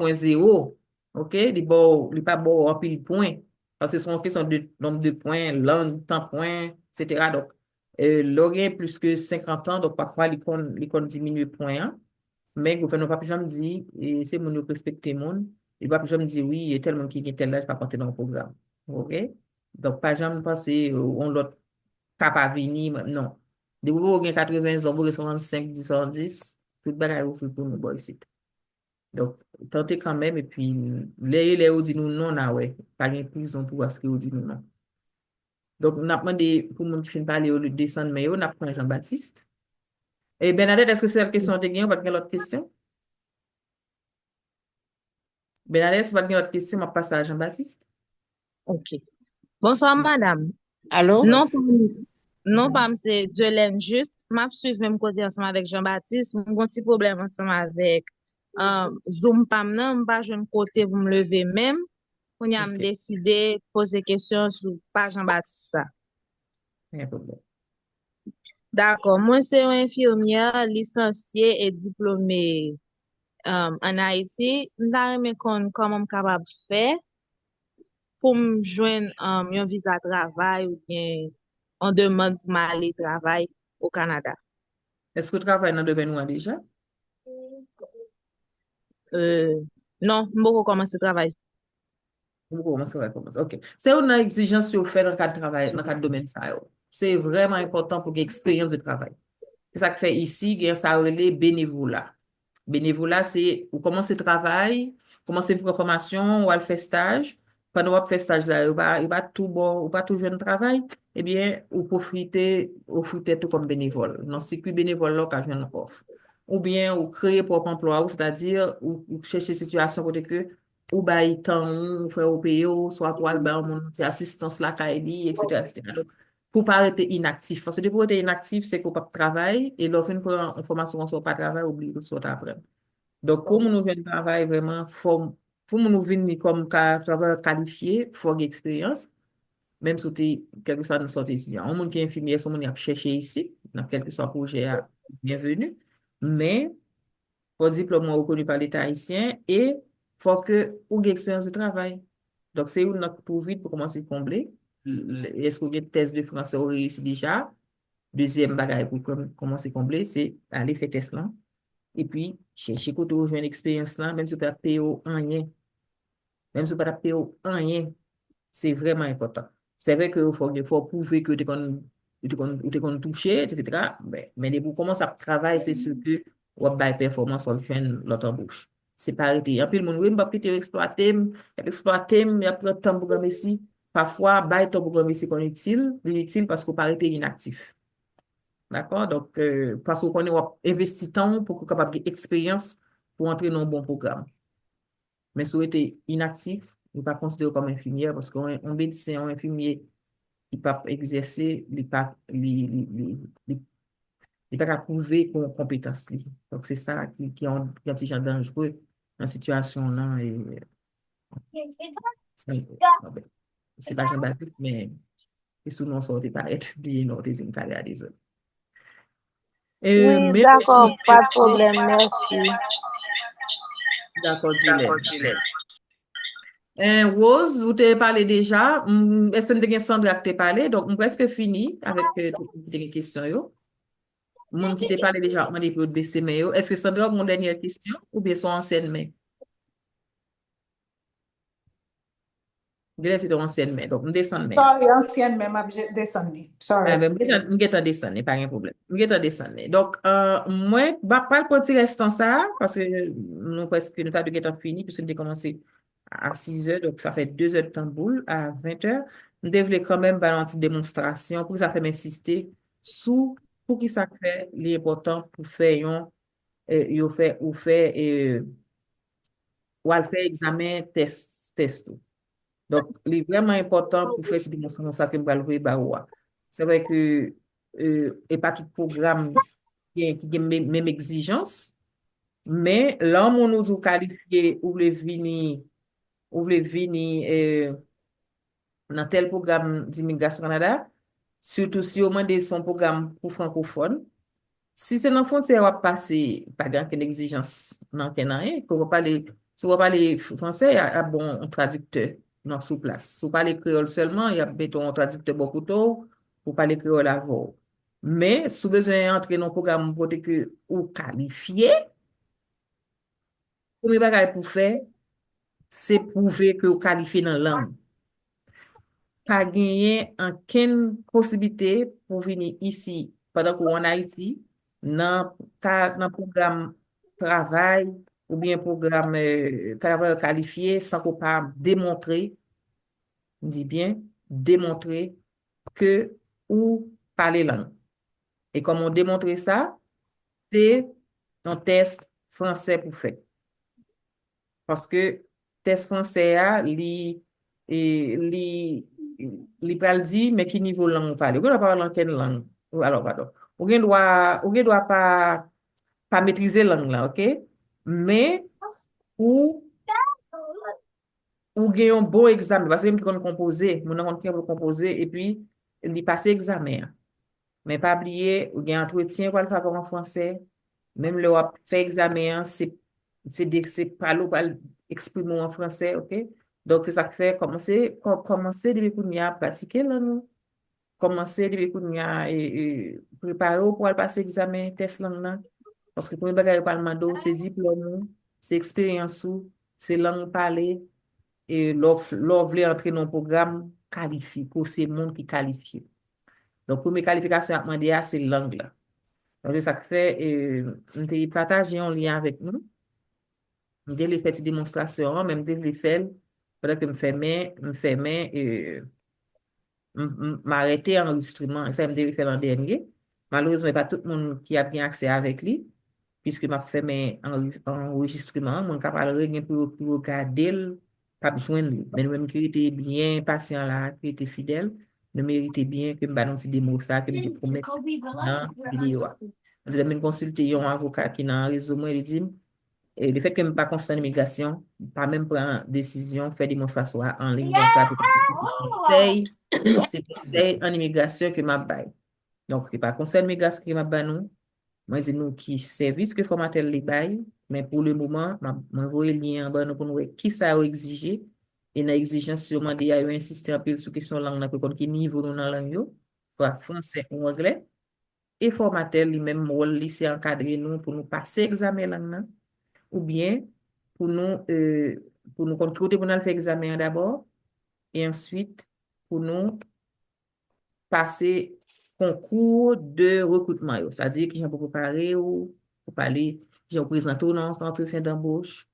moins 0. OK? Il n'est pas bon en pile point. Parce que c'est une question de nombre de points, langue, temps point, etc. Donc, l'aurait plus que 50 ans, donc parfois, l'icône diminue point 1. Mais le gouvernement ne va pas jamais dire, et c'est mon respecter le monde, il ne va pas jamais dire, oui, il y a tellement qui est tel âge, pas compter dans le programme. OK? Donc, pas jamais penser, on l'autre pas venir, non. De vous avez 80 ans, vous avez 65, 10, 10, tout le bagage est fait pour nous, boy, ici. Donc, tentez quand même, et puis, les ou dit nous non, là, ouais. Pas de prison pour ce que vous dit nous non. Donc, on a demandé, pour nous qui finissent parler au lieu de descendre, mais on a pris Jean-Baptiste. Et Bernadette, est-ce que c'est la question de gain ou pas de l'autre question? Bernadette, si vous avez l'autre question, on passe à Jean-Baptiste. Ok. Bonsoir, madame. Allô? Non, pas c'est Jolene juste. M'a suivre même côté ensemble avec Jean-Baptiste. Mon petit problème ensemble avec Zoom pam nan, pas jeune côté vous me levez même. On a décidé poser question sur pas Jean-Baptiste. D'accord. Moi, c'est une infirmière licenciée et diplômée en Haïti. Je comment capable de faire pour me joindre un visa de travail ou bien on demande pour m'aller travailler au Canada. Est-ce que tu travailles dans le domaine déjà? Non, je vais commencer à travailler. OK. C'est une exigence que vous faites dans le cadre de travail, dans le cadre de domaine. C'est vraiment important pour l'expérience de travail. C'est ça que fait ici, ça relève bénévolat. Bénévolat, c'est vous commencez le travail, commencez une formation ou à faire stage. Pendant que vous faites stage là, il va tout bon, ou pas tout jeune travail, eh bien, vous profitez tout comme bénévole. Dans ce circuit bénévole là, quand je viens offre. Ou bien, vous créez propre emploi, c'est-à-dire, vous cherchez une situation côté que, ou bail temps, ou faire au pays, soit pour aller assistance là, KIB, etc., etc. Donc, pour ne pas être inactif. Parce que pour être inactif, c'est qu'on ne peut pas travailler, et l'offre une formation, on ne soit pas travailler, oublie de sortir après. Donc, pour nous venir travailler vraiment, pour nous venir comme travailleur qualifié, il faut avoir expérience, même si tu quelque soit dans sorte étudiant. Un monde qui est infirmier, c'est un monde qui a cherché ici, dans quel que soit le projet, bienvenue. Mais, pour diplôme reconnu par l'État haïtien, et il faut que vous ayez expérience de travail. Donc, c'est une note pour vite pour commencer à combler. Est-ce que vous avez une thèse de français ou réussi déjà? Deuxième bagage pour commencer à combler, c'est aller faire test là. Et puis, chercher côté où une expérience là, même si vous ne payez rien. Même si vous ne payez rien, c'est vraiment important. C'est vrai qu'il faut prouver que tu es touché, etc. Mais dès que vous commencez à travailler, c'est sûr que vous avez une performance, vous avez l'autre embauche. C'est pas arrêté. En plus, le monde, oui, je vais exploiter, il y a plein de temps pour ici. Parfois, le temps pour ici qu'on est utile parce qu'on pas été inactif. D'accord? Donc, parce qu'on est investi temps pour qu'on soit capable d'expérience pour entrer dans un bon programme. Mais si vous êtes inactif, vous ne pas considéré comme infirmière parce qu'un médecin, un infirmier qui ne peut pas exercer, il ne peut pas prouver qu'on compétence. Donc, c'est ça qui est un petit genre dangereux dans la situation là. C'est pas Jean-Baptiste, mais c'est sous non sorti paraître, puis non, des Italiens, des autres. Oui, d'accord, pas de problème, merci. D'accord, Gilles. Rose, vous t'avez parlé déjà. Est-ce que vous avez Sandra qui t'a parlé? Donc, on presque fini avec toutes les questions. Yo. Mon qui t'a parlé déjà, on dit pour baisser mais yo. Est-ce que Sandra a une dernière question ou bien son ancienne main? Je laisse ton ancienne main. Donc, on descend main. Sorry, ancienne même, je descendu. Sorry. Ben, je vais descendre, pas un problème. Je vais descendre. Donc, moi, pas le petit restant ça, parce que nous presque, nous avons déjà fini, puisque nous avons commencé à 6 heures, donc ça fait 2 heures de temps boule, à 20 heures. Nous devons quand même faire une petite démonstration pour que ça fait m'insister sur pour qui ça fait l'important pour faire ou à faire examen test. Donc, il est vraiment important pour faire cette démonstration ça que je vais le faire. C'est vrai que et pas tout programme qui a même exigence, mais là, on nous qualifié ou le venir dans tel programme d'immigration Canada, surtout si on demande son programme pour francophone. Si c'est dans le fond, c'est va passer pas grand exigence non rien pour parler si vous parlez français, il y a bon un traducteur non sous place. Si vous parlez créole seulement, il y a un traducteur beaucoup tôt pour parler créole avant. Mais si vous besoin d'entrer dans le programme pour que vous qualifiez, premier bagage pour faire, c'est prouver que vous qualifiez dans la langue. Pas gagner aucune possibilité pour venir ici pendant qu'on est en Haïti dans le programme travail ou bien programme travail qualifié sans qu'on pas démontrer, dit bien, démontrer que ou parler langue. Et comme on démontre ça, c'est un test français pour faire. Parce que test français a li pral di mais qui niveau langue on parle. On doit parler en quelle langue? Alors pardon. On doit pas maîtriser langue là, OK? Mais ou gagne un bon examen parce que même qu'on composer, mon on peut composer et puis il passer examen. Mais pas oublier ou gagne entretien pour le faire en français. Même le fait examen c'est parler exprimer en français, OK? Donc c'est ça que fait commencer depuis qu'on y a pratiqué là nous. Commencer depuis qu'on y a préparer pour aller passer examen test langue là. Parce que pour le bagage parlement c'est diplôme, c'est expérience c'est langue parlée et l'offre voulait entrer dans un programme qualifié pour ces monde qui qualifié. Donc pour mes qualifications à demander c'est langue là. Donc c'est ça que fait on te partager un lien avec nous. Je vais faire une démonstration, même je vais faire pendant que m'arrêter enregistrement. Ça, je vais faire l'an dernier. Malheureusement, pas tout le monde qui a bien accès avec lui, puisque m'a fait mes enregistrements. Mon capable rien pour regarder, pas besoin de lui. Mais nous-mêmes qui était bien patient là, qui était fidèle, nous méritons bien que me balance des mots ça, que me promet dans la vidéo. Vous allez me consulter un avocat qui est dans le réseau, moi, il dit, et le fait que je ne pas constant l'immigration, pas même prendre décision, faire démonstration en ligne dans ça, c'est conseil en immigration que m'a bail. Donc, ce n'est pas conseil d'immigration que m'a bail nous. Moi, c'est nous qui service que formateur les bail, mais pour le moment, m'a envoyé le lien en bas pour nous voir qui ça a exigé. Et dans l'exigence, sûrement, il y a insisté un peu sur question langue, pour qui niveau nous dans la langue, soit français ou anglais. Et formateur lui-même, rôle, c'est encadrer nous pour nous passer examen langue, ou bien pour nous contrôler pour nous faire examen d'abord et ensuite pour nous passer concours de recrutement. C'est-à-dire que j'ai pour préparer ou pour parler, j'ai présenté dans entretien d'embauche,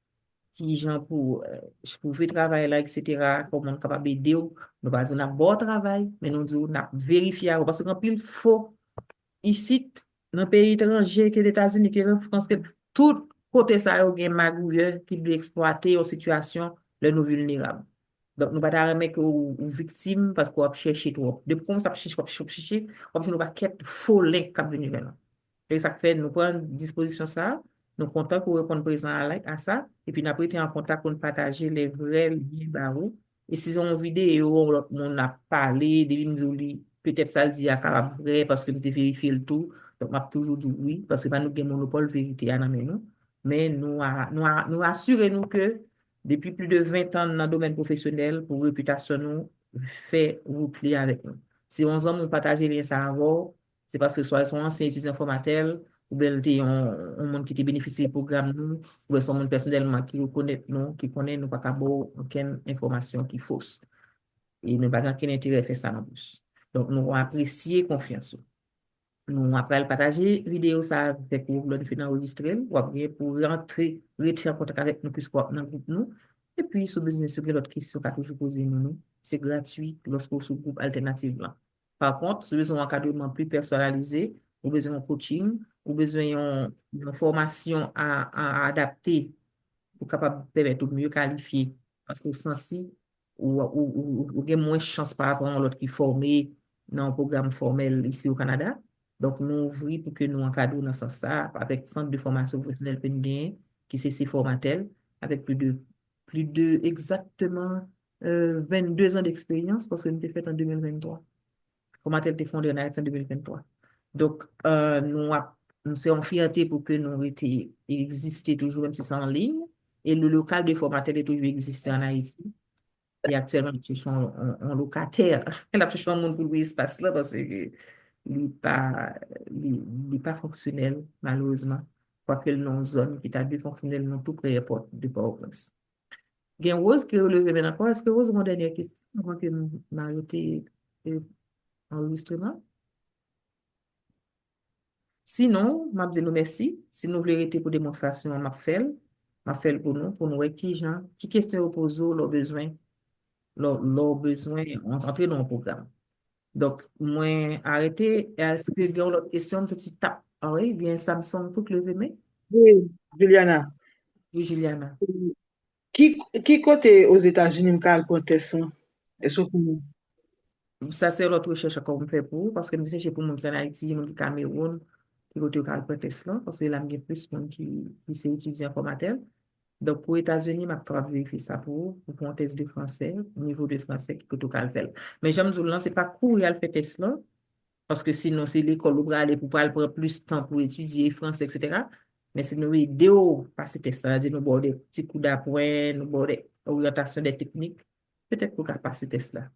qui j'ai pour faire travail là, etc. Comment on est capable d'aider. Nous pas dire un bon travail, mais nous disons on a vérifié parce qu'on pile faux ici dans le pays étranger que les États-Unis, que la France, que tout côté ça, il y a un magouilleur qui doit exploiter en situation de nous vulnérables. Donc, nous ne pouvons pas remettre aux victimes parce qu'on va chercher trop. Depuis qu'on cherche, on ne va pas quitter faux link qui venir là. Et ça fait, nous prenons disposition ça, nous comptons pour répondre présent à ça, et puis nous avons été en contact pour partager les vrais liens barreaux. Et si on vidéo, on a parlé, peut-être ça le dit à Carab vrai parce que nous avons vérifié le tout. Donc, on a toujours dit oui, parce que nous avons un monopole vérité à nous. Mais nous assurons-nous que Depuis plus de 20 ans dans le domaine professionnel, pour réputation, nous, fait roupler avec nous. Si 11 ans, nous partageons les savoirs, c'est parce que soit ils sont anciens étudiants formatels, ou bien ils ont un monde qui bénéficie du programme, nous, ou bien sont monde personnellement qui reconnaît nous, qui connaît nous, pas qu'abo aucune information qui est fausse. Et nous n'avons aucun intérêt à faire ça en plus. Donc, nous avons apprécié confiance. Nous, après le partager, vidéo, ça avec vous, le fait enregistrer, ou après pour rentrer en contact avec nous, puisque dans le groupe nous. Et puis, si vous avez d'autres questions qu'à toujours poser nous, c'est gratuit lorsque vous sous groupe alternatif là. Par contre, si vous avez un encadrement plus personnalisé, vous avez besoin de coaching, vous avez besoin d'une formation à adapter pour capable permettre de mieux qualifier. Parce que vous sentez ou avez moins de chance par rapport à l'autre qui est formé dans un programme formel ici au Canada. Donc, nous ouvrons pour que nous encadrons dans ce sens avec centre de formation professionnelle Penguin, qui c'est Formatel, avec plus de exactement 22 ans d'expérience, parce que nous avons fait en 2023. Formatel était fondé en Haïti en 2023. Donc, nous sommes fierté pour que nous existions toujours, même si c'est en ligne. Et le local de Formatel est toujours existé en Haïti. Et actuellement, nous cherchons un locataire. Nous cherchons un monde pour louer espace là parce que il n'est pas fonctionnel, malheureusement. Quoique dans une zone qui est fonctionnel, non tout près de Port-au-Prince. Il y a Rose qui est relevé maintenant. Est-ce que Rose, mon dernière question, avant que nous arrêtions l'enregistrement? Sinon, je dis nous merci. Si nous voulons arrêter pour démonstration, je fais pour nous voir qui question opposent leurs besoins, entrer dans le programme. Donc, moi, arrêtez. Est-ce que vous avez l'autre question? Petit tap. Ah oui, bien Samsung pour lever main. Oui, Juliana. Oui, Juliana. Qui côté aux États-Unis me parle pour test? Est-ce que Ça, c'est l'autre recherche qu'on fait pour, parce que nous cherchons pour mon en Haïti, mon Cameroun, qui côté au test là, parce que là, il y a plus de monde qui s'est étudié en formatel. Donc, pour les États-Unis, je vais vérifier ça pour un test de français, au niveau de français, qui côté au faire. Mais j'aime dire, ce n'est pas courir à faire test là, parce que sinon, c'est l'école où aller pour prendre plus de temps pour étudier français, etc. Mais si nous aidons passer test, c'est-à-dire nous avons des petits coups d'appoint, nous avons des orientations des techniques, peut-être pour passer test là.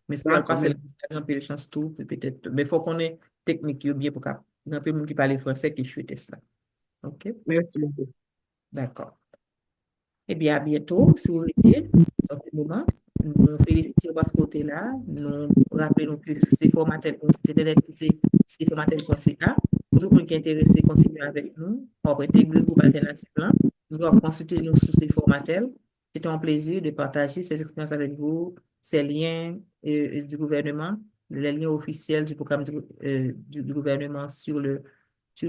Mais si on D'accord, passe un peu de chance tout, peut-être. Mais il faut qu'on ait technique bien pour qu'il y ait un peu de monde qui parle français qui choisit test là. OK? merci beaucoup. D'accord. Eh bien, à bientôt, si vous voulez, dans ce moment. Nous félicitons parce que côté là, nous rappelons que c'est formatel, c'est formatel.ca. Pour tout le monde qui est intéressé, continuez avec nous. On va intégrer le groupe alternatif là. Nous allons consulter nous sur ces formatels. C'est un plaisir de partager ces expériences avec vous, ces liens du gouvernement, les liens officiels du programme du gouvernement sur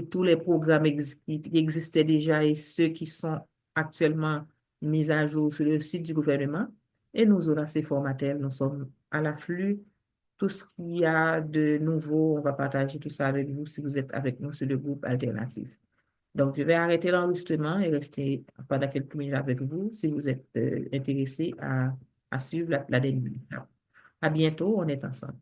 tous les programmes qui existaient déjà et ceux qui sont actuellement mis à jour sur le site du gouvernement. Et nous aurons ces formatels, nous sommes à l'afflux. Tout ce qu'il y a de nouveau, on va partager tout ça avec vous si vous êtes avec nous sur le groupe alternatif. Donc, je vais arrêter l'enregistrement et rester pendant quelques minutes avec vous si vous êtes intéressé à suivre la dernière. À bientôt, on est ensemble.